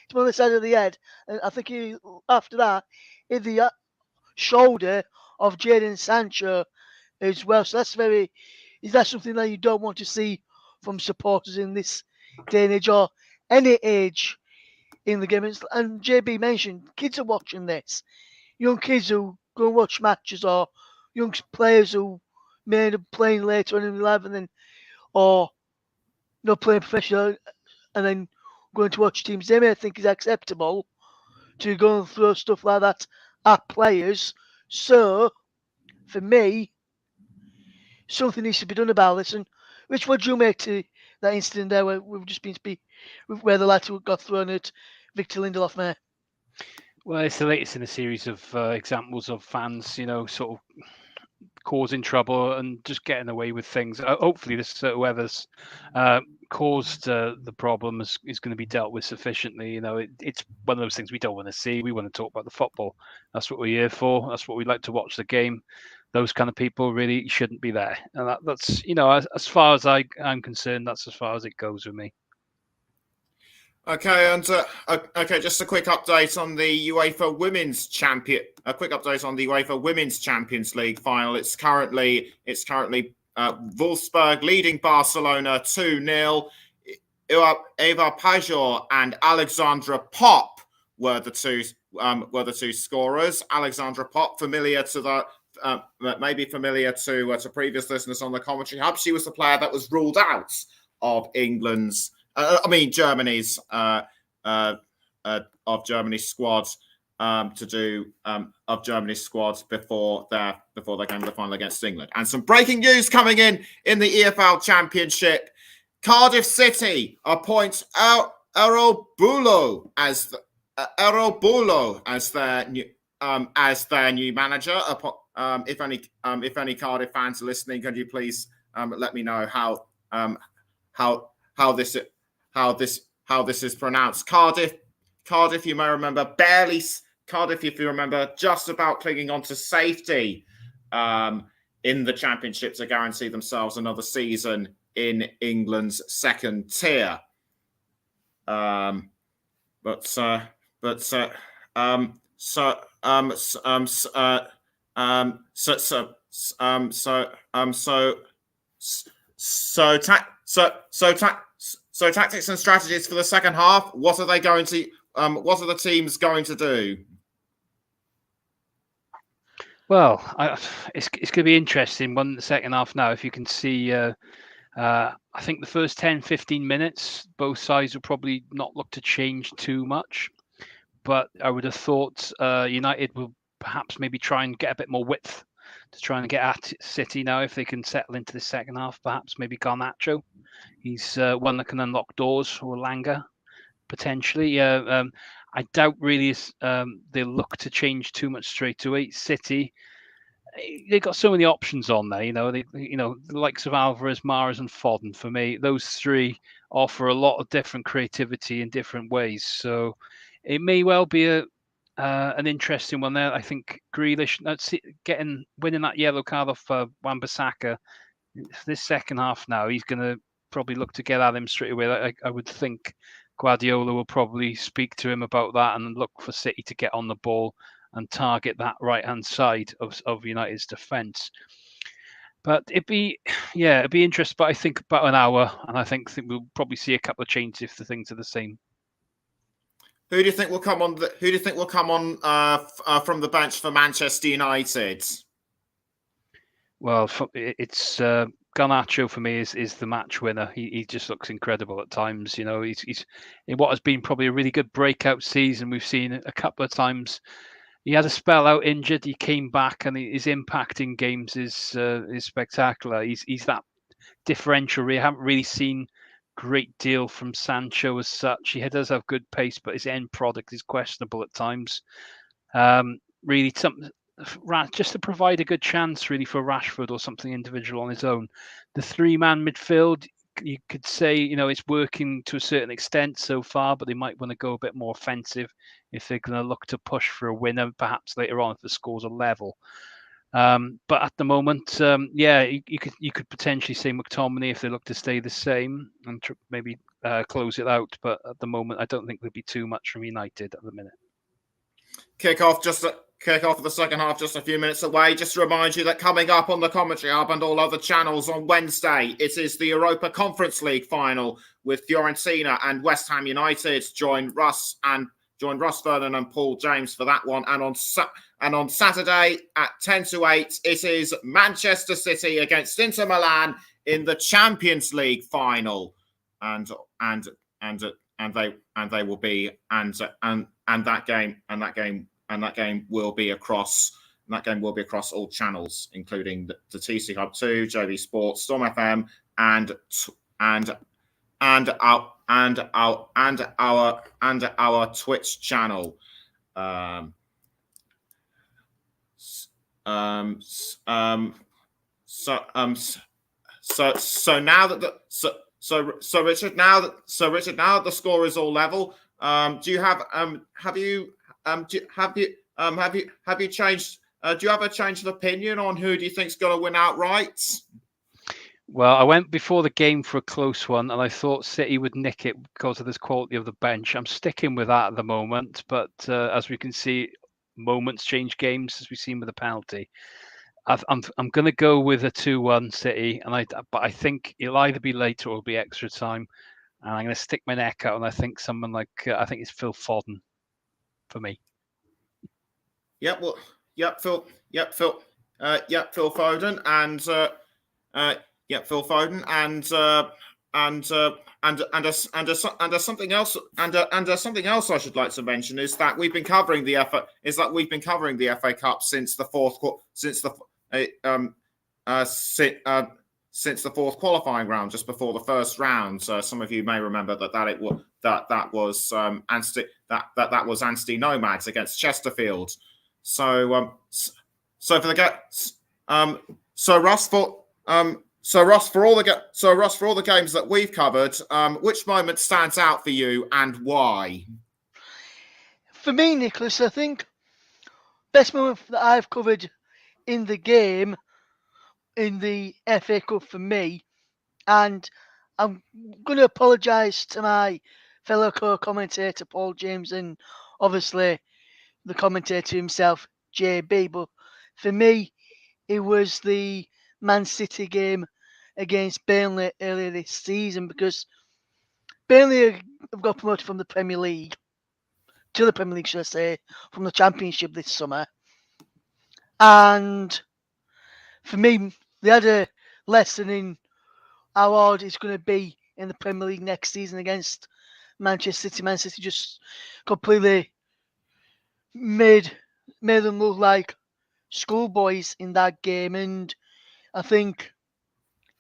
him on the side of the head. And I think after that hit the shoulder of Jadon Sancho as well. So is that something that you don't want to see from supporters in this day and age, or any age in the game? And JB mentioned kids are watching this. Young kids who go and watch matches, or young players who may end up playing later on in life, and then or not playing professional and then going to watch teams they may think is acceptable to go and throw stuff like that at players. So for me, something needs to be done about this. And Rich, what do you make to that incident there where we've just been where the latter got thrown at Victor Lindelof there? Well, it's the latest in a series of examples of fans, sort of causing trouble and just getting away with things. Hopefully, whoever's caused the problem is going to be dealt with sufficiently. It's one of those things we don't want to see. We want to talk about the football. That's what we're here for. That's what we like to watch the game. Those kind of people really shouldn't be there. And that's, as far as I'm concerned, that's as far as it goes with me. Okay, and just a quick update on the UEFA Women's Champions League final. It's currently Wolfsburg leading Barcelona 2-0. Eva Pajor and Alexandra Pop were the two scorers. Alexandra Pop, familiar to the maybe familiar to previous listeners on the commentary hub. She was the player that was ruled out of Germany's squad Germany's squad before their game of the final against England. And some breaking news coming in the EFL Championship. Cardiff City appoint Errol Bulow as their new manager. If any Cardiff fans are listening, can you please let me know how this is pronounced? Cardiff, you may remember Cardiff, if you remember, just about clinging on to safety in the Championship to guarantee themselves another season in England's second tier. So tactics and strategies for the second half. What are the teams going to do? Well, it's going to be interesting the second half now. If you can see, I think the first 10, 15 minutes, both sides will probably not look to change too much. But I would have thought United will perhaps maybe try and get a bit more width to try and get at City now if they can settle into the second half. Perhaps maybe Garnacho. He's one that can unlock doors, or Langa, potentially. I doubt really they'll look to change too much straight away. City, they've got so many options on there. The likes of Alvarez, Mahrez, and Foden. For me, those three offer a lot of different creativity in different ways. So it may well be an interesting one there. I think Grealish winning that yellow card off Wan-Bissaka this second half. Now he's going to probably look to get at him straight away. I would think Guardiola will probably speak to him about that and look for City to get on the ball and target that right-hand side of United's defence. But it'd be interesting. But I think about an hour, and I think we'll probably see a couple of changes if the things are the same. Who do you think will come on? From the bench for Manchester United? Well, it's Garnacho for me is the match winner. He just looks incredible at times. He's in what has been probably a really good breakout season. We've seen a couple of times. He had a spell out injured. He came back, and his impact in games is spectacular. He's that differential. We haven't really seen great deal from Sancho as such. He does have good pace, but his end product is questionable at times. Really, just to provide a good chance, really, for Rashford or something individual on his own. The three-man midfield, you could say, it's working to a certain extent so far, but they might want to go a bit more offensive if they're going to look to push for a winner, perhaps later on if the scores are level. But at the moment, you could potentially say McTominay if they look to stay the same and maybe close it out. But at the moment, I don't think there'll be too much from United at the minute. Kick off of the second half just a few minutes away. Just to remind you that coming up on the Commentary Hub and all other channels on Wednesday, it is the Europa Conference League final with Fiorentina and West Ham United. Join Russ Vernon and Paul James for that one. And on Saturday at 10 to 8, it is Manchester City against Inter Milan in the Champions League final. And they will be and that game will be across all channels, including the TC Hub 2, JV Sports, Storm FM, and our Twitch channel. Richard, now that the score is all level, do you have changed? Do you have a change of opinion on who do you think's going to win outright? Well, I went before the game for a close one, and I thought City would nick it because of this quality of the bench. I'm sticking with that at the moment, but as we can see, moments change games, as we've seen with the penalty. I'm going to go with a 2-1 City, but I think it'll either be later or it'll be extra time. and I'm going to stick my neck out, and I think someone like I think it's Phil Foden for me. Yep. Well. Yep. Phil. Yep. Phil. Yep. Phil Foden and yep. Phil Foden and something else something else I should like to mention is that we've been covering the FA Cup since the fourth qualifying round, just before the first round. Some of you may remember that was Anstey Nomads against Chesterfield. So Russ, for all the games that we've covered, which moment stands out for you and why? For me, Nicholas, I think best moment that I've covered in the game, in the FA Cup for me, and I'm going to apologise to my fellow co-commentator Paul James and obviously the commentator himself, JB, but for me, it was the Man City game against Burnley earlier this season, because Burnley have got promoted from the Premier League to the Premier League, should I say, from the Championship this summer. And for me, they had a lesson in how hard it's going to be in the Premier League next season against Manchester City. Man City just completely made them look like schoolboys in that game, and I think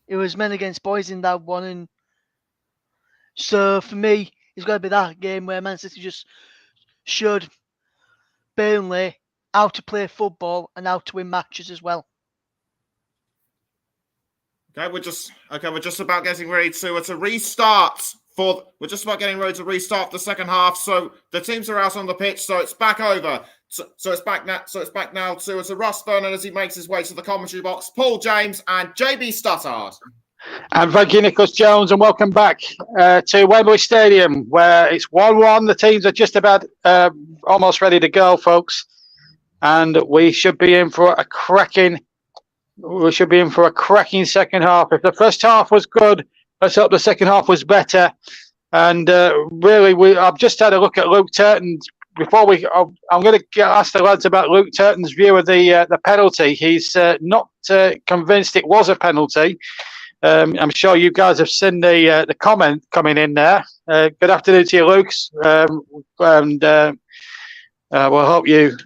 it was men against boys in that one. And so for me, it's got to be that game where Man City just showed Burnley how to play football and how to win matches as well. Okay, we're just about getting ready to restart. We're just about getting ready to restart the second half. So the teams are out on the pitch. So it's back over. So it's back now. So it's back now to Russ Vernon as he makes his way to the commentary box. Paul James and JB Stuttard. And thank you, Nicholas Jones, and welcome back to Wembley Stadium, where it's 1-1. The teams are just about almost ready to go, folks, and we should be in for a cracking. We should be in for a cracking second half. If the first half was good, let's hope the second half was better. And really, I've just had a look at Luke Turton. Before I'm going to ask the lads about Luke Turton's view of the penalty. He's not convinced it was a penalty. I'm sure you guys have seen the comment coming in there. Good afternoon to you, Luke. And we'll hope you're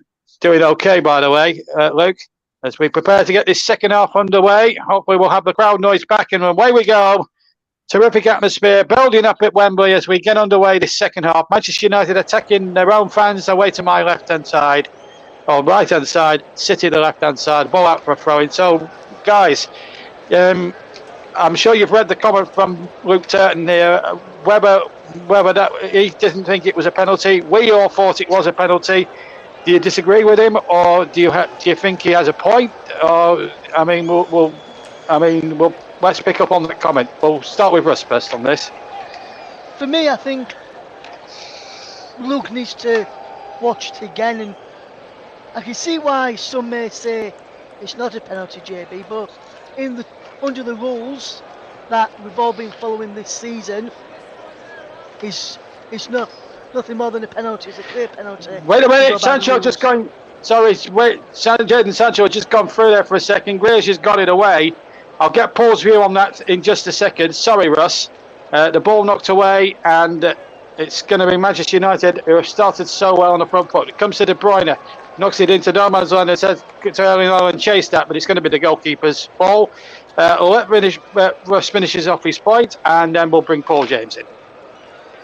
doing okay, by the way, Luke. As we prepare to get this second half underway, hopefully we'll have the crowd noise back, and away we go. Terrific atmosphere building up at Wembley as we get underway this second half. Manchester United attacking their own fans away to my left-hand side, or right-hand side, City the left-hand side, ball out for a throw-in. So, guys, I'm sure you've read the comment from Luke Turton here, whether that he didn't think it was a penalty. We all thought it was a penalty. Do you disagree with him, or do you think he has a point? Or let's pick up on that comment. We'll start with Russ first on this. For me, I think Luke needs to watch it again, and I can see why some may say it's not a penalty, JB, but under the rules that we've all been following this season, it's nothing more than a penalty. It's a clear penalty. Wait a minute, Sancho just gone. Sorry, wait, Jadon Sancho has just gone through there for a second. Grealish has got it away. I'll get Paul's view on that in just a second. Sorry, Russ. The ball knocked away, and it's going to be Manchester United, who have started so well on the front foot. It comes to De Bruyne, knocks it into no man's land and says to Erling Haaland, chase that, but it's going to be the goalkeeper's ball. Russ finishes off his point, and then we'll bring Paul James in.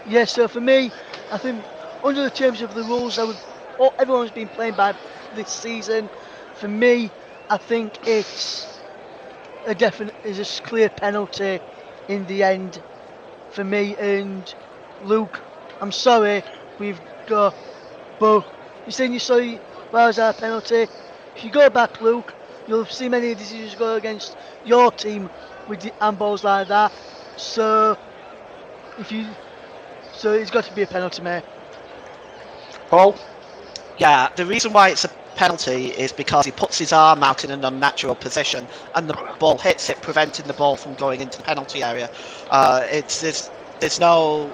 Yeah, so for me, I think under the terms of the rules everyone's been playing by this season, for me, I think it's a clear penalty in the end for me. And Luke, I'm sorry, we've got, but you're saying you saw where was our penalty. If you go back, Luke, you'll see many decisions go against your team with the handballs like that. So it's got to be a penalty, mate. Paul? Yeah, the reason why it's a penalty is because he puts his arm out in an unnatural position and the ball hits it, preventing the ball from going into the penalty area. It's There's no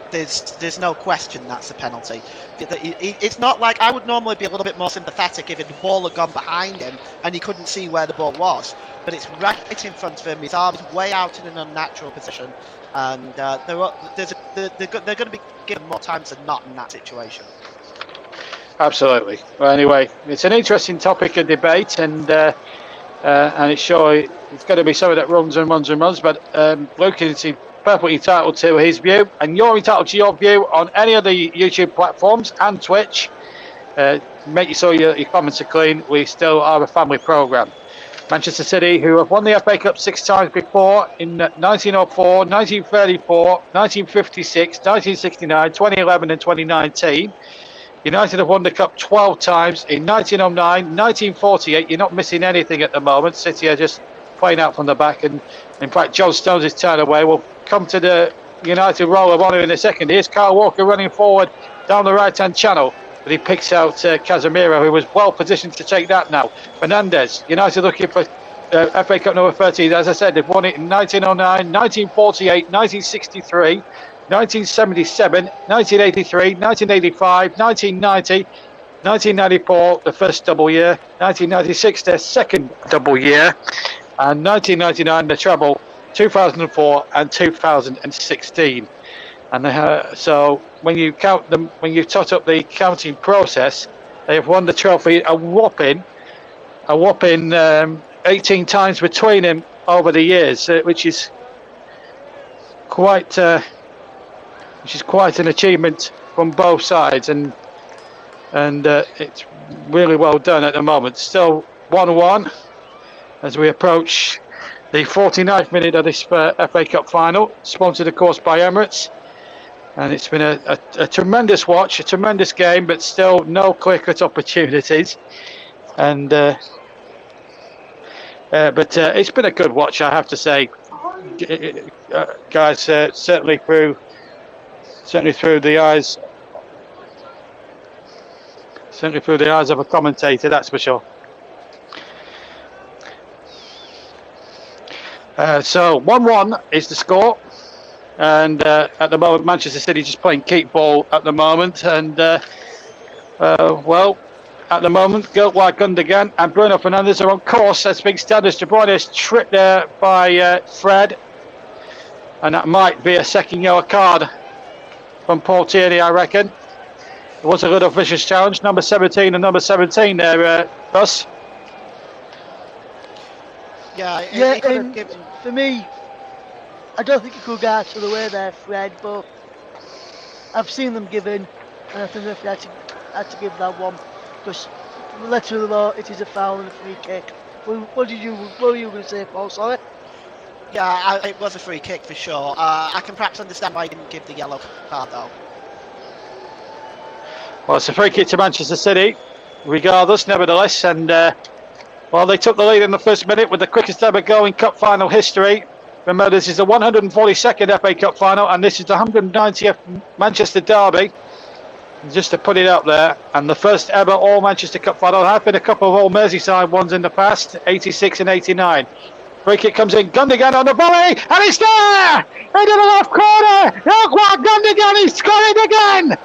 question that's a penalty. It's not like I would normally be a little bit more sympathetic if the ball had gone behind him and he couldn't see where the ball was. But it's right in front of him. His arm is way out in an unnatural position, and they're going to be given more times than not in that situation. Absolutely. Well, anyway, it's an interesting topic of debate, and it's sure it's going to be something that runs and runs and runs. But Luke is perfectly entitled to his view, and you're entitled to your view on any of the YouTube platforms and Twitch. Make sure your comments are clean. We still are a family programme. Manchester City, who have won the FA Cup 6 times before, in 1904, 1934, 1956, 1969, 2011 and 2019. United have won the Cup 12 times in 1909, 1948. You're not missing anything at the moment. City are just playing out from the back, and in fact, John Stones is turned away. We'll come to the United roll of honour in a second. Here's Kyle Walker running forward down the right-hand channel, but he picks out Casemiro, who was well positioned to take that now. Fernandes, United looking for FA Cup number 13. As I said, they've won it in 1909, 1948, 1963, 1977, 1983, 1985, 1990, 1994, the first double year, 1996, their second double year, and 1999, the treble, 2004 and 2016. And so when you count them, when you tot up the counting process, they have won the trophy a whopping 18 times between them over the years, which is quite an achievement from both sides, and it's really well done at the moment. Still 1-1 as we approach the 49th minute of this FA Cup final, sponsored of course by Emirates. And it's been a tremendous watch, a tremendous game, but still no clear-cut opportunities. And but it's been a good watch, I have to say, guys. Certainly through the eyes of a commentator, that's for sure. So 1-1 is the score. And at the moment, Manchester City just playing keep ball at the moment. And, well, at the moment, Giltwag Gundogan and Bruno Fernandes are on course as big standards. De Bruyne is tripped there by Fred. And that might be a second yellow card from Paul Tierney, I reckon. It was a little vicious challenge. Number 17 and number 17 there, Russ. For me, I don't think it could go out of the way there, Fred, but I've seen them given, and I think the referee had to give that one, because the letter of the law, it is a foul and a free kick. What were you going to say, Paul? Sorry? Yeah, it was a free kick for sure. I can perhaps understand why he didn't give the yellow card, though. Well, it's a free kick to Manchester City, regardless, nevertheless, and well, they took the lead in the first minute with the quickest ever goal in Cup final history. Remember, this is the 142nd FA Cup final, and this is the 190th Manchester derby. Just to put it up there, and the first ever All Manchester Cup final. There have been a couple of All Merseyside ones in the past, 86 and 89. Free kick comes in, Gundogan on the volley, and it's there! Into the left corner! Look what Gundogan, he's scored again!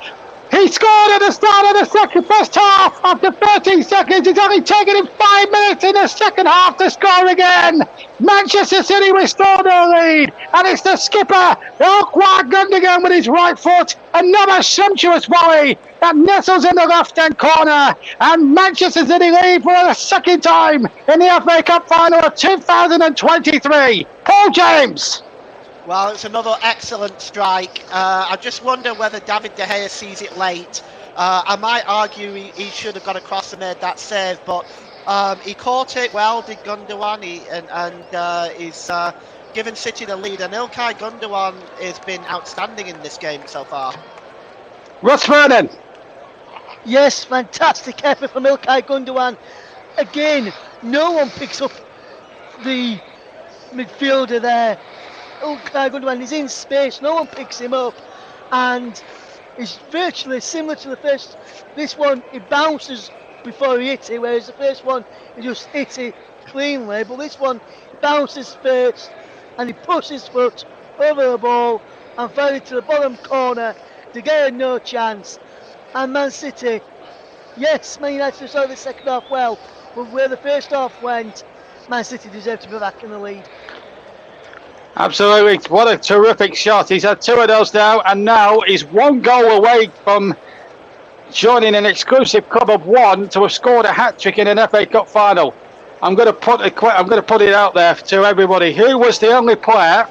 He scored at the start of the first half. After 13 seconds, it's only taken him 5 minutes in the second half to score again. Manchester City restore their lead, and it's the skipper, Ilkay Gundogan, with his right foot. Another sumptuous volley that nestles in the left-hand corner, and Manchester City lead for the second time in the FA Cup final of 2023. Paul James. Well, it's another excellent strike. I just wonder whether David De Gea sees it late. I might argue he should have got across and made that save, but he caught it well, did Gundogan, and he's given City the lead. And Ilkay Gundogan has been outstanding in this game so far. Russ Vernon. Yes, fantastic effort from Ilkay Gundogan. Again, no one picks up the midfielder there. Ilkay Gundogan is in space, no one picks him up, and it's virtually similar to the first. This one, it bounces before he hits it, whereas the first one, he just hits it cleanly, but this one bounces first, and he pushes his foot over the ball, and fell into the bottom corner. De Gea no chance. And Man City, yes, Man United started the second half well, but where the first half went, Man City deserved to be back in the lead. Absolutely. What a terrific shot. He's had 2 of those now, and now he's 1 goal away from joining an exclusive club of 1 to have scored a hat-trick in an FA Cup final. I'm going to put it out there to everybody. Who was the only player?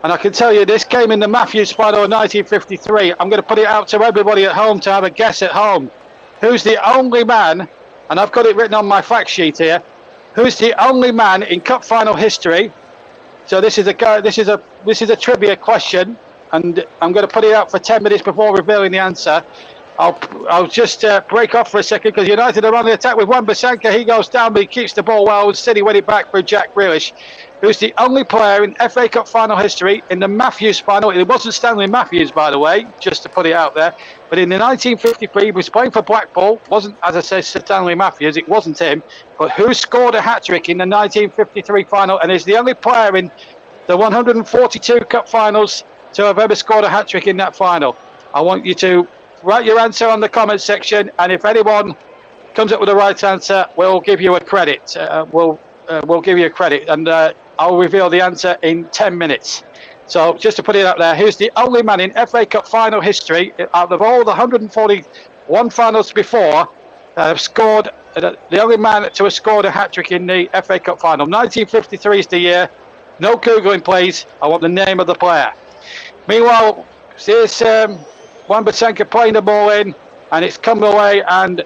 And I can tell you this came in the Matthews final in 1953. I'm going to put it out to everybody at home to have a guess at home. Who's the only man? And I've got it written on my fact sheet here. Who's the only man in cup final history? So this is a trivia question, and I'm going to put it out for 10 minutes before revealing the answer. I'll just break off for a second because United are on the attack with Wan-Bissaka. He goes down, but he keeps the ball well. City win it back for Jack Grealish, who's the only player in FA Cup final history in the Matthews final. It wasn't Stanley Matthews, by the way, just to put it out there. But in the 1953, he was playing for Blackpool. Wasn't, as I said, Stanley Matthews. It wasn't him. But who scored a hat-trick in the 1953 final and is the only player in the 142 cup finals to have ever scored a hat-trick in that final? I want you to write your answer on the comment section, and if anyone comes up with the right answer, we'll give you a credit. We'll give you a credit, and I'll reveal the answer in 10 minutes. So just to put it out there, who's the only man in FA Cup final history out of all the 141 finals before have scored, the only man to have scored a hat-trick in the FA Cup final? 1953 is the year. No Googling, please. I want the name of the player. Meanwhile, here's Wan-Bissaka playing the ball in, and it's come away, and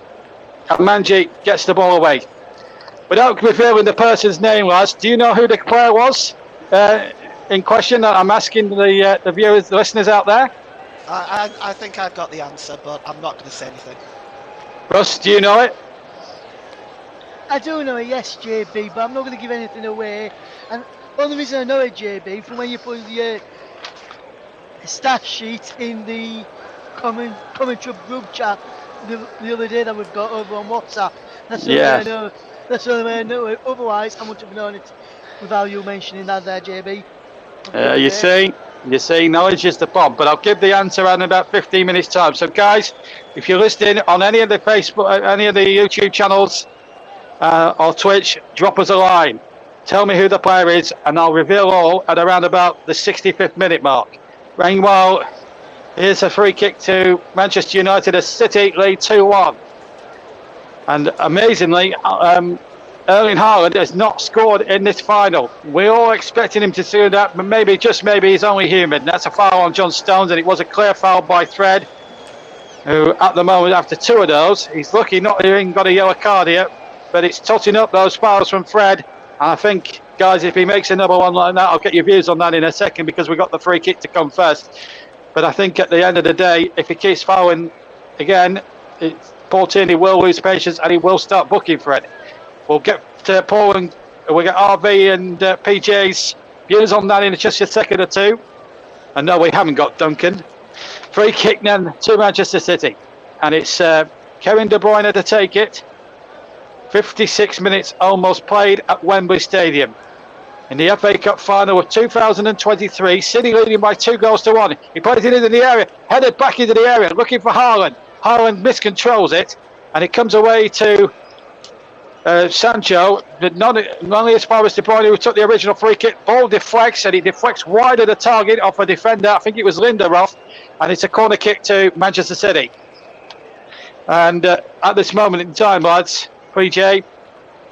Manji gets the ball away. Without revealing the person's name, lads, do you know who the player was in question? I'm asking the viewers, the listeners out there. I think I've got the answer, but I'm not going to say anything. Russ, do you know it? I do know it, yes, JB, but I'm not going to give anything away. And the only reason I know it, JB, from when you put the stat sheet in the commentary group chat the other day that we've got over on WhatsApp. That's the only way I know. That's the only way I know it. Otherwise, I wouldn't have known it without you mentioning that there, JB. You see, knowledge is the bomb. But I'll give the answer in about 15 minutes' time. So, guys, if you're listening on any of the Facebook, any of the YouTube channels or Twitch, drop us a line. Tell me who the player is, and I'll reveal all at around about the 65th minute mark. Meanwhile, here's a free kick to Manchester United as City lead 2-1. And amazingly, Erling Haaland has not scored in this final. We're all expecting him to do that, but maybe, just maybe, he's only human. That's a foul on John Stones, and it was a clear foul by Fred, who at the moment, after 2 of those, he's lucky not even got a yellow card here, but it's totting up those fouls from Fred. And I think, guys, if he makes another one like that, I'll get your views on that in a second because we've got the free kick to come first. But I think at the end of the day, if he keeps fouling again, Paul Tierney will lose patience and he will start booking Fred. We'll get to Paul and we'll get RV and PJ's views on that in just a second or two. And no, we haven't got Duncan. Free kick then to Manchester City. And it's Kevin De Bruyne to take it. 56 minutes almost played at Wembley Stadium. In the FA Cup final of 2023, City leading by 2-1. He plays it into the area, headed back into the area, looking for Haaland. Haaland miscontrols it, and it comes away to Sancho, but not only as far as De Bruyne, who took the original free kick. Ball deflects, and he deflects wide of the target off a defender. I think it was Lindelof, and it's a corner kick to Manchester City. And at this moment in time, lads, PJ,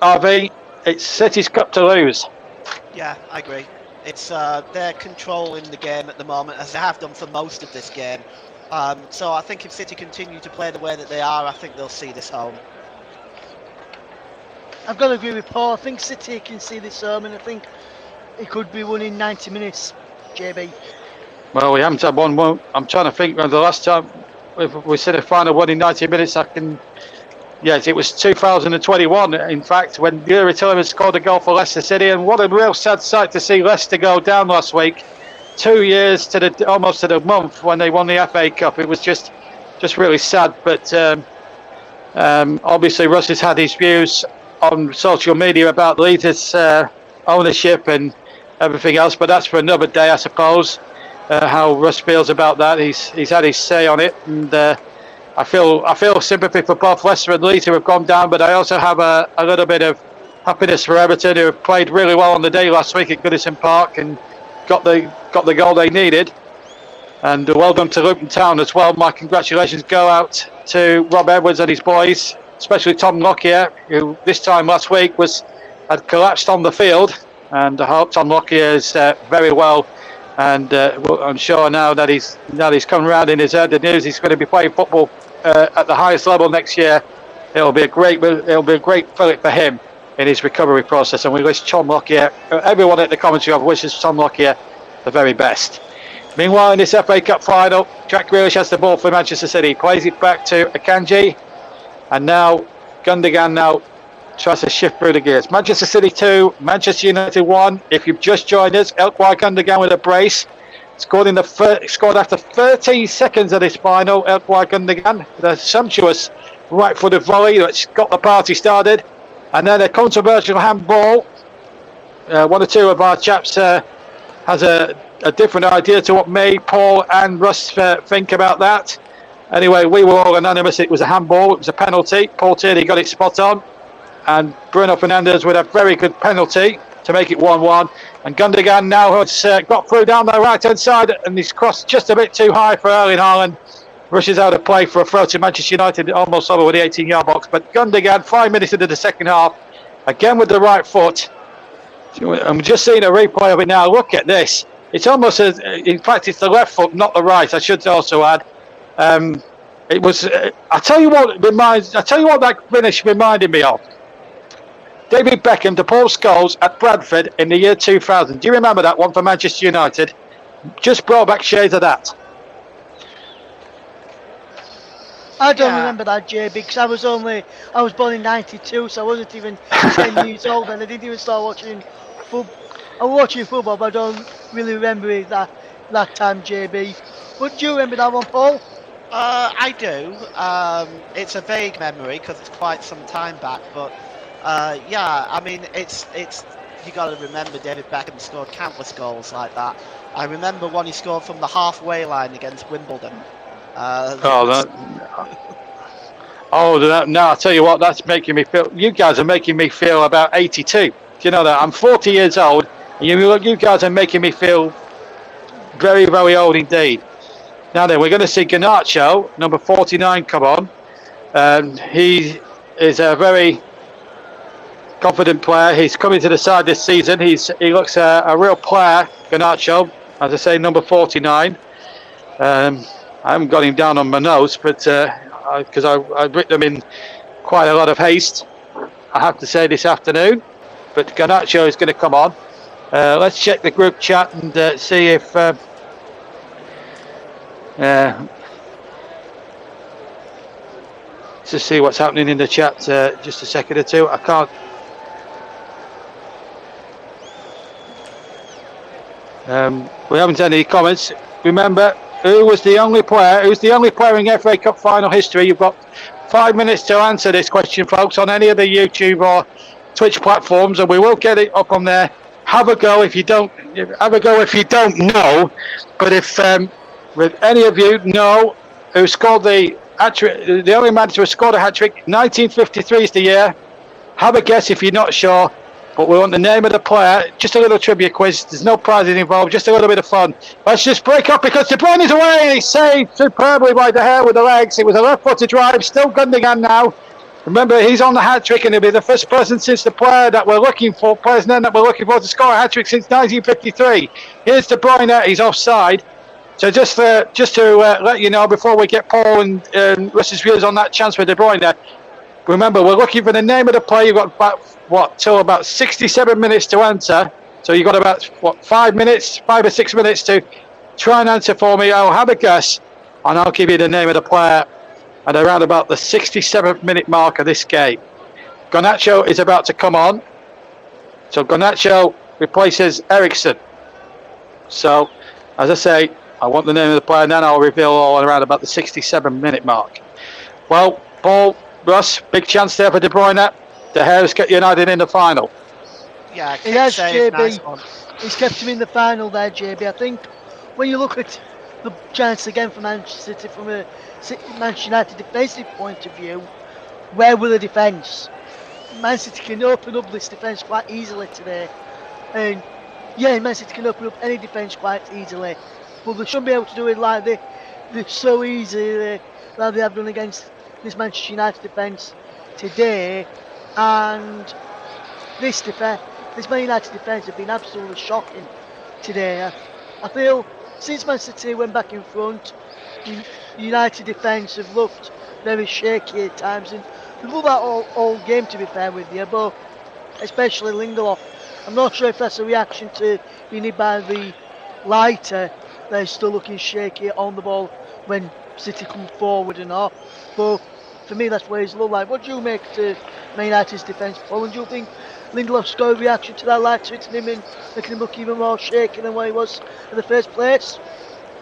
RV, it's City's cup to lose. Yeah, I agree. It's they're controlling the game at the moment, as they have done for most of this game. So I think if City continue to play the way that they are, I think they'll see this home. I've got to agree with Paul. I think City can see this home, and I think it could be won in 90 minutes, JB. Well, we haven't had one. I'm trying to think when the last time we said a final one in 90 minutes. Yes, it was 2021, in fact, when Yuri Tillman scored a goal for Leicester City. And what a real sad sight to see Leicester go down last week. 2 years to almost to the month when they won the FA Cup. It was just really sad. But obviously, Russ has had his views on social media about Leeds' ownership and everything else. But that's for another day, I suppose. how Russ feels about that. He's had his say on it, and I feel sympathy for both Leicester and Leeds who have gone down, but I also have a little bit of happiness for Everton, who played really well on the day last week at Goodison Park and got the goal they needed. And well done to Luton Town as well. My congratulations go out to Rob Edwards and his boys, especially Tom Lockyer, who this time last week had collapsed on the field. And I hope Tom Lockyer is very well. And I'm sure now that he's come around and he's heard the news, he's going to be playing football at the highest level next year. It'll be a great fillip for him in his recovery process. And we wish Tom Lockyer, everyone at the commentary wishes Tom Lockyer the very best. Meanwhile, in this FA Cup final, Jack Grealish has the ball for Manchester City. Plays it back to Akanji. And now Gundogan tries to shift through the gears. Manchester City 2, Manchester United 1. If you've just joined us, Elkway Gundogan with a brace. Scored after 13 seconds of this final. Elkway Gundogan with a sumptuous right-footed volley that's got the party started. And then a controversial handball. One or two of our chaps has a different idea to what me, Paul and Russ think about that. Anyway, we were all unanimous. It was a handball. It was a penalty. Paul Tierney got it spot on. And Bruno Fernandes with a very good penalty to make it 1-1. And Gundogan now has got through down the right-hand side, and he's crossed just a bit too high for Erling Haaland. Rushes out of play for a throw to Manchester United, almost over with the 18-yard box. But Gundogan, 5 minutes into the second half, again with the right foot. I'm just seeing a replay of it now. Look at this. It's almost as, in fact, it's the left foot, not the right. I should also add. It was. I tell you what that finish reminded me of. David Beckham to Paul Scholes at Bradford in the year 2000. Do you remember that one for Manchester United? Just brought back shades of that. I don't remember that, JB, because I was born in '92, so I wasn't even 10 years old, and I didn't even start watching football. I was watching football, but I don't really remember it that time, JB. But do you remember that one, Paul? I do. It's a vague memory because it's quite some time back, but yeah, I mean, it's you got to remember David Beckham scored countless goals like that. I remember one he scored from the halfway line against Wimbledon. Now I tell you what, that's making me feel. You guys are making me feel about 82. Do you know that? I'm 40 years old, and you guys are making me feel very, very old indeed. Now then, we're going to see Garnacho, number 49, come on. He is a very confident player. He's coming to the side this season. He looks a real player, Garnacho. As I say, number 49. I haven't got him down on my notes, but because I've written them in quite a lot of haste, I have to say, this afternoon. But Garnacho is going to come on. Let's check the group chat and see if to see what's happening in the chat. Just a second or two. I can't. We haven't had any comments. Remember, who's the only player in FA Cup final history? You've got 5 minutes to answer this question, folks, on any of the YouTube or Twitch platforms, and we will get it up on there. Have a go if you don't know. But if with any of you know who scored the only man to have scored a hat-trick, 1953 is the year. Have a guess if you're not sure. But we want the name of the player. Just a little trivia quiz. There's no prizes involved. Just a little bit of fun. Let's just break up because De Bruyne is away. And he's saved superbly by De Gea with the legs. It was a left-footed drive. Still Gundogan now. Remember, he's on the hat-trick, and he'll be the first person since the player's name that we're looking for to score a hat-trick since 1953. Here's De Bruyne. He's offside. So just to let you know, before we get Paul and Russ's views on that chance for De Bruyne, remember, we're looking for the name of the player. You've got about 67 minutes to answer. So you've got about 5 or 6 minutes to try and answer for me. I'll have a guess, and I'll give you the name of the player at around about the 67th minute mark of this game. Garnacho is about to come on. So Garnacho replaces Eriksen. So, as I say, I want the name of the player, and then I'll reveal all around about the 67-minute mark. Well, Paul, Russ, big chance there for De Bruyne. De Gea's get United in the final. Yeah, he has, JB. Nice one. He's kept him in the final there, JB. I think when you look at the chance again for Manchester City from a Manchester United defensive point of view, where will the defence? Man City can open up this defence quite easily today. And yeah, Man City can open up any defence quite easily. But they shouldn't be able to do it like they're so easy like they have done against this Manchester United defence today. And this Man United defence have been absolutely shocking today. I feel since Man City went back in front, United defence have looked very shaky at times, and they've looked that all game, to be fair with you, but especially Lindelof. I'm not sure if that's a reaction to being hit by the lighter. They're still looking shaky on the ball when City come forward and all, but for me that's what he's looked like. What do you make to Man United's defence, Paul? And do you think Lindelof's got a reaction to that lighter hitting him and making him look even more shaky than what he was in the first place?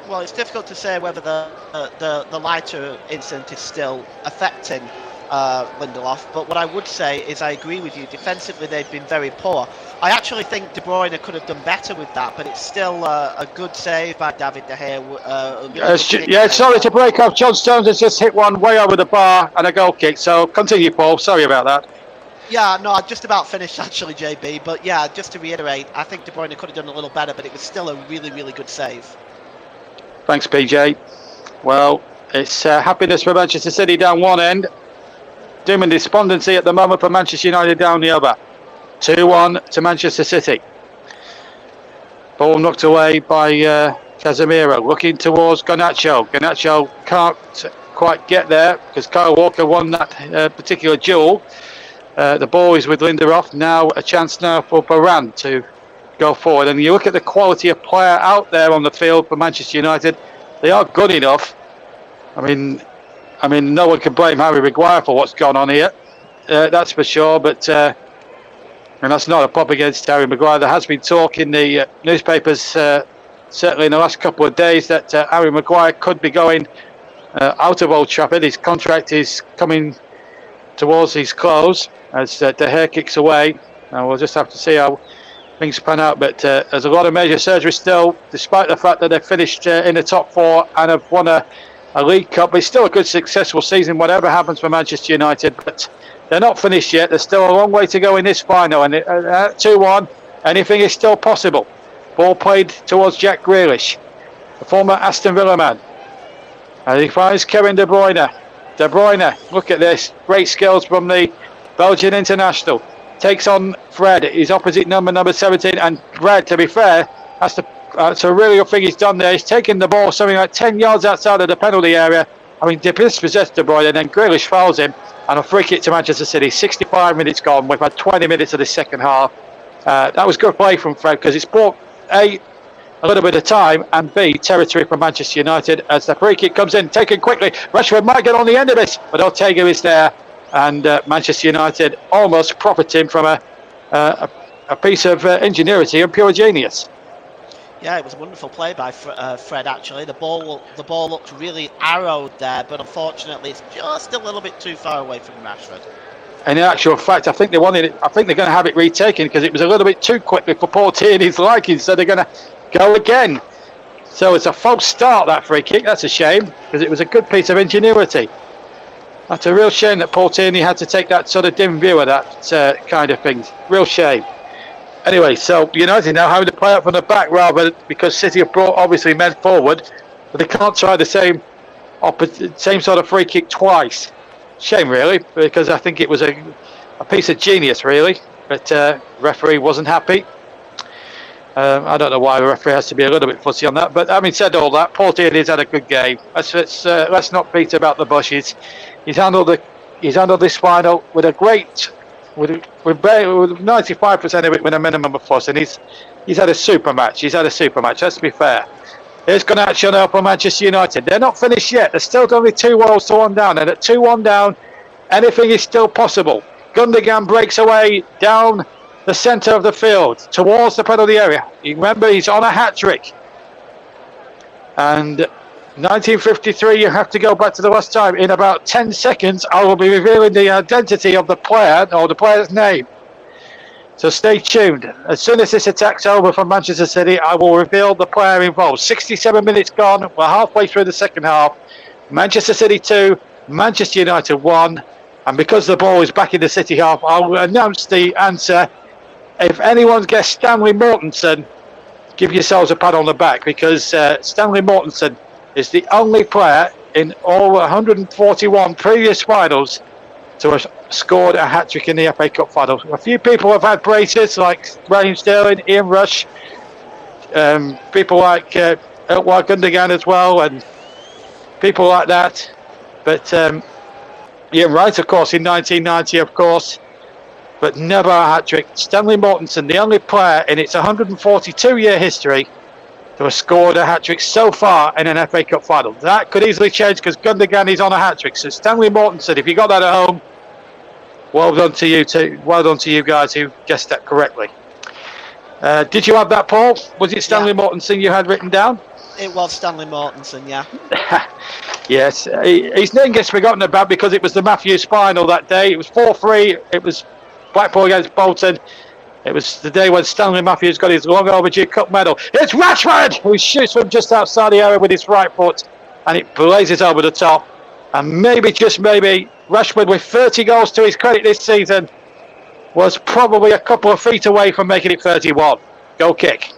Well, it's difficult to say whether the lighter incident is still affecting Lindelof, but what I would say is I agree with you. Defensively, they've been very poor. I actually think De Bruyne could have done better with that, but it's still a good save by David De Gea. Sorry to break up. John Stones has just hit one way over the bar and a goal kick, so continue, Paul. Sorry about that. Yeah, no, I just about finished actually, JB, but yeah, just to reiterate, I think De Bruyne could have done a little better, but it was still a really, really good save. Thanks, PJ. Well, it's happiness for Manchester City down one end. Doom and despondency at the moment for Manchester United down the other. 2-1 to Manchester City. Ball knocked away by Casemiro. Looking towards Garnacho. Garnacho can't quite get there because Kyle Walker won that particular duel. The ball is with Lindelof. Now a chance now for Varane to go forward. And you look at the quality of player out there on the field for Manchester United. They are good enough. I mean, no one can blame Harry Maguire for what's gone on here. That's for sure. But and that's not a pop against Harry Maguire. There has been talk in the newspapers, certainly in the last couple of days, that Harry Maguire could be going out of Old Trafford. His contract is coming towards his close as De Gea kicks away. And we'll just have to see how things pan out. But there's a lot of major surgery still, despite the fact that they've finished in the top four and have won a League Cup. It's still a good, successful season, whatever happens for Manchester United. But they're not finished yet. There's still a long way to go in this final. And at 2-1, anything is still possible. Ball played towards Jack Grealish, the former Aston Villa man. And he finds Kevin De Bruyne. De Bruyne, look at this. Great skills from the Belgian international. Takes on Fred, his opposite number 17. And Fred, to be fair, that's a really good thing he's done there. He's taken the ball something like 10 yards outside of the penalty area. I mean, dispossessed De Bruyne, and then Grealish fouls him. And a free kick to Manchester City. 65 minutes gone. We've had 20 minutes of the second half. That was good play from Fred because it's brought A, a little bit of time, and B, territory for Manchester United as the free kick comes in, taken quickly. Rashford might get on the end of this, but Ortega is there, and Manchester United almost profiting from a piece of ingenuity and pure genius. Yeah, it was a wonderful play by Fred, actually. The ball looked really arrowed there, but unfortunately it's just a little bit too far away from Rashford. In actual fact, I think they're going to have it retaken because it was a little bit too quickly for Paul Tierney's liking, so they're going to go again. So it's a false start, that free kick. That's a shame because it was a good piece of ingenuity. That's a real shame that Paul Tierney had to take that sort of dim view of that kind of thing. Real shame. Anyway, so United now having to play out from the back rather because City have brought obviously men forward, but they can't try the same sort of free kick twice. Shame really, because I think it was a piece of genius really, but referee wasn't happy. I don't know why the referee has to be a little bit fussy on that, but having said all that, Paul Tierney's had a good game. Let's not beat about the bushes. He's handled this final with a great. With 95% of it with a minimum of plus, and he's had a super match. Let's be fair. Here's Garnacho now for Manchester United. They're not finished yet. There's still only 2 goals to 1 down, and at 2-1 down, anything is still possible. Gundogan breaks away down the centre of the field towards the penalty area. Remember, he's on a hat trick. And 1953, you have to go back to the last time. In about 10 seconds, I will be revealing the identity of the player, or the player's name. So stay tuned. As soon as this attack's over from Manchester City, I will reveal the player involved. 67 minutes gone. We're halfway through the second half. Manchester City 2, Manchester United 1. And because the ball is back in the City half, I'll announce the answer. If anyone guessed Stanley Mortensen, give yourselves a pat on the back, because Stanley Mortensen is the only player in all 141 previous finals to have scored a hat-trick in the FA Cup final. A few people have had braces, like Raheem Sterling, Ian Rush, people like Ilkay Gundogan as well, and people like that. But Ian Wright, of course, in 1990, of course, but never a hat-trick. Stanley Mortensen, the only player in its 142-year history to have scored a hat-trick so far in an FA Cup final. That could easily change because Gundogan is on a hat-trick. So Stanley Mortensen, if you got that at home, well done to you too. Well done to you guys who guessed that correctly. Did you have that, Paul? Was it Stanley Mortensen you had written down? It was Stanley Mortensen, yeah. Yes, his name gets forgotten about because it was the Matthews final that day. It was 4-3. It was Blackpool against Bolton. It was the day when Stanley Matthews got his long overdue cup medal. It's Rashford who shoots from just outside the area with his right foot, and it blazes over the top. And maybe, just maybe, Rashford, with 30 goals to his credit this season, was probably a couple of feet away from making it 31. Goal kick.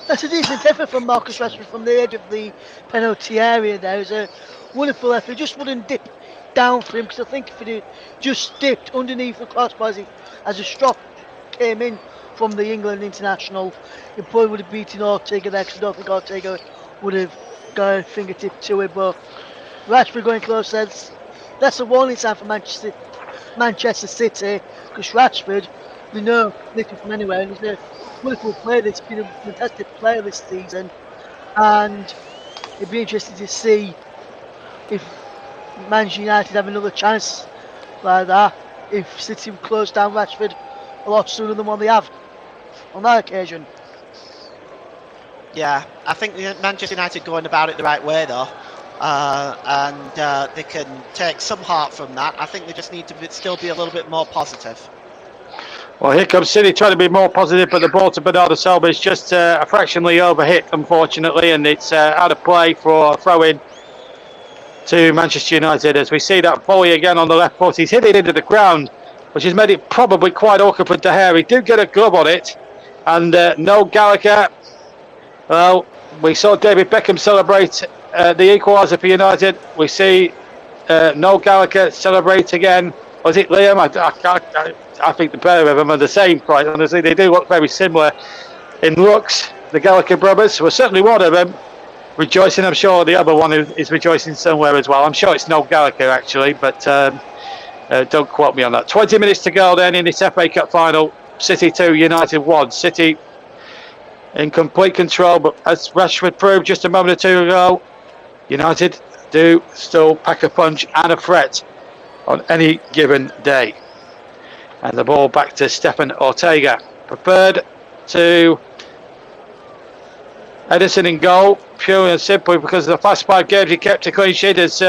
That's a decent effort from Marcus Rashford from the edge of the penalty area there. It was a wonderful effort. It just wouldn't dip down for him, because I think if it had just dipped underneath the crossbars as a strop came in from the England international, he probably would have beaten Ortega there, because I don't think Ortega would have got a fingertip to it. But Rashford going close, that's a warning sign for Manchester City, because Rashford, we know literally from anywhere, and he's a wonderful player. He's been a fantastic player this season, and it'd be interesting to see if Manchester United have another chance like that, if City would close down Rashford a lot sooner than what they have on that occasion. Yeah, I think Manchester United going about it the right way though, and they can take some heart from that. I think they just need to still be a little bit more positive. Well, here comes City trying to be more positive, but the ball to Bernardo Silva is just a fractionally overhit, unfortunately, and it's out of play for a throw-in to Manchester United. As we see that volley again on the left foot, he's hit it into the ground, which has made it probably quite awkward for De Gea. He did get a glove on it, and Noel Gallagher, well, we saw David Beckham celebrate the equaliser for United. We see Noel Gallagher celebrate again. Was it Liam? I think the pair of them are the same, quite honestly. They do look very similar in looks. The Gallagher brothers were certainly one of them rejoicing. I'm sure the other one is rejoicing somewhere as well. I'm sure it's Noel Gallagher actually, but don't quote me on that. 20 minutes to go then in this FA Cup final. City 2, United 1. City in complete control, but as Rashford proved just a moment or two ago, United do still pack a punch and a threat on any given day. And the ball back to Stefan Ortega. Preferred to Edison in goal, purely and simply because of the last 5 games he kept a clean sheet. As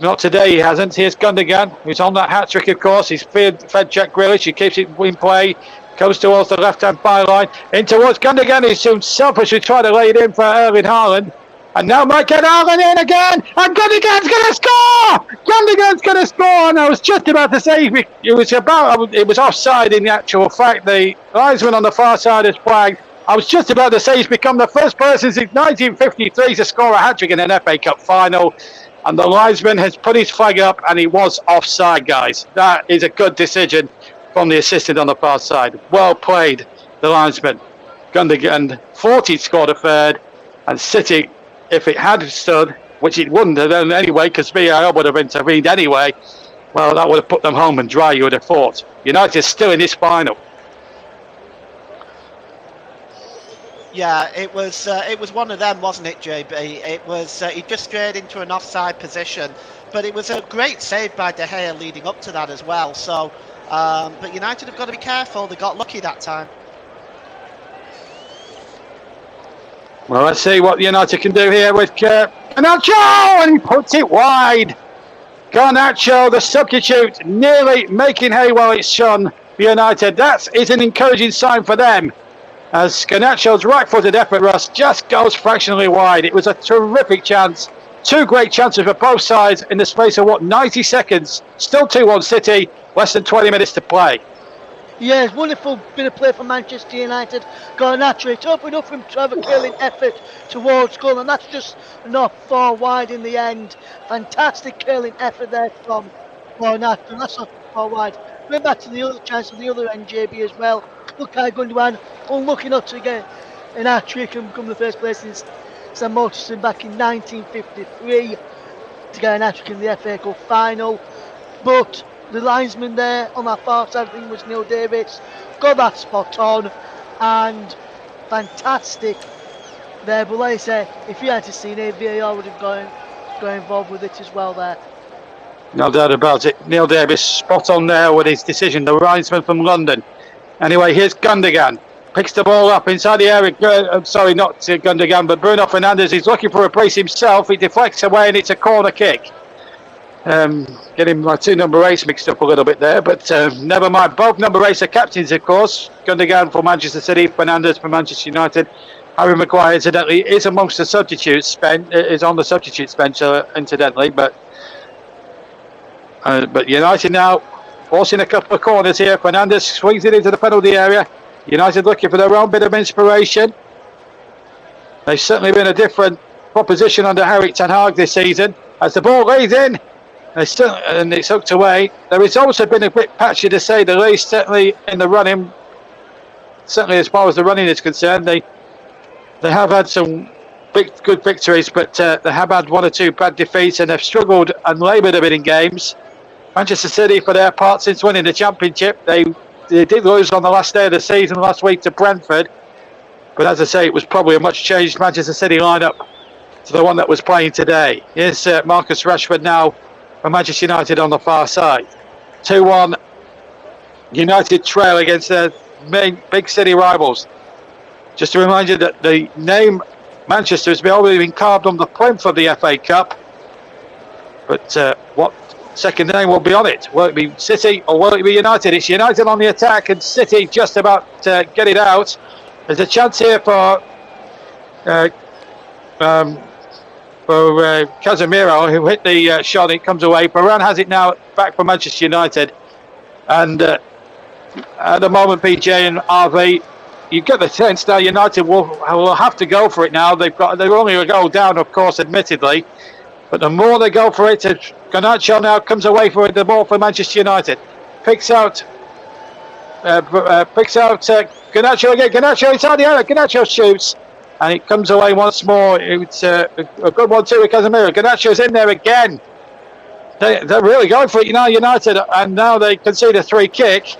not today, he hasn't. Here's Gundogan, who's on that hat-trick, of course. He's fed Jack Grealish. He keeps it in play. Goes towards the left-hand byline. In towards Gundogan, who's soon selfishly trying to lay it in for Erling Haaland. And now might get Haaland in again. And Gundogan's going to score! Gundogan's going to score! And I was just about to say it was offside in the actual fact. The linesman on the far side has flagged. I was just about to say he's become the first person since 1953 to score a hat-trick in an FA Cup final. And the linesman has put his flag up and he was offside, guys. That is a good decision from the assistant on the far side. Well played, the linesman. Gundogan thought he'd scored a third. And City, if it had stood, which it wouldn't have done anyway, because VAR would have intervened anyway, well, that would have put them home and dry, you would have thought. United's still in this final. Yeah, it was one of them, wasn't it, JB? It was he just strayed into an offside position, but it was a great save by De Gea leading up to that as well. So, but United have got to be careful. They got lucky that time. Well, let's see what United can do here with Garnacho, and he puts it wide. Garnacho, the substitute, nearly making hay while it's shone for United. That is an encouraging sign for them, as Garnacho's right-footed effort, Russ, just goes fractionally wide. It was a terrific chance. Two great chances for both sides in the space of, 90 seconds. Still 2-1 City, less than 20 minutes to play. Yeah, it's wonderful bit of play for Manchester United. Garnacho, it opened up from Trevor Curling effort towards goal, and that's just not far wide in the end. Fantastic curling effort there from Garnacho, and that's not far wide. Going back to the other chance on the other end, JB, as well. Ilkay Gundogan, unlucky not to get an hat-trick and become the first place since Sam Mortensen back in 1953 to get an hat-trick in the FA Cup final. But the linesman there on that far side, I think, was Neil Davis. Got that spot on, and fantastic there. But like I say, if you had to see it, VAR would have got involved with it as well there. No doubt about it. Neil Davis spot on there with his decision, the linesman from London. Anyway, here's Gundogan. Picks the ball up inside the area. I'm sorry, not Gundogan, but Bruno Fernandes. He's looking for a brace himself. He deflects away, and it's a corner kick. Getting my two number 8s mixed up a little bit there, but never mind. Both number 8s are captains, of course. Gundogan for Manchester City, Fernandes for Manchester United. Harry Maguire, incidentally, is amongst the substitutes. Is on the substitutes bench, incidentally, but United now forcing a couple of corners here. Fernandes swings it into the penalty area. United looking for their own bit of inspiration. They've certainly been a different proposition under Harry Ten Hag this season. As the ball lays in, and it's hooked away. There has also been a bit patchy, to say the least, certainly in the running. Certainly as far as the running is concerned, they have had some good victories, but they have had one or two bad defeats, and they've struggled and laboured a bit in games. Manchester City, for their part, since winning the Championship, they did lose on the last day of the season last week to Brentford. But as I say, it was probably a much changed Manchester City lineup to the one that was playing today. Here's Marcus Rashford now for Manchester United on the far side. 2-1 United trail against their main big city rivals. Just to remind you that the name Manchester has already been carved on the plinth of the FA Cup. But what second name will be on it? Will it be City or will it be United? It's United on the attack and City just about to get it out. There's a chance here for Casemiro, who hit the shot. It comes away. Varane has it now back for Manchester United. And at the moment, PJ and RV, you get the sense that United will have to go for it now. They're only a goal down, of course, admittedly. But the more they go for it, Garnacho now comes away for the ball for Manchester United. Picks out Garnacho again. Garnacho inside the area. Garnacho shoots. And it comes away once more. It's a good one too with Casemiro. Garnacho's in there again. They're really going for it now, United. And now they concede a free kick,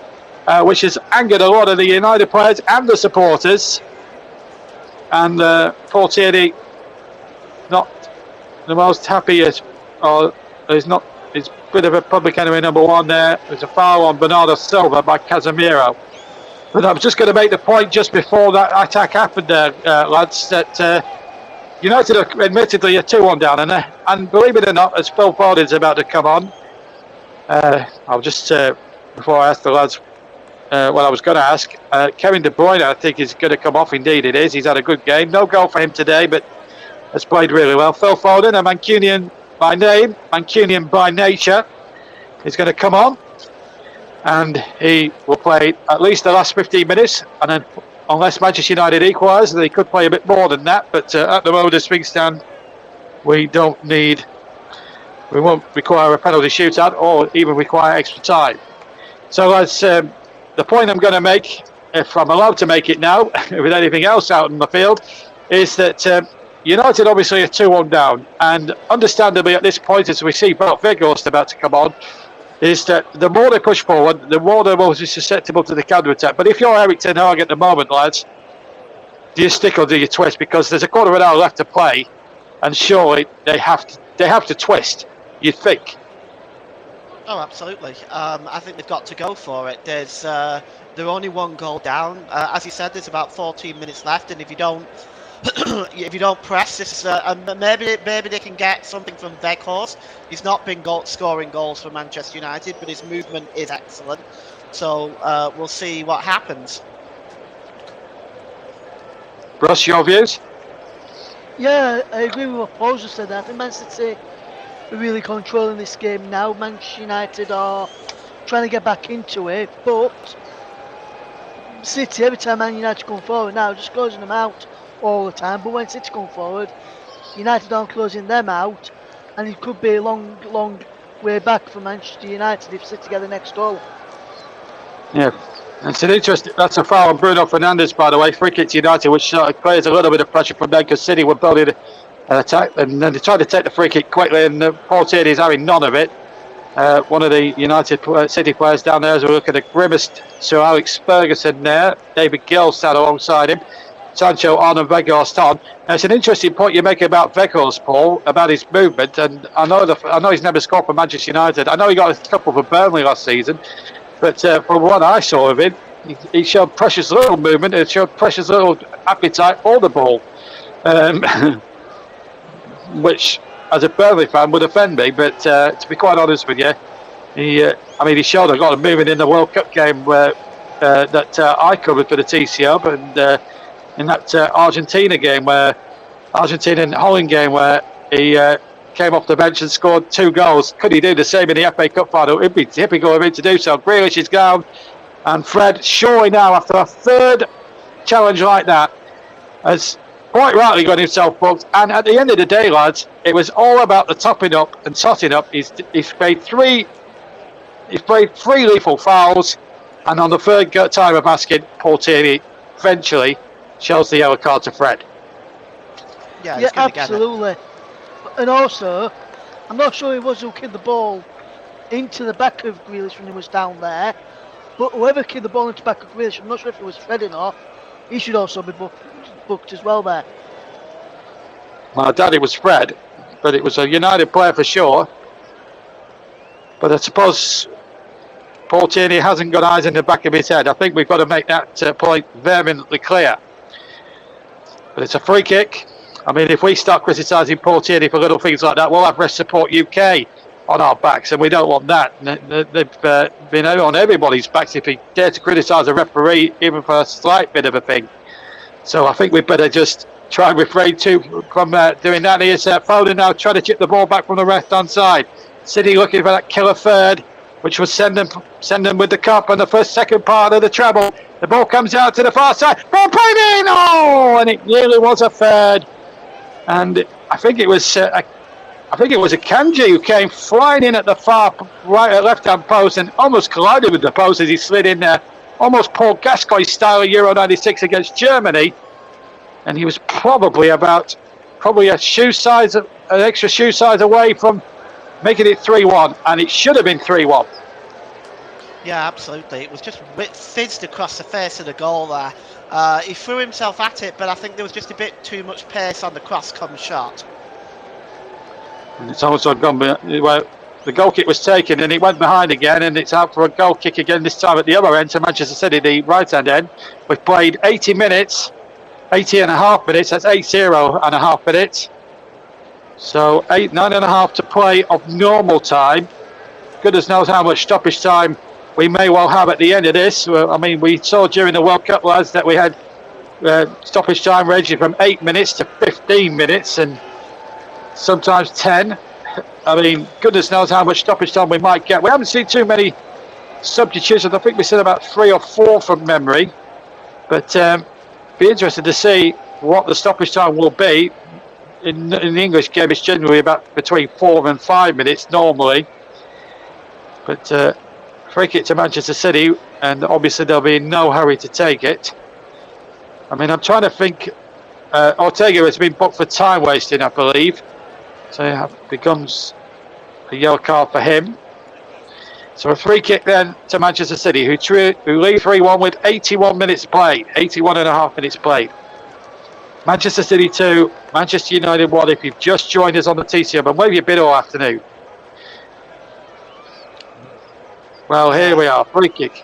which has angered a lot of the United players and the supporters. And Paul Tierney, not the most happiest, or he's not. It's a bit of a public enemy number 1 there. There's a foul on Bernardo Silva by Casemiro. But I was just going to make the point just before that attack happened there, lads, that United are admittedly a 2-1 down, and believe it or not, as Phil Foden's about to come on, I'll just, before I ask the lads what I was going to ask, Kevin De Bruyne, I think, is going to come off. Indeed it is. He's had a good game. No goal for him today, but has played really well. Phil Foden, a Mancunian by name, Mancunian by nature, is going to come on. And he will play at least the last 15 minutes. And then, unless Manchester United equalise, they could play a bit more than that. But at the moment, as things stand, we won't require a penalty shootout or even require extra time. So as the point I'm going to make, if I'm allowed to make it now, with anything else out in the field, is that United obviously are 2-1 down. And understandably at this point, as we see Bart Weghorst about to come on, is that the more they push forward, the more they're most susceptible to the counter-attack. But if you're Eric Ten Hag at the moment, lads, do you stick or do you twist? Because there's a quarter of an hour left to play, and surely they have to twist, you think. Oh, absolutely. I think they've got to go for it. They're only 1 goal down. As you said, there's about 14 minutes left, and if you don't if you don't press, this and maybe they can get something from Weghorst. He's not been scoring goals for Manchester United, but his movement is excellent. So we'll see what happens. Russ, your views? Yeah, I agree with what Paul just said. I think Man City are really controlling this game now. Manchester United are trying to get back into it, but City, every time Man United come forward now, just closing them out all the time. But when City come forward, United aren't closing them out, and it could be a long way back for Manchester United if City get the next goal. Yeah. It's an interesting. That's a foul on Bruno Fernandes, by the way. Free kick to United, which creates a little bit of pressure from them because City were building an attack, and then they tried to take the free kick quickly, and Paul Tierney is having none of it. One of the United City players down there, as we look at a grimaced Sir Alex Ferguson there. David Gill sat alongside him. Sancho on and Weghorst on. Now, it's an interesting point you make about Weghorst, Paul, about his movement. And I know he's never scored for Manchester United. I know he got a couple for Burnley last season, but from what I saw of it, he showed precious little movement. It showed precious little appetite for the ball, which, as a Burnley fan, would offend me. But to be quite honest with you, he showed a lot of movement in the World Cup game where that I covered for the TCO, and in that Argentina and Holland game where he came off the bench and scored 2 goals. Could he do the same in the FA Cup final? It'd be typical of him to do so. Grealish is gone, and Fred, surely now, after a third challenge like that, has quite rightly got himself booked. And at the end of the day, lads, it was all about the topping up and totting up. He's played three lethal fouls, and on the third time of asking, Paul Tierney eventually shows the yellow card to Fred. Yeah, absolutely. And also, I'm not sure it was who kicked the ball into the back of Grealish when he was down there, but whoever kicked the ball into the back of Grealish, I'm not sure if it was Fred or not, he should also be booked as well there. Well, I doubt it was Fred, but it was a United player for sure. But I suppose Paul Tierney hasn't got eyes in the back of his head. I think we've got to make that point vehemently clear. But it's a free kick. I mean, if we start criticising Paul Tierney for little things like that, we'll have Rest Support UK on our backs, and we don't want that. They've been on everybody's backs if he dare to criticise a referee, even for a slight bit of a thing. So I think we'd better just try and refrain from doing that. Here's Foden now trying to chip the ball back from the left-hand side. City looking for that killer third, which will send them with the cup on the second part of the treble. The ball comes out to the far side. Ball played in! Oh, and it nearly was a third. And I think it was Akanji who came flying in at the far right left-hand post and almost collided with the post as he slid in there, almost Paul Gascoigne style of Euro '96 against Germany. And he was probably an extra shoe size away from making it 3-1, and it should have been 3-1. Yeah, absolutely. It was just fizzed across the face of the goal there. He threw himself at it, but I think there was just a bit too much pace on the cross-come shot. And it's also gone. Well, the goal kick was taken, and it went behind again, and it's out for a goal kick again. This time at the other end to Manchester City, the right-hand end. We've played 80 and a half minutes. That's 80.5 minutes. So 9.5 to play of normal time. Goodness knows how much stoppage time we may well have at the end of this. I mean, we saw during the World Cup, lads, that we had stoppage time ranging from 8 minutes to 15 minutes and sometimes 10. I mean, goodness knows how much stoppage time we might get. We haven't seen too many substitutions. I think we said about 3 or 4 from memory. But be interested to see what the stoppage time will be. In the English game, it's generally about between 4 and 5 minutes normally. But free kick to Manchester City, and obviously they'll be in no hurry to take it. I mean, I'm trying to think. Ortega has been booked for time wasting, I believe. So it becomes a yellow card for him. So a free kick then to Manchester City, who lead 3-1 with 81 minutes played, 81.5 minutes played. Manchester City 2, Manchester United 1. If you've just joined us on the TCM, but where have you been all afternoon? Well, here we are, free kick.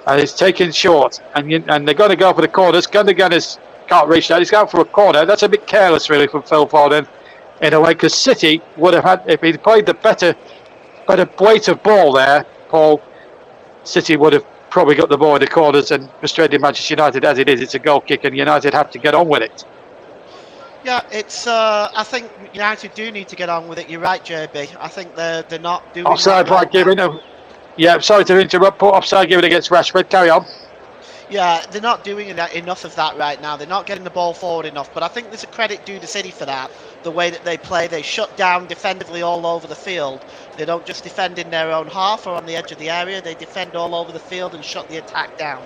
And it's taken short, and they're going to go for the corners. Gundogan has can't reach that. He's going for a corner. That's a bit careless, really, from Phil Foden in a way, because City would have had, if he'd played the better weight of ball there, Paul, City would have probably got the ball in the corners and frustrated Manchester United. As it is, it's a goal kick, and United have to get on with it. Yeah, it's. I think United do need to get on with it. You're right, JB. I think they're not doing. Offside by giving. Yeah, sorry to interrupt. Put offside given against Rashford. Carry on. Yeah, they're not doing enough of that right now. They're not getting the ball forward enough. But I think there's a credit due to City for that. The way that they play, they shut down defensively all over the field. They don't just defend in their own half or on the edge of the area. They defend all over the field and shut the attack down.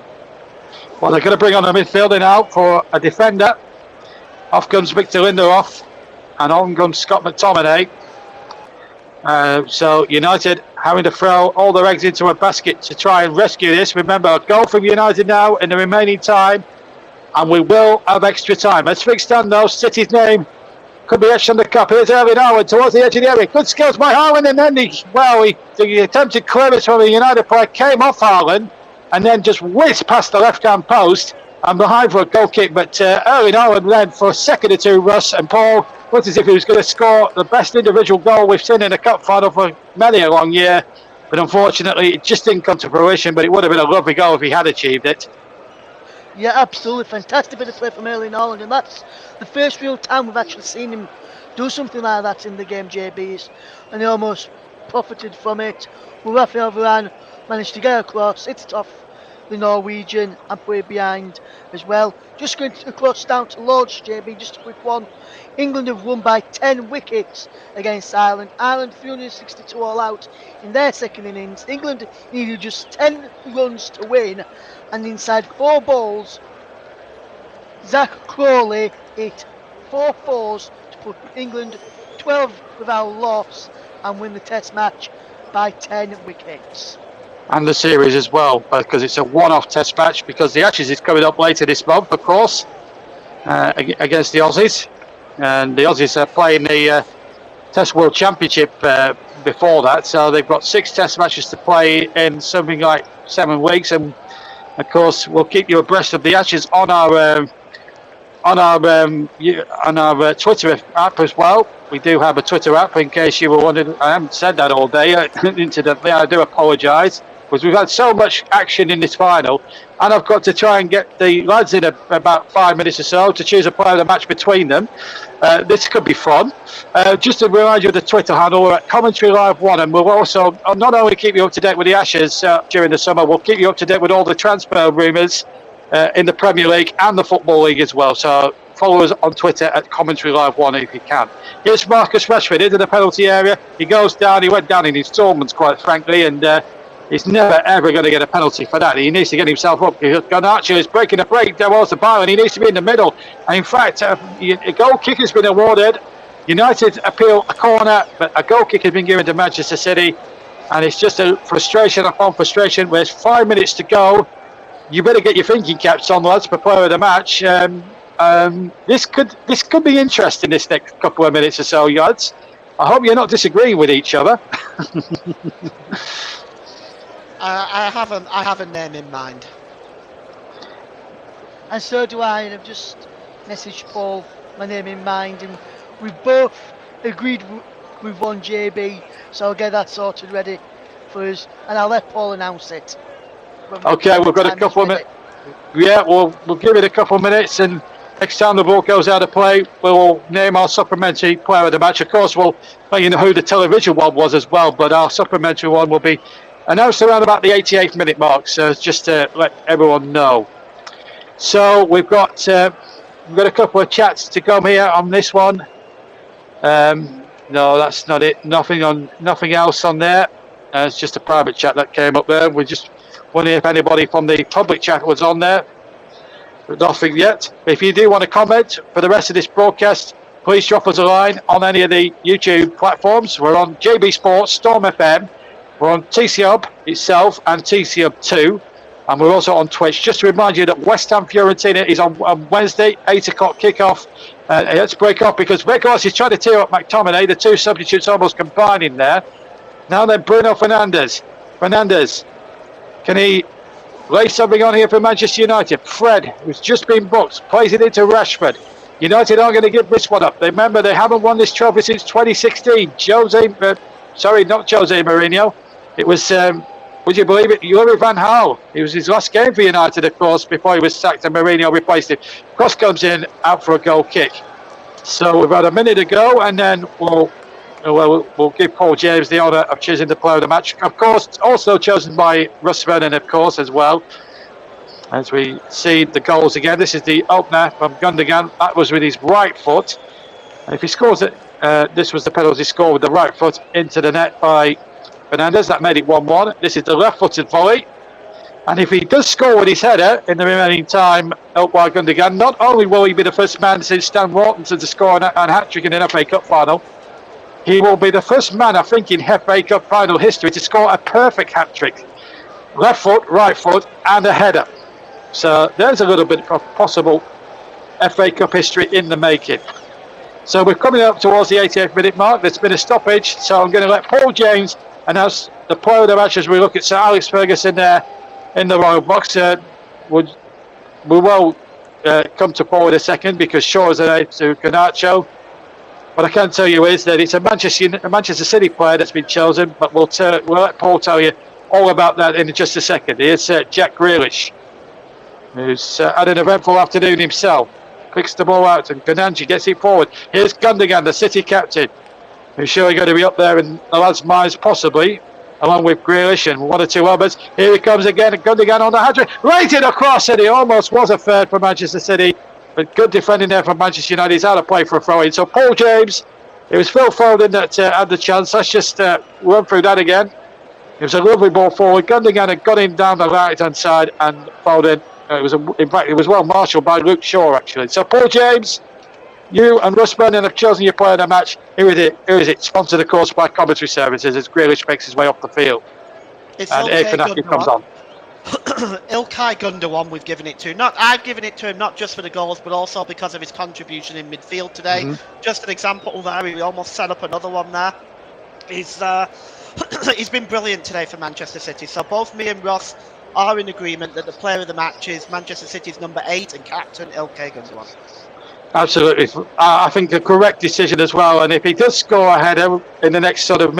Well, they're going to bring on a midfielder now for a defender. Off comes Victor Lindelof, and on comes Scott McTominay. So United having to throw all their eggs into a basket to try and rescue this. Remember, a goal from United now in the remaining time, and we will have extra time. As things stand though, City's name could be etched on the cup. Here's Erling Haaland towards the edge of the area. Good skills by Haaland, and then the attempted clearance from the United player came off Haaland, and then just whizzed past the left-hand post and behind for a goal kick. But Erling Haaland led for a second or two, Russ, and Paul looked as if he was going to score the best individual goal we've seen in a cup final for many a long year. But unfortunately, it just didn't come to fruition. But it would have been a lovely goal if he had achieved it. Yeah, absolutely. Fantastic bit of play from Erling Haaland, and that's the first real time we've actually seen him do something like that in the game, JB's, and he almost profited from it. Well, Rafael Varane managed to get across, hit it off the Norwegian and put it behind as well. Just going across down to Lords, JB, just a quick one. England have won by 10 wickets against Ireland. Ireland 362 all out in their second innings. England needed just 10 runs to win, and inside 4 balls, Zach Crawley hit 4 fours to put England 12 without loss and win the test match by 10 wickets. And the series as well, because it's a one-off test match, because the Ashes is coming up later this month, of course, against the Aussies. And the Aussies are playing the Test World Championship before that, so they've got 6 test matches to play in something like 7 weeks. And of course, we'll keep you abreast of the Ashes on our Twitter app as well. We do have a Twitter app, in case you were wondering. I haven't said that all day, incidentally. I do apologise, because we've had so much action in this final, and I've got to try and get the lads in about 5 minutes or so to choose a player of the match between them. This could be fun. Just to remind you of the Twitter handle, we're at Commentary Live 1, and we'll also not only keep you up to date with the Ashes during the summer, we'll keep you up to date with all the transfer rumours in the Premier League and the Football League as well. So follow us on Twitter at Commentary Live 1 if you can. Here's Marcus Rashford into the penalty area. He goes down. He went down in installments, quite frankly, and he's never ever going to get a penalty for that. He needs to get himself up. Garnacho is breaking a break towards the bar, and he needs to be in the middle. And in fact, a goal kick has been awarded. United appeal a corner, but a goal kick has been given to Manchester City, and it's just a frustration upon frustration. There's 5 minutes to go. You better get your thinking caps on, lads, for player of the match. This could be interesting, this next couple of minutes or so, lads. I hope you're not disagreeing with each other. I have a name in mind. And so do I, and I've just messaged Paul my name in mind, and we've both agreed with one, JB, so I'll get that sorted ready for us, and I'll let Paul announce it. Okay, we've got a couple of minutes. Yeah, we'll give it a couple of minutes, and next time the ball goes out of play, we'll name our supplementary player of the match. Of course, we'll let you know who the television one was as well, but our supplementary one will be announced around about the 88th minute mark, so just to let everyone know. So we've got a couple of chats to come here on this one. No, that's not it. Nothing else on there. It's just a private chat that came up there. We just wondering if anybody from the public chat was on there. But nothing yet. If you do want to comment for the rest of this broadcast, please drop us a line on any of the YouTube platforms. We're on JB Sports, Storm FM. We're on TC Hub itself and TC Hub 2. And we're also on Twitch. Just to remind you that West Ham Fiorentina is on Wednesday, 8 o'clock kickoff. Let's break off because Weghorst is trying to tear up McTominay. The two substitutes almost combining there. Now then, Bruno Fernandes. Can he Lays something on here for Manchester United. Fred, who's just been booked, plays it into Rashford. United aren't going to give this one up. Remember, they haven't won this trophy since 2016. Not Jose Mourinho. It was, would you believe it, Louis van Gaal. It was his last game for United, of course, before he was sacked and Mourinho replaced him. Cross comes in, out for a goal kick. So we've had a minute to go, and then we'll give Paul James the honour of choosing the player of the match. Of course, also chosen by Russ Vernon, of course, as well. As we see the goals again, this is the opener from Gundogan. That was with his right foot. And if he scores it, this was the penalty score with the right foot into the net by Fernandes. That made it 1-1. This is the left-footed volley. And if he does score with his header in the remaining time, helped by Gundogan, not only will he be the first man since Stan Mortensen to score a hat-trick in an FA Cup final, he will be the first man, I think, in FA Cup final history to score a perfect hat-trick. Left foot, right foot, and a header. So there's a little bit of possible FA Cup history in the making. So we're coming up towards the 88th minute mark. There's been a stoppage, so I'm going to let Paul James announce the player of the match as we look at Sir Alex Ferguson there in the royal box. We will come to Paul in a second because Shaw is an to Garnacho. What I can tell you is that it's a Manchester City player that's been chosen, but we'll let Paul tell you all about that in just a second. Here's Jack Grealish, who's had an eventful afternoon himself. Kicks the ball out and Gananji gets it forward. Here's Gundogan, the City captain, who's surely going to be up there in the lads' minds possibly, along with Grealish and one or two others. Here he comes again, Gundogan on the hat-trick, rated across, and it almost was a third for Manchester City, but good defending there from Manchester United. He's out of play for a throw-in. So Paul James, it was Phil Foden that had the chance. Let's just run through that again. It was a lovely ball forward. Gundogan had got him down the right-hand side, and Foden, in fact, it was well marshalled by Luke Shaw, actually. So Paul James, you and Russ Vernon have chosen your player of the match. Here is it. Sponsored, of course, by Commentary Services as Grealish makes his way off the field. It's and Fanaki comes on. Ilkay Gundogan we've given it to. I've given it to him not just for the goals, but also because of his contribution in midfield today. Mm-hmm. Just an example there, we almost set up another one there. He's been brilliant today for Manchester City. So both me and Ross are in agreement that the player of the match is Manchester City's number 8 and captain Ilkay Gundogan. Absolutely. I think a correct decision as well. And if he does score a header in the next few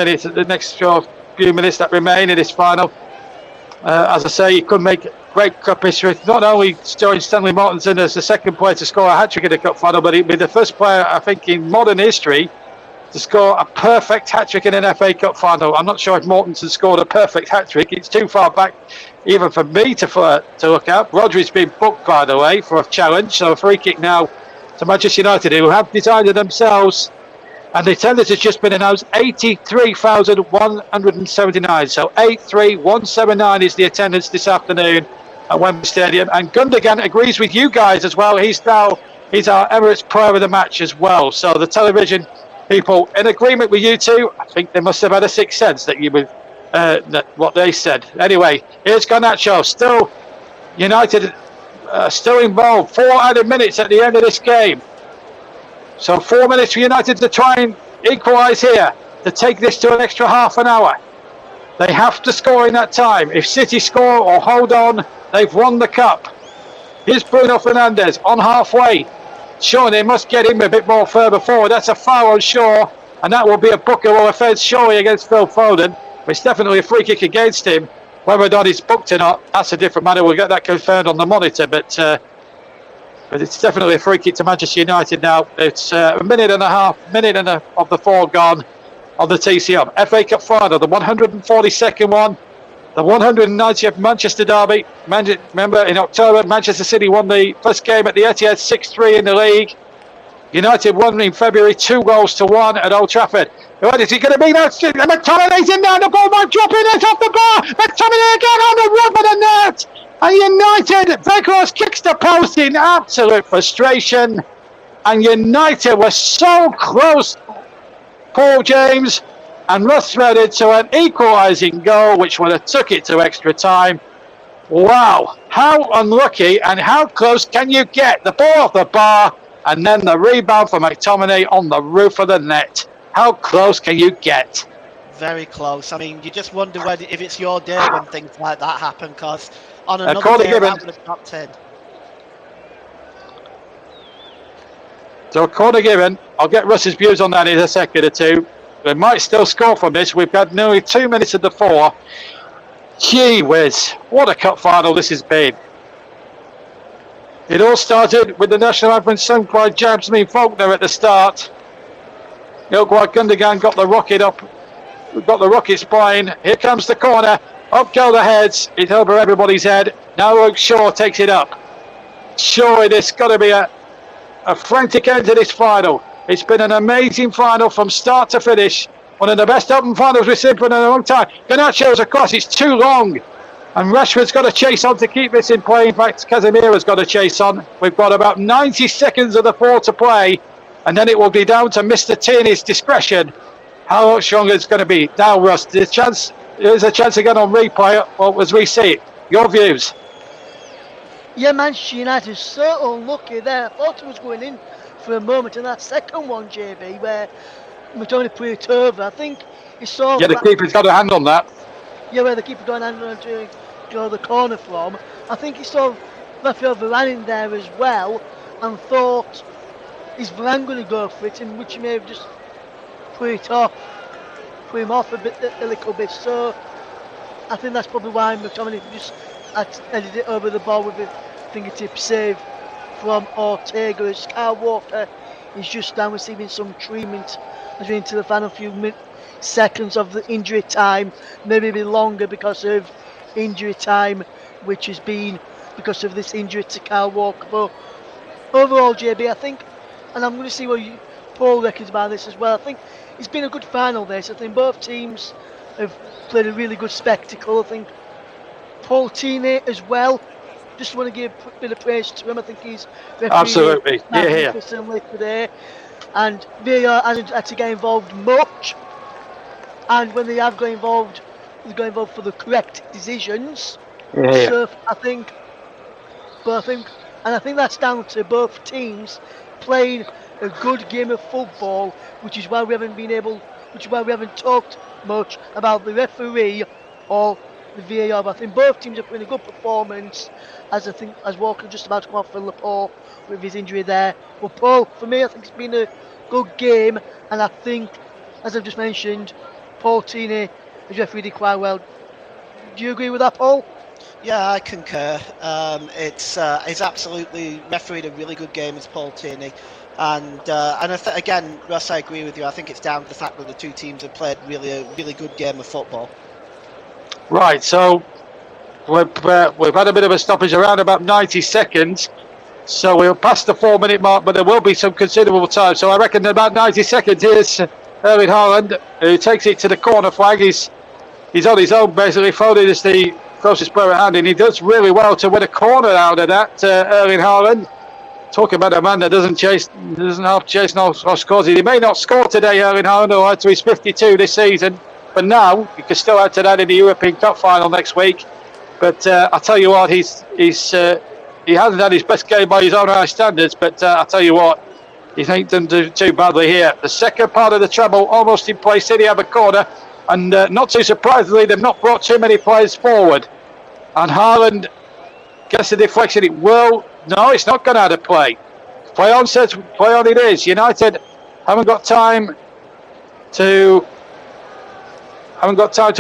minutes that remain in this final, as I say, he could make great cup history. Not only join Stanley Mortensen as the second player to score a hat-trick in the cup final, but he'd be the first player, I think, in modern history to score a perfect hat-trick in an FA Cup final. I'm not sure if Mortensen scored a perfect hat-trick. It's too far back even for me to look at. Rodri's been booked, by the way, for a challenge. So a free kick now to Manchester United, who have designed it themselves. And the attendance has just been announced, 83,179. So 83,179 is the attendance this afternoon at Wembley Stadium. And Gundogan agrees with you guys as well. He's our Emirates player of the match as well. So the television people in agreement with you two. I think they must have had a sixth sense that you would what they said. Anyway, here's Garnacho. Still United still involved. 4 added minutes at the end of this game. So 4 minutes for United to try and equalise here, to take this to an extra half an hour. They have to score in that time. If City score or hold on, they've won the cup. Here's Bruno Fernandes on halfway. Sure, they must get him a bit more further forward. That's a foul on Shaw, and that will be a booker or offence surely against Phil Foden. But it's definitely a free kick against him. Whether or not he's booked or not, that's a different matter. We'll get that confirmed on the monitor, but it's definitely a free kick to Manchester United now. It's a minute and a half of the 4 gone on the TCM. FA Cup final, the 142nd one, the 190th Manchester derby. Remember, in October, Manchester City won the first game at the Etihad 6-3 in the league. United won in February 2-1 at Old Trafford. What is it going to be now? McTominay's in now, the ball might drop in, it's off the bar. McTominay again on the run of the net. And United, Weghorst kicks the post in absolute frustration. And United were so close, Paul James and Russ Reddit, to an equalising goal, which would have took it to extra time. Wow, how unlucky and how close can you get? The ball off the bar and then the rebound for McTominay on the roof of the net. How close can you get? very close. I mean, you just wonder if it's your day when things like that happen, because on another Corner day, given. that would have dropped in. So a corner given. I'll get Russ's views on that in a second or two. We might still score from this. We've got nearly 2 minutes of the 4. Gee whiz, what a cup final this has been. It all started with the national anthem sung by Jasmine Faulkner at the start. Ilkay Gundogan got the rocket up, got the rocket spine. Here comes the corner. Up go the heads. It's over everybody's head. Now Luke Shaw takes it up. Surely this got to be a frantic end to this final. It's been an amazing final from start to finish. One of the best open finals we've seen for a long time. Garnacho's across, it's too long. And Rashford's got to chase on to keep this in play. In fact, Casemiro's got to chase on. We've got about 90 seconds of the 4 to play. And then it will be down to Mr. Tierney's discretion how much longer it's going to be. Now, Russ, there's a chance again on replay, well, as we see it. Your views? Yeah, Manchester United so unlucky there. I thought it was going in for a moment in that second one, JB, where McTominay put it over. I think he saw. Yeah, the keeper's got a hand on that. Yeah, where the keeper got an hand on to draw the corner from. I think he saw Rafael Varane in there as well and thought, is Varane going to go for it? And which he may have just put him off a little bit. So I think that's probably why McTominay just headed it over the ball with a fingertip save from Ortega, as Kyle Walker is just now receiving some treatment as we're into the final few seconds of the injury time, maybe a bit longer because of injury time, which has been because of this injury to Kyle Walker. But overall, JB, I think, and I'm going to see what Paul reckons about this as well, I think it's been a good final this. I think both teams have played a really good spectacle. I think Paul Tierney as well, just want to give a bit of praise to him. I think he's absolutely magnificently today, and VAR hasn't had to get involved much, and when they have got involved, they got involved for the correct decisions. So I think that's down to both teams playing a good game of football, which is why we haven't talked much about the referee or the VAR. But I think both teams are putting a good performance, as Walker just about to come off for Laporte with his injury there. But Paul, for me, I think it's been a good game, and I think, as I've just mentioned, Paul Tierney has refereed quite well. Do you agree with that, Paul? Yeah, I concur. It's absolutely refereed a really good game as Paul Tierney, and again, Russ, I agree with you. I think it's down to the fact that the two teams have played a really good game of football. Right, so we've had a bit of a stoppage around about 90 seconds, so we'll pass the 4-minute mark, but there will be some considerable time. So I reckon in about 90 seconds, here's Erling Haaland, who takes it to the corner flag. He's on his own, basically. Foden is the closest player at hand, and he does really well to win a corner out of that. Erling Haaland, talking about a man that doesn't half chase no scores. He may not score today, Erling Haaland, or to his 52 this season. But now you can still add to that in the European Cup final next week. But I tell you what, he hasn't had his best game by his own high standards. But I tell you what, he ain't done too badly here. The second part of the treble almost in place. City have a corner, and not too surprisingly, they've not brought too many players forward. And Haaland gets the deflection. It's not gone out of play. Play on, says play on. It is. United haven't got time to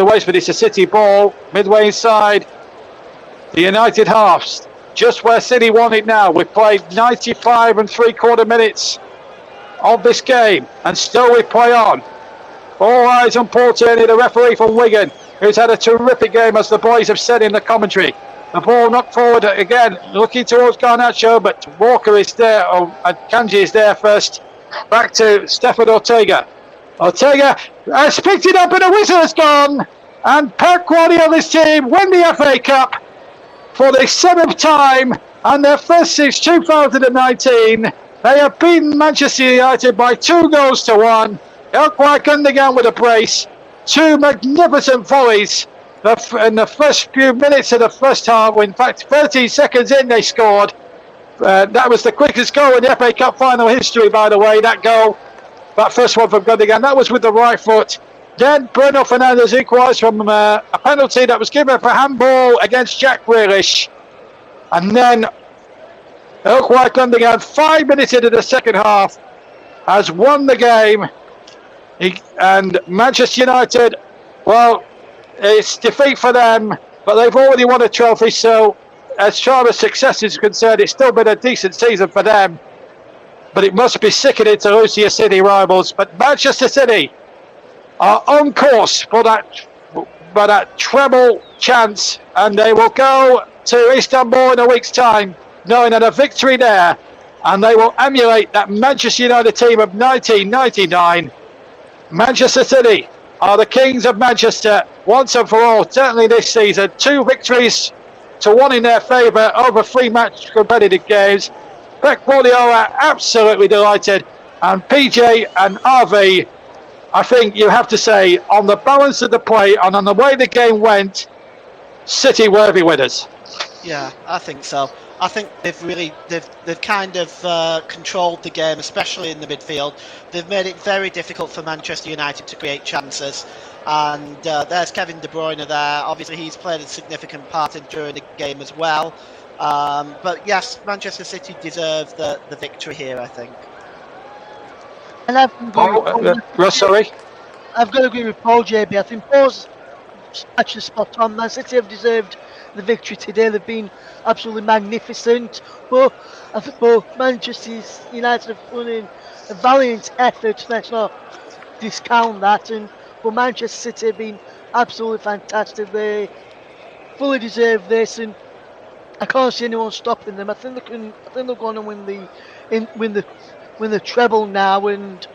waste, but it's a City ball midway inside the United halves, just where City want it now. We've played 95 3/4 minutes of this game, and still we play on. All eyes on Paul Tierney, the referee from Wigan, who's had a terrific game, as the boys have said in the commentary. The ball knocked forward again, looking towards Garnacho, but Walker is there, and Kanji is there first. Back to Stefan Ortega. Ortega has picked it up, and a whistle has gone. And Pep Guardiola's team win the FA Cup for the 7th time, and their first since 2019. They have beaten Manchester United by 2-1. Ilkay Gundogan with a brace. 2 magnificent volleys in the first few minutes of the first half. In fact, 13 seconds in, they scored. That was the quickest goal in the FA Cup final history, by the way, that goal. That first one from Gundogan, that was with the right foot. Then Bruno Fernandes equalised from a penalty that was given for handball against Jack Grealish. And then Ilkay Gundogan, 5 minutes into the second half, has won the game. And Manchester United, well, it's defeat for them, but they've already won a trophy. So as far as success is concerned, it's still been a decent season for them. But it must be sickening to lose to your City rivals. But Manchester City are on course for that treble chance, and they will go to Istanbul in a week's time, knowing that a victory there, and they will emulate that Manchester United team of 1999. Manchester City are the kings of Manchester once and for all, certainly this season. 2 victories to 1 in their favour over 3 match competitive games. Pep Guardiola absolutely delighted, and PJ and RV, I think you have to say, on the balance of the play and on the way the game went, City worthy winners. Yeah, I think so. I think they've kind of controlled the game, especially in the midfield. They've made it very difficult for Manchester United to create chances. And there's Kevin De Bruyne there. Obviously, he's played a significant part during the game as well. But yes, Manchester City deserve the victory here, I think. And I've got to agree with Paul, JB. I think Paul's actually spot on. Man City have deserved the victory today. They've been absolutely magnificent. But I think both Manchester United have put in a valiant effort. Let's not discount that. But Manchester City have been absolutely fantastic. They fully deserve this, and I can't see anyone stopping them. I think they're going to win the treble now. And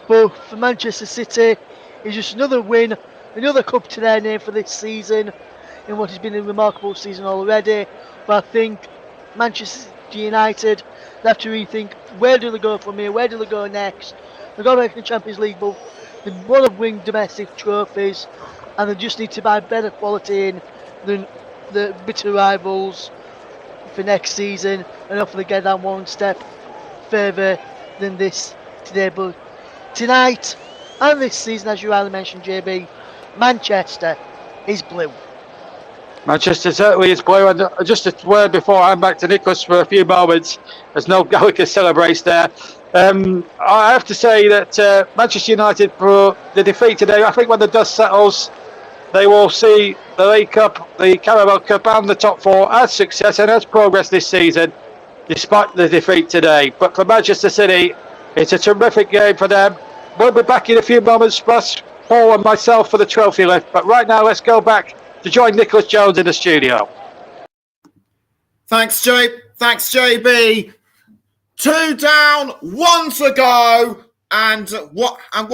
but for Manchester City, it's just another win, another cup to their name for this season, in what has been a remarkable season already. But I think Manchester United, they have to rethink, where do they go from here? Where do they go next? They've got to make the Champions League, but they want to win domestic trophies, and they just need to buy better quality in than the bitter rivals for next season, and hopefully get that one step further than this today. But tonight and this season, as you rightly mentioned, JB, Manchester is blue. Manchester certainly is blue. And just a word before I hand back to Nicholas for a few moments, as Noel Gallagher celebrates there. I have to say that Manchester United, for the defeat today, I think when the dust settles, they will see the League Cup, the Carabao Cup and the top 4 as success and as progress this season, despite the defeat today. But for Manchester City, it's a terrific game for them. We'll be back in a few moments, plus Paul and myself for the trophy lift. But right now, let's go back to join Nicholas Jones in the studio. Thanks, JB. 2 down, 1 to go, and what a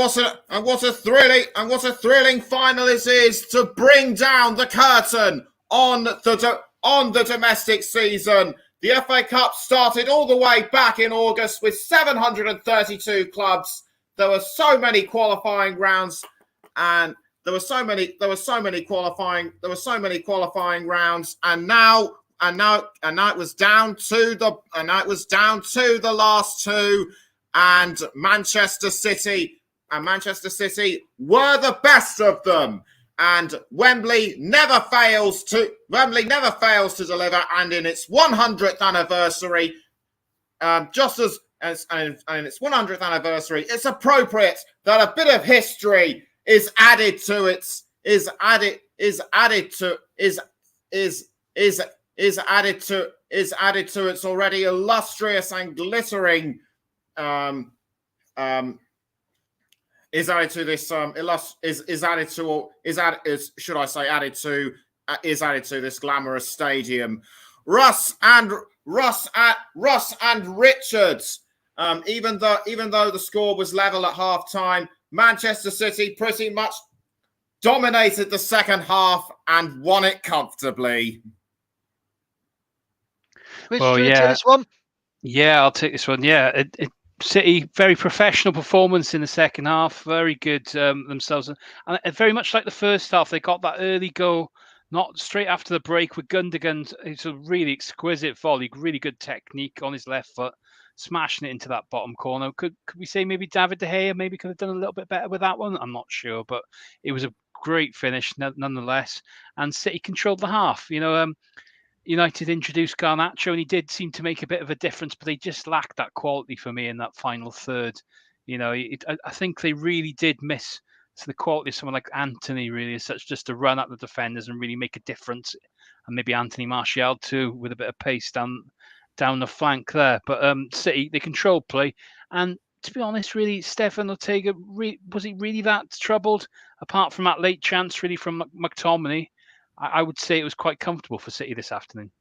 thrilling final it is to bring down the curtain on the domestic season. The FA Cup started all the way back in August with 732 clubs. There were so many qualifying rounds, and there were so many qualifying rounds, and now it was down to the last 2, and Manchester City were the best of them. And Wembley never fails to deliver. And in its 100th anniversary, in its 100th anniversary, it's appropriate that a bit of history is added to its already illustrious and glittering added to this glamorous stadium. Russ and Richards. Even though the score was level at half time, Manchester City pretty much dominated the second half and won it comfortably. Richard, take this one? Yeah, I'll take this one. Yeah, City, very professional performance in the second half. Very good themselves. And very much like the first half, they got that early goal, not straight after the break with Gundogan. It's a really exquisite volley, really good technique on his left foot. smashing it into that bottom corner. Could we say maybe David De Gea maybe could have done a little bit better with that one? I'm not sure, but it was a great finish nonetheless. And City controlled the half. United introduced Garnacho, and he did seem to make a bit of a difference, but they just lacked that quality for me in that final third. I think they really did miss the quality of someone like Anthony, really, as such, just to run at the defenders and really make a difference. And maybe Anthony Martial too, with a bit of pace down the flank there. But City, they controlled play. And to be honest, really, Stefan Ortega, was he really that troubled? Apart from that late chance, really, from McTominay, I would say it was quite comfortable for City this afternoon.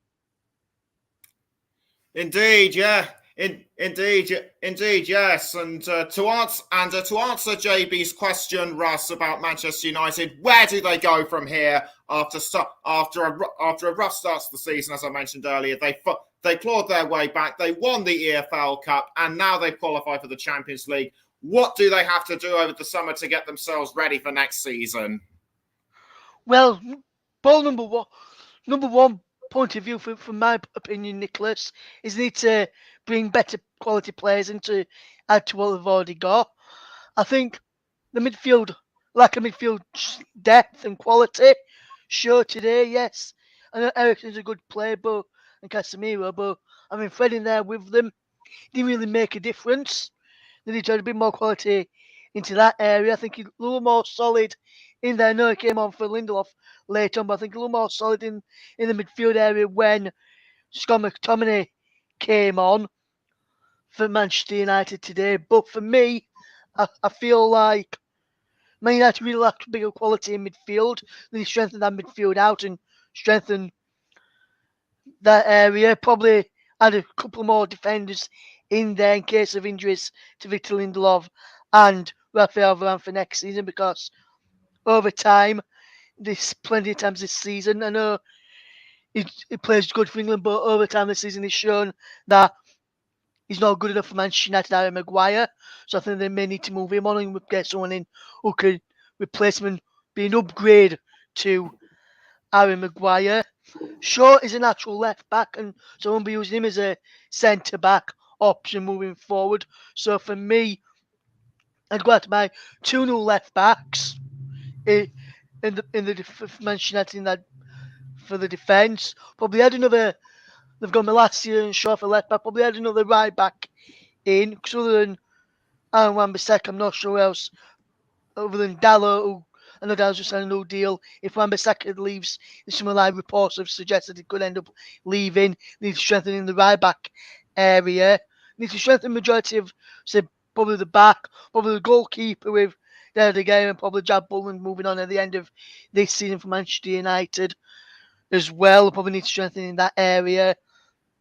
Indeed, yeah. Indeed, yes. And to answer JB's question, Russ, about Manchester United, where do they go from here after a rough start to the season? As I mentioned earlier, they clawed their way back. They won the EFL Cup, and now they've qualified for the Champions League. What do they have to do over the summer to get themselves ready for next season? Well, ball number one point of view, from my opinion, Nicholas, is they need to bring better quality players in to add to what they've already got. I think the midfield, lack of midfield depth and quality, sure today, yes. I know Eriksen's a good player, and Casemiro, but I mean, Fred in there with them didn't really make a difference. They need to add a bit more quality into that area. I think he's a little more solid in there. I know he came on for Lindelof later on, but I think a little more solid in the midfield area when Scott McTominay came on for Manchester United today. But for me, I feel like Man United really lacked bigger quality in midfield. They strengthen that midfield out and strengthen that area. Probably add a couple more defenders in there in case of injuries to Victor Lindelof and Rafael Varane for next season, because over time, plenty of times this season, I know he plays good for England, but over time this season he's shown that he's not good enough for Manchester United. Harry Maguire, so I think they may need to move him on and get someone in who could replace him and be an upgrade to Harry Maguire. Shaw is a natural left back, and so we'll be using him as a centre back option moving forward. So for me, I'd go out to buy 2 new left backs in the Manchester United in that for the defence. Probably add another. They've got Malacia and Shaw for left back. Probably add another right back in. Because other than Aaron Wan-Bissaka, I'm not sure who else. Other than Dalot, who I know Dalot's just signed a new deal. If Wan-Bissaka leaves, some live reports have suggested he could end up leaving. Need to strengthen in the right back area. Need to strengthen the majority of, say, probably the back, probably the goalkeeper with David De Gea, and probably Jab Bullen moving on at the end of this season for Manchester United as well. Probably need to strengthen in that area.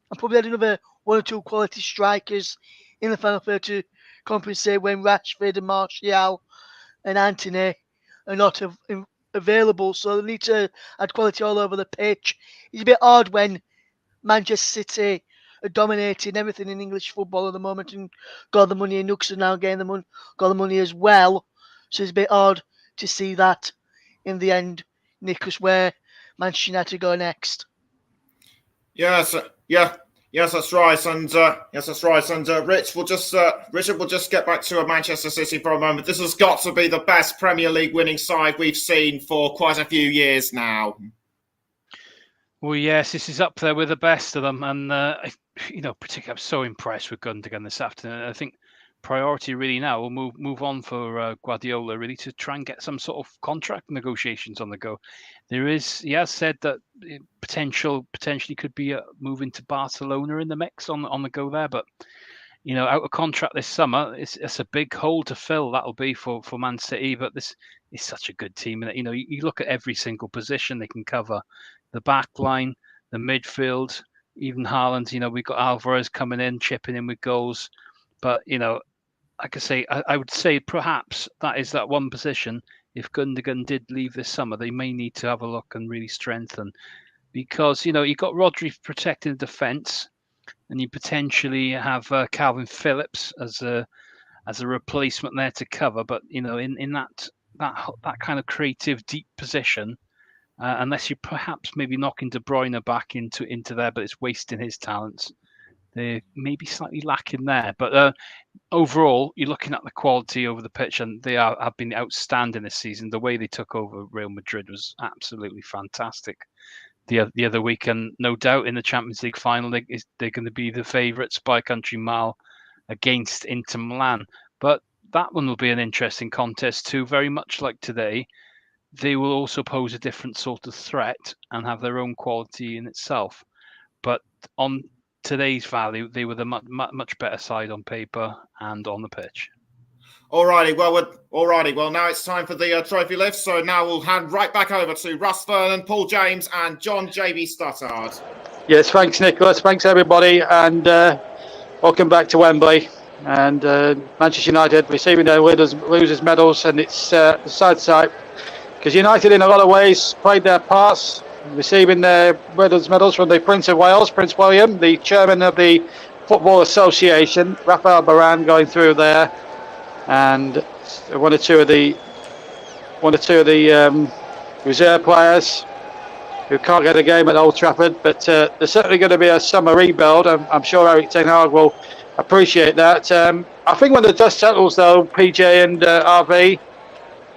And probably add another 1 or 2 quality strikers in the final third to compensate when Rashford and Martial and Anthony are not available. So they need to add quality all over the pitch. It's a bit odd when Manchester City are dominating everything in English football at the moment and got the money, and Nooks are now getting got the money as well. So it's a bit odd to see that in the end, Nicholas, where Manchester United go next. Yes, that's right. And Richard will just get back to Manchester City for a moment. This has got to be the best Premier League winning side we've seen for quite a few years now. Well, yes, this is up there with the best of them, and particularly I'm so impressed with Gundogan this afternoon. I think priority really now will move on for Guardiola, really, to try and get some sort of contract negotiations on the go. He has said that potentially could be moving to Barcelona in the mix on the go there, but out of contract this summer, it's a big hole to fill. That'll be for Man City, but this is such a good team, and you look at every single position they can cover, the back line, the midfield, even Haaland. We've got Alvarez coming in, chipping in with goals, but like I say, I would say perhaps that is that one position. If Gundogan did leave this summer, they may need to have a look and really strengthen, because you got Rodri protecting the defence, and you potentially have Calvin Phillips as a replacement there to cover. But in that kind of creative deep position, unless you perhaps maybe knocking De Bruyne back into there, but it's wasting his talents. They may be slightly lacking there, but overall, you're looking at the quality over the pitch, and they have been outstanding this season. The way they took over Real Madrid was absolutely fantastic the other week, and no doubt in the Champions League final, they're going to be the favourites by a country mile against Inter Milan. But that one will be an interesting contest too, very much like today. They will also pose a different sort of threat and have their own quality in itself. But on today's value, they were the much better side on paper and on the pitch. Alrighty, well, now it's time for the trophy lift. So now we'll hand right back over to Russ Vernon, Paul James, and John JB Stuttard. Yes, thanks, Nicholas. Thanks, everybody, and welcome back to Wembley. And Manchester United receiving their losers' medals, and it's a sad sight because United, in a lot of ways, played their parts, receiving their medals from the Prince of Wales, Prince William, the chairman of the Football Association, Rafael Varane, going through there, and one or two of the reserve players who can't get a game at Old Trafford. But there's certainly going to be a summer rebuild. I'm sure Erik ten Hag will appreciate that. I think when the dust settles, though, PJ and RV,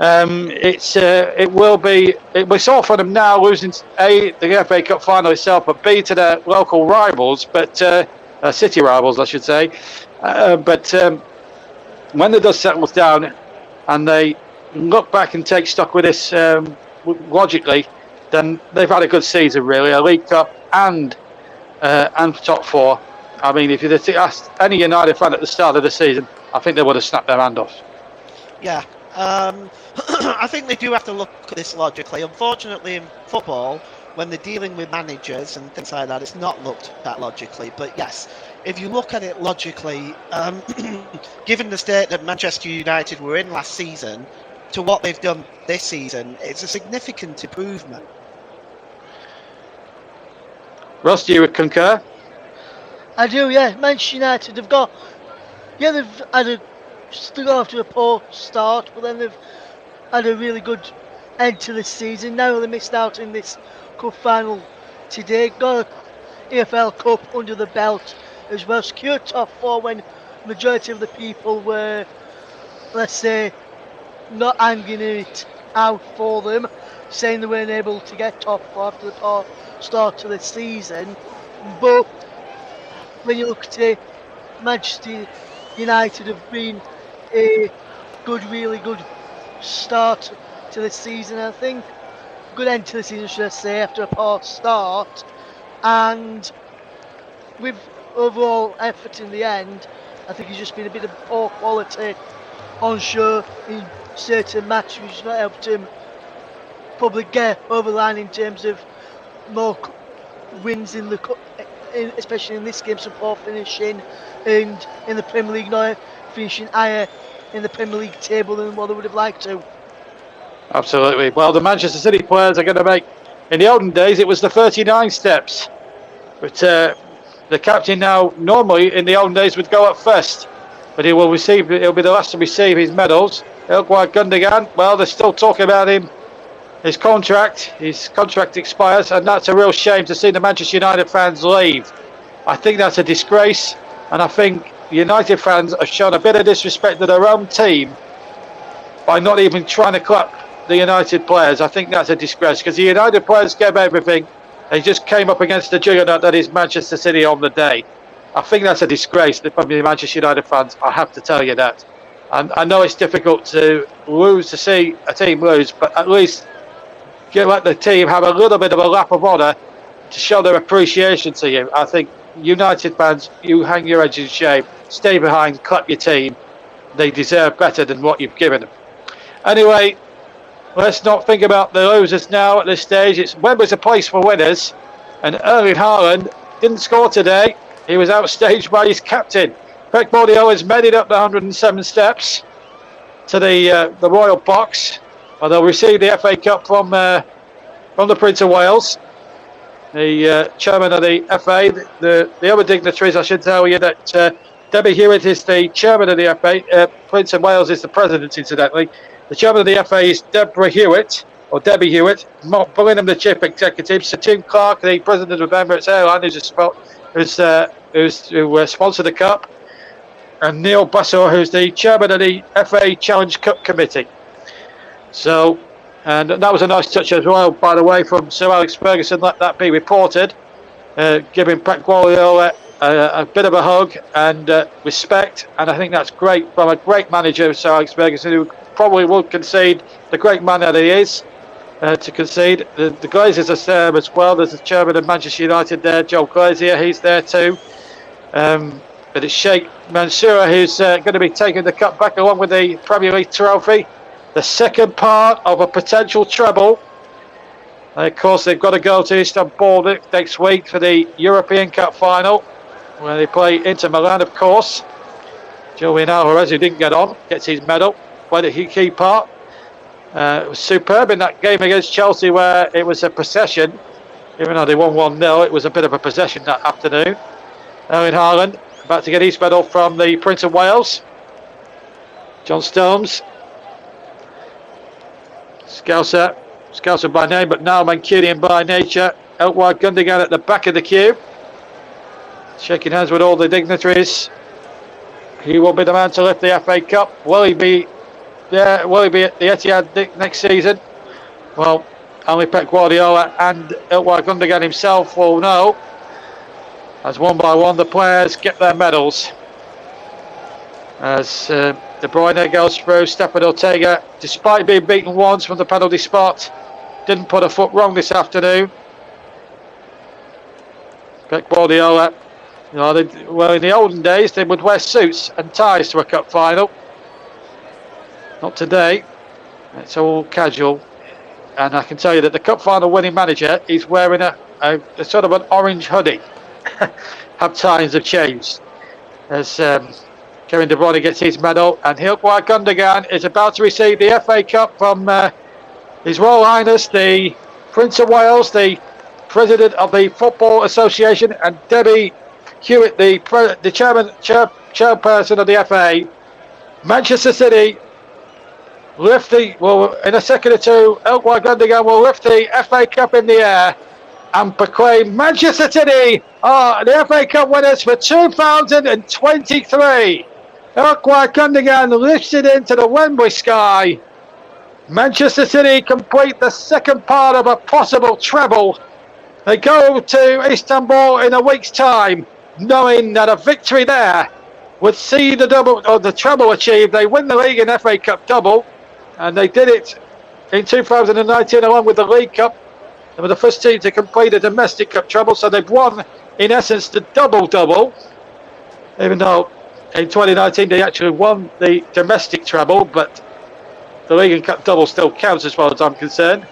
it will be. We saw from them now losing the FA Cup final itself, but B to their local rivals, but city rivals, I should say. But when the dust settles down and they look back and take stock with this logically, then they've had a good season, really, a League Cup and top four. I mean, if you asked any United fan at the start of the season, I think they would have snapped their hand off. Yeah. I think they do have to look at this logically. Unfortunately, in football, when they're dealing with managers and things like that, it's not looked at logically. But yes, if you look at it logically, given the state that Manchester United were in last season to what they've done this season, it's a significant improvement. Ross, do you concur? I do, yeah. Manchester United they've had still got off to a poor start, but then they've had a really good end to the season. Now they missed out in this cup final today. Got an EFL Cup under the belt as well. Secured top four when majority of the people were, let's say, not hanging it out for them, saying they weren't able to get top four after the poor start to the season. But when you look at it, Manchester United have been a really good start to the season, I think. Good end to the season, should I say, after a poor start. And with overall effort in the end, I think it's just been a bit of poor quality on show in certain matches, which has not helped him probably get over the line in terms of more wins in the cup, especially in this game, some poor finishing, and in the Premier League now finishing higher in the Premier League table than what they would have liked to. Absolutely. Well, the Manchester City players are going to make, in the olden days, it was the 39 steps. But the captain now, normally in the olden days, would go up first. But he'll be the last to receive his medals. Ilkay Gundogan, well, they're still talking about him. His contract expires, and that's a real shame to see the Manchester United fans leave. I think that's a disgrace, and I think United fans have shown a bit of disrespect to their own team by not even trying to clap the United players. I think that's a disgrace because the United players gave everything. They just came up against the juggernaut that is Manchester City on the day. I think that's a disgrace to the Manchester United fans. I have to tell you that. And I know it's difficult to see a team lose, but at least let the team have a little bit of a lap of honour to show their appreciation to you. I think United fans, you hang your heads in shame, stay behind, clap your team. They deserve better than what you've given them. Anyway, let's not think about the losers now at this stage. Wembley's a place for winners, and Erling Haaland didn't score today. He was outstaged by his captain. Pep Guardiola has made it up the 107 steps to the Royal Box. Well, they'll receive the FA Cup from the Prince of Wales, the chairman of the FA. The other dignitaries, I should tell you that Debbie Hewitt is the chairman of the FA. Prince of Wales is the president, incidentally. The chairman of the FA is Debbie Hewitt. Mark Bullingham, the chief executive. Sir Tim Clark, the president of Emirates Airline, who's who sponsored the cup, and Neil Bassor, who's the chairman of the FA Challenge Cup Committee. So, and that was a nice touch as well, by the way, from Sir Alex Ferguson. Let that be reported, giving Pep Guardiola a bit of a hug and respect, and I think that's great from a great manager, Sir Alex Ferguson, who probably would concede, the great man that he is, to concede. The Glazers are there as well. There's the chairman of Manchester United there, Joe Glazier, he's there too. But it's Sheikh Mansour who's going to be taking the cup back along with the Premier League trophy, the second part of a potential treble. And of course, they've got to go to Istanbul next week for the European Cup final, where they play Inter Milan, of course. Julian Alvarez, who didn't get on, gets his medal, played a key part. It was superb in that game against Chelsea, where it was a possession. Even though they won 1-0, it was a bit of a possession that afternoon. Erling Haaland about to get his medal from the Prince of Wales. John Stones. Scouser by name, but now Mancunian by nature. Elkward Gundogan at the back of the queue, shaking hands with all the dignitaries. He will be the man to lift the FA Cup. Will he be there? Will he be at the Etihad next season? Well, only Pep Guardiola and Elkward Gundogan himself will know, as one by one the players get their medals. As De Bruyne goes through, Stefan Ortega, despite being beaten once from the penalty spot, didn't put a foot wrong this afternoon. Pep Guardiola, well, in the olden days they would wear suits and ties to a cup final. Not today. It's all casual. And I can tell you that the cup final winning manager is wearing a sort of an orange hoodie. Have times have changed. As Kevin De Bruyne gets his medal, and Elkward Gundogan is about to receive the FA Cup from His Royal Highness the Prince of Wales, the President of the Football Association, and Debbie Hewitt, the chairperson of the FA. Manchester City in a second or two, Elkward Gundogan will lift the FA Cup in the air and proclaim Manchester City are the FA Cup winners for 2023. Elkward Gundogan lifts it into the Wembley sky. Manchester City complete the second part of a possible treble. They go to Istanbul in a week's time, knowing that a victory there would see the treble achieved. They win the league and FA Cup double, and they did it in 2019 along with the League Cup. They were the first team to complete a domestic cup treble, so they've won, in essence, the double-double, even though in 2019 they actually won the domestic treble, but the League and Cup double still counts as far as I'm concerned.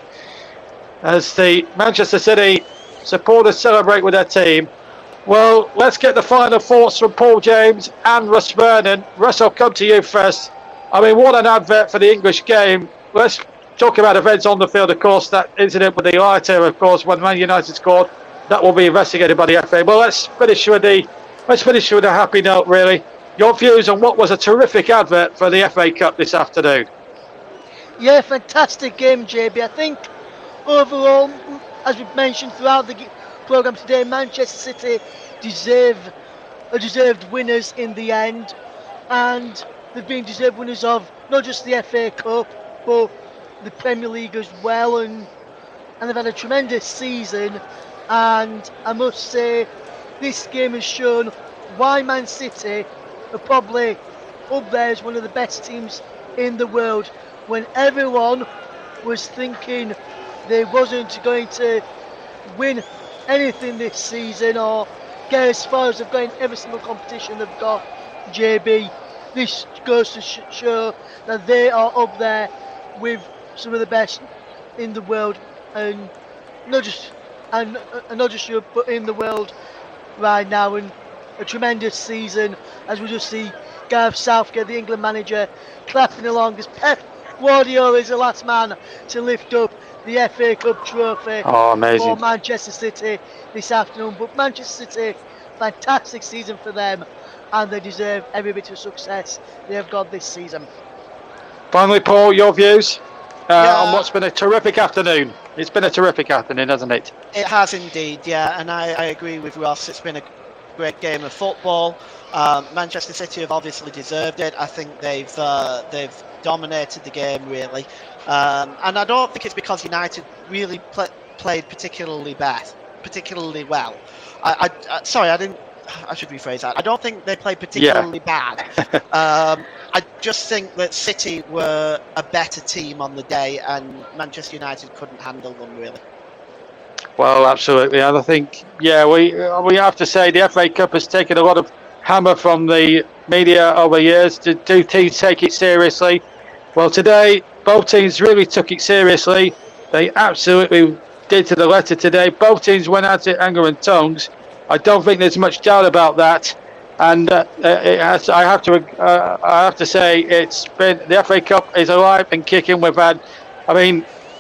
As the Manchester City supporters celebrate with their team. Well, let's get the final thoughts from Paul James and Russ Vernon. Russ, I'll come to you first. I mean, what an advert for the English game. Let's talk about events on the field, of course. That incident with the lighter, of course, when Man United scored, that will be investigated by the FA. Well, let's finish with a happy note, really. Your views on what was a terrific advert for the FA Cup this afternoon. Yeah, fantastic game, JB. I think overall, as we've mentioned throughout the programme today, Manchester City deserved winners in the end, and they've been deserved winners of not just the FA Cup, but the Premier League as well, and they've had a tremendous season. And I must say, this game has shown why Man City are probably up there as one of the best teams in the world, when everyone was thinking they wasn't going to win anything this season or get as far as they've got in every single competition they've got. JB, this goes to show that they are up there with some of the best in the world, and not just Europe, but in the world right now. And a tremendous season, as we just see Gareth Southgate, the England manager, clapping along as Pep Guardiola is the last man to lift up the FA Cup trophy for Manchester City this afternoon. But Manchester City, fantastic season for them, and they deserve every bit of success they have got this season. Finally, Paul, your views on what's been a terrific afternoon. It's been a terrific afternoon, hasn't it? It has indeed, yeah, and I agree with Ross. It's been great game of football. Manchester City have obviously deserved it. I think they've dominated the game really, and I don't think it's because United really played particularly well. I should rephrase that. I don't think they played particularly bad. I just think that City were a better team on the day, and Manchester United couldn't handle them really. Well, absolutely, and I think we have to say the FA Cup has taken a lot of hammer from the media over years. Do teams take it seriously? Well, today both teams really took it seriously. They absolutely did to the letter today. Both teams went at it anger and tongues. I don't think there's much doubt about that. And I have to say, it's been the FA Cup is alive and kicking.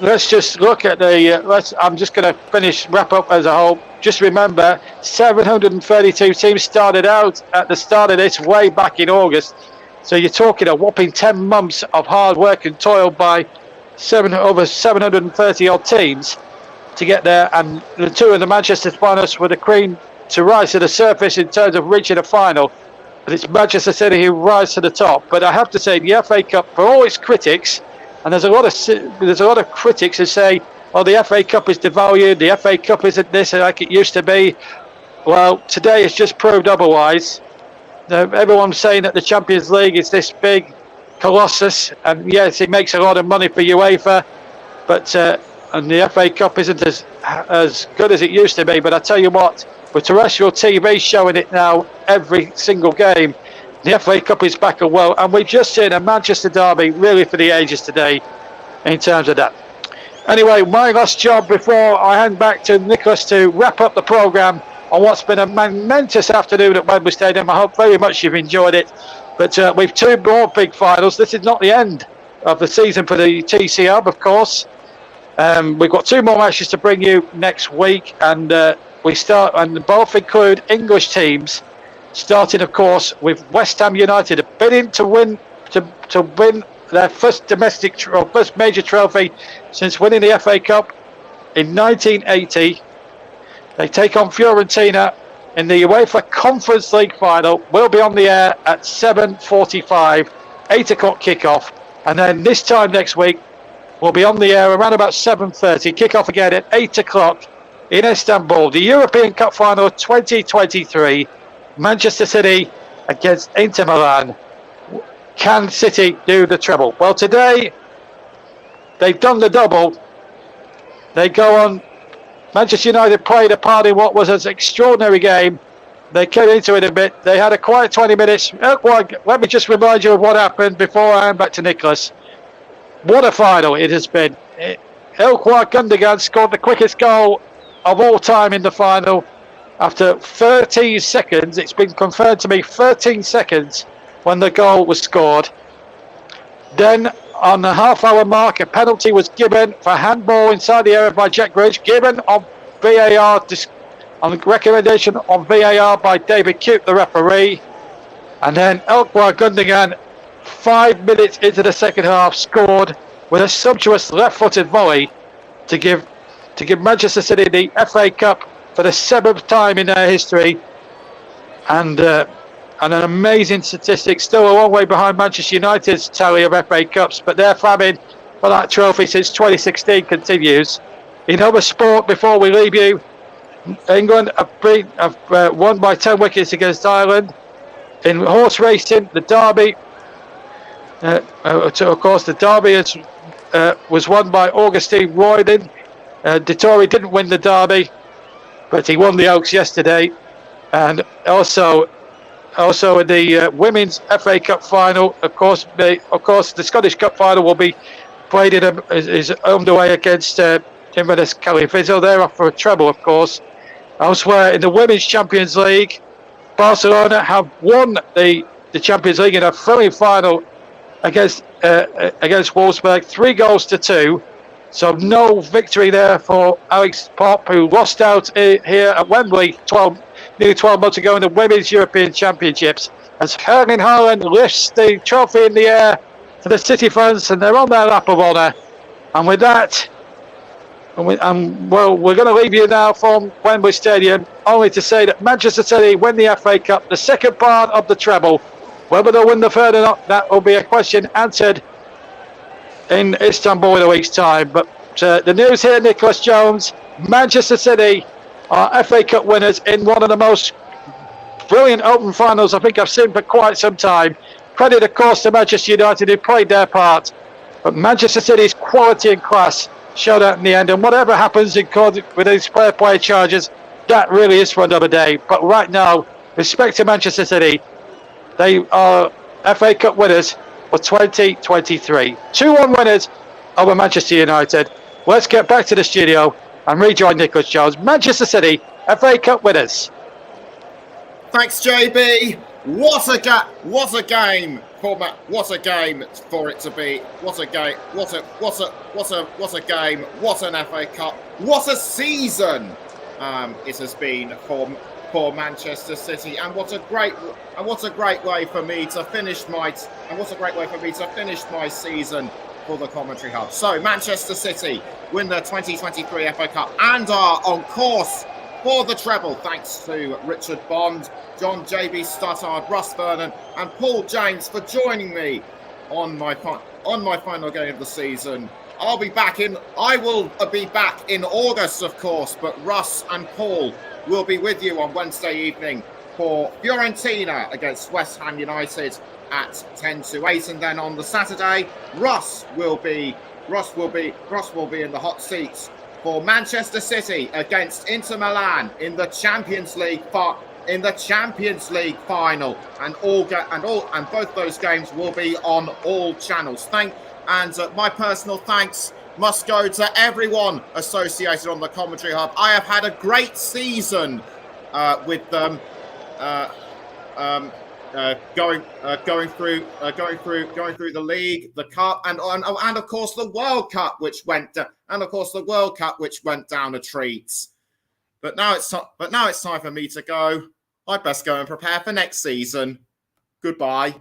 Let's just look at the. I'm just going to wrap up as a whole. Just remember, 732 teams started out at the start of this way back in August. So you're talking a whopping 10 months of hard work and toil by over 730 odd teams to get there, and the two of the Manchester finalists were the cream to rise to the surface in terms of reaching a final. But it's Manchester City who rise to the top. But I have to say, the FA Cup, for all its critics, and there's a lot of critics who say, "Oh, the FA Cup is devalued. The FA Cup isn't this like it used to be." Well, today it's just proved otherwise. Everyone's saying that the Champions League is this big colossus, and yes, it makes a lot of money for UEFA, but and the FA Cup isn't as good as it used to be. But I tell you what, with terrestrial TV showing it now every single game, the FA Cup is back as well, and we've just seen a Manchester derby really for the ages today in terms of that. Anyway, my last job before I hand back to Nicholas to wrap up the programme on what's been a momentous afternoon at Wembley Stadium. I hope very much you've enjoyed it. But we've two more big finals. This is not the end of the season for the TC Hub, of course. We've got two more matches to bring you next week, and we start, and both include English teams, starting, of course, with West Ham United bidding to win their first first major trophy since winning the FA Cup in 1980. They take on Fiorentina in the UEFA Conference League final. We'll be on the air at 7:45, 8 o'clock kickoff, and then this time next week we'll be on the air around about 7:30, kickoff again at 8 o'clock in Istanbul. The European Cup final 2023, Manchester City against Inter Milan. Can City do the treble? Well, today they've done the double. They go on. Manchester United played a part in what was an extraordinary game. They came into it a bit. They had a quiet 20 minutes. Let me just remind you of what happened before I hand back to Nicholas. What a final it has been. Ilkay Gundogan scored the quickest goal of all time in the final. After 13 seconds, it's been confirmed to me, 13 seconds when the goal was scored. Then on the half-hour mark, a penalty was given for handball inside the area by Jack Grealish, given on VAR, on the recommendation of VAR by David Coote, the referee. And then Ilkay Gundogan, 5 minutes into the second half, scored with a sumptuous left-footed volley to give Manchester City the FA Cup for the 7th time in their history. And an amazing statistic, still a long way behind Manchester United's tally of FA Cups, but their famine for that trophy since 2016 continues. In other sport, before we leave you, England have won by 10 wickets against Ireland. In horse racing, the Derby, of course, the Derby was won by Augustine Royden. Dettori didn't win the Derby, but he won the Oaks yesterday. And also in the Women's FA Cup final, of course, the Scottish Cup final will be played is underway against Inverness Kelly Fizzo. They're off for a treble, of course. Elsewhere in the Women's Champions League, Barcelona have won the Champions League in a friendly final against Wolfsburg, 3-2. So no victory there for Alex Popp, who lost out here at Wembley nearly 12 months ago in the Women's European Championships, as Erling Haaland lifts the trophy in the air to the City fans, and they're on their lap of honour. And with that, Well, we're going to leave you now from Wembley Stadium, only to say that Manchester City win the FA Cup, the second part of the treble. Whether they'll win the third or not, that will be a question answered in Istanbul in a week's time. But the news here, Nicholas Jones, Manchester City are FA Cup winners in one of the most brilliant open finals I think I've seen for quite some time. Credit, of course, to Manchester United who played their part. But Manchester City's quality and class showed out in the end. And whatever happens with these fair play charges, that really is for another day. But right now, respect to Manchester City, they are FA Cup winners for 2023. 2-1 winners over Manchester United. Let's get back to the studio and rejoin Nicholas Jones. Manchester City, FA Cup winners. Thanks, JB. What a game what a game for it to be. What a game. What a game. What an FA Cup. What a season it has been for Manchester City, and what a great way for me to finish my season for the Commentary Hub. So Manchester City win the 2023 FA Cup and are on course for the treble, thanks to Richard Bond, John JB Stuttard, Russ Vernon, and Paul James for joining me on my final game of the season. I will be back in August, of course, but Russ and Paul will be with you on Wednesday evening for Fiorentina against West Ham United at 7:50, and then on the Saturday, Russ will be in the hot seats for Manchester City against Inter Milan in the Champions League final, and both those games will be on all channels. My personal thanks must go to everyone associated on the Commentary Hub. I have had a great season with them, going through the league, the cup, and of course the World Cup, which went down a treat. But now it's time for me to go. I'd best go and prepare for next season. Goodbye.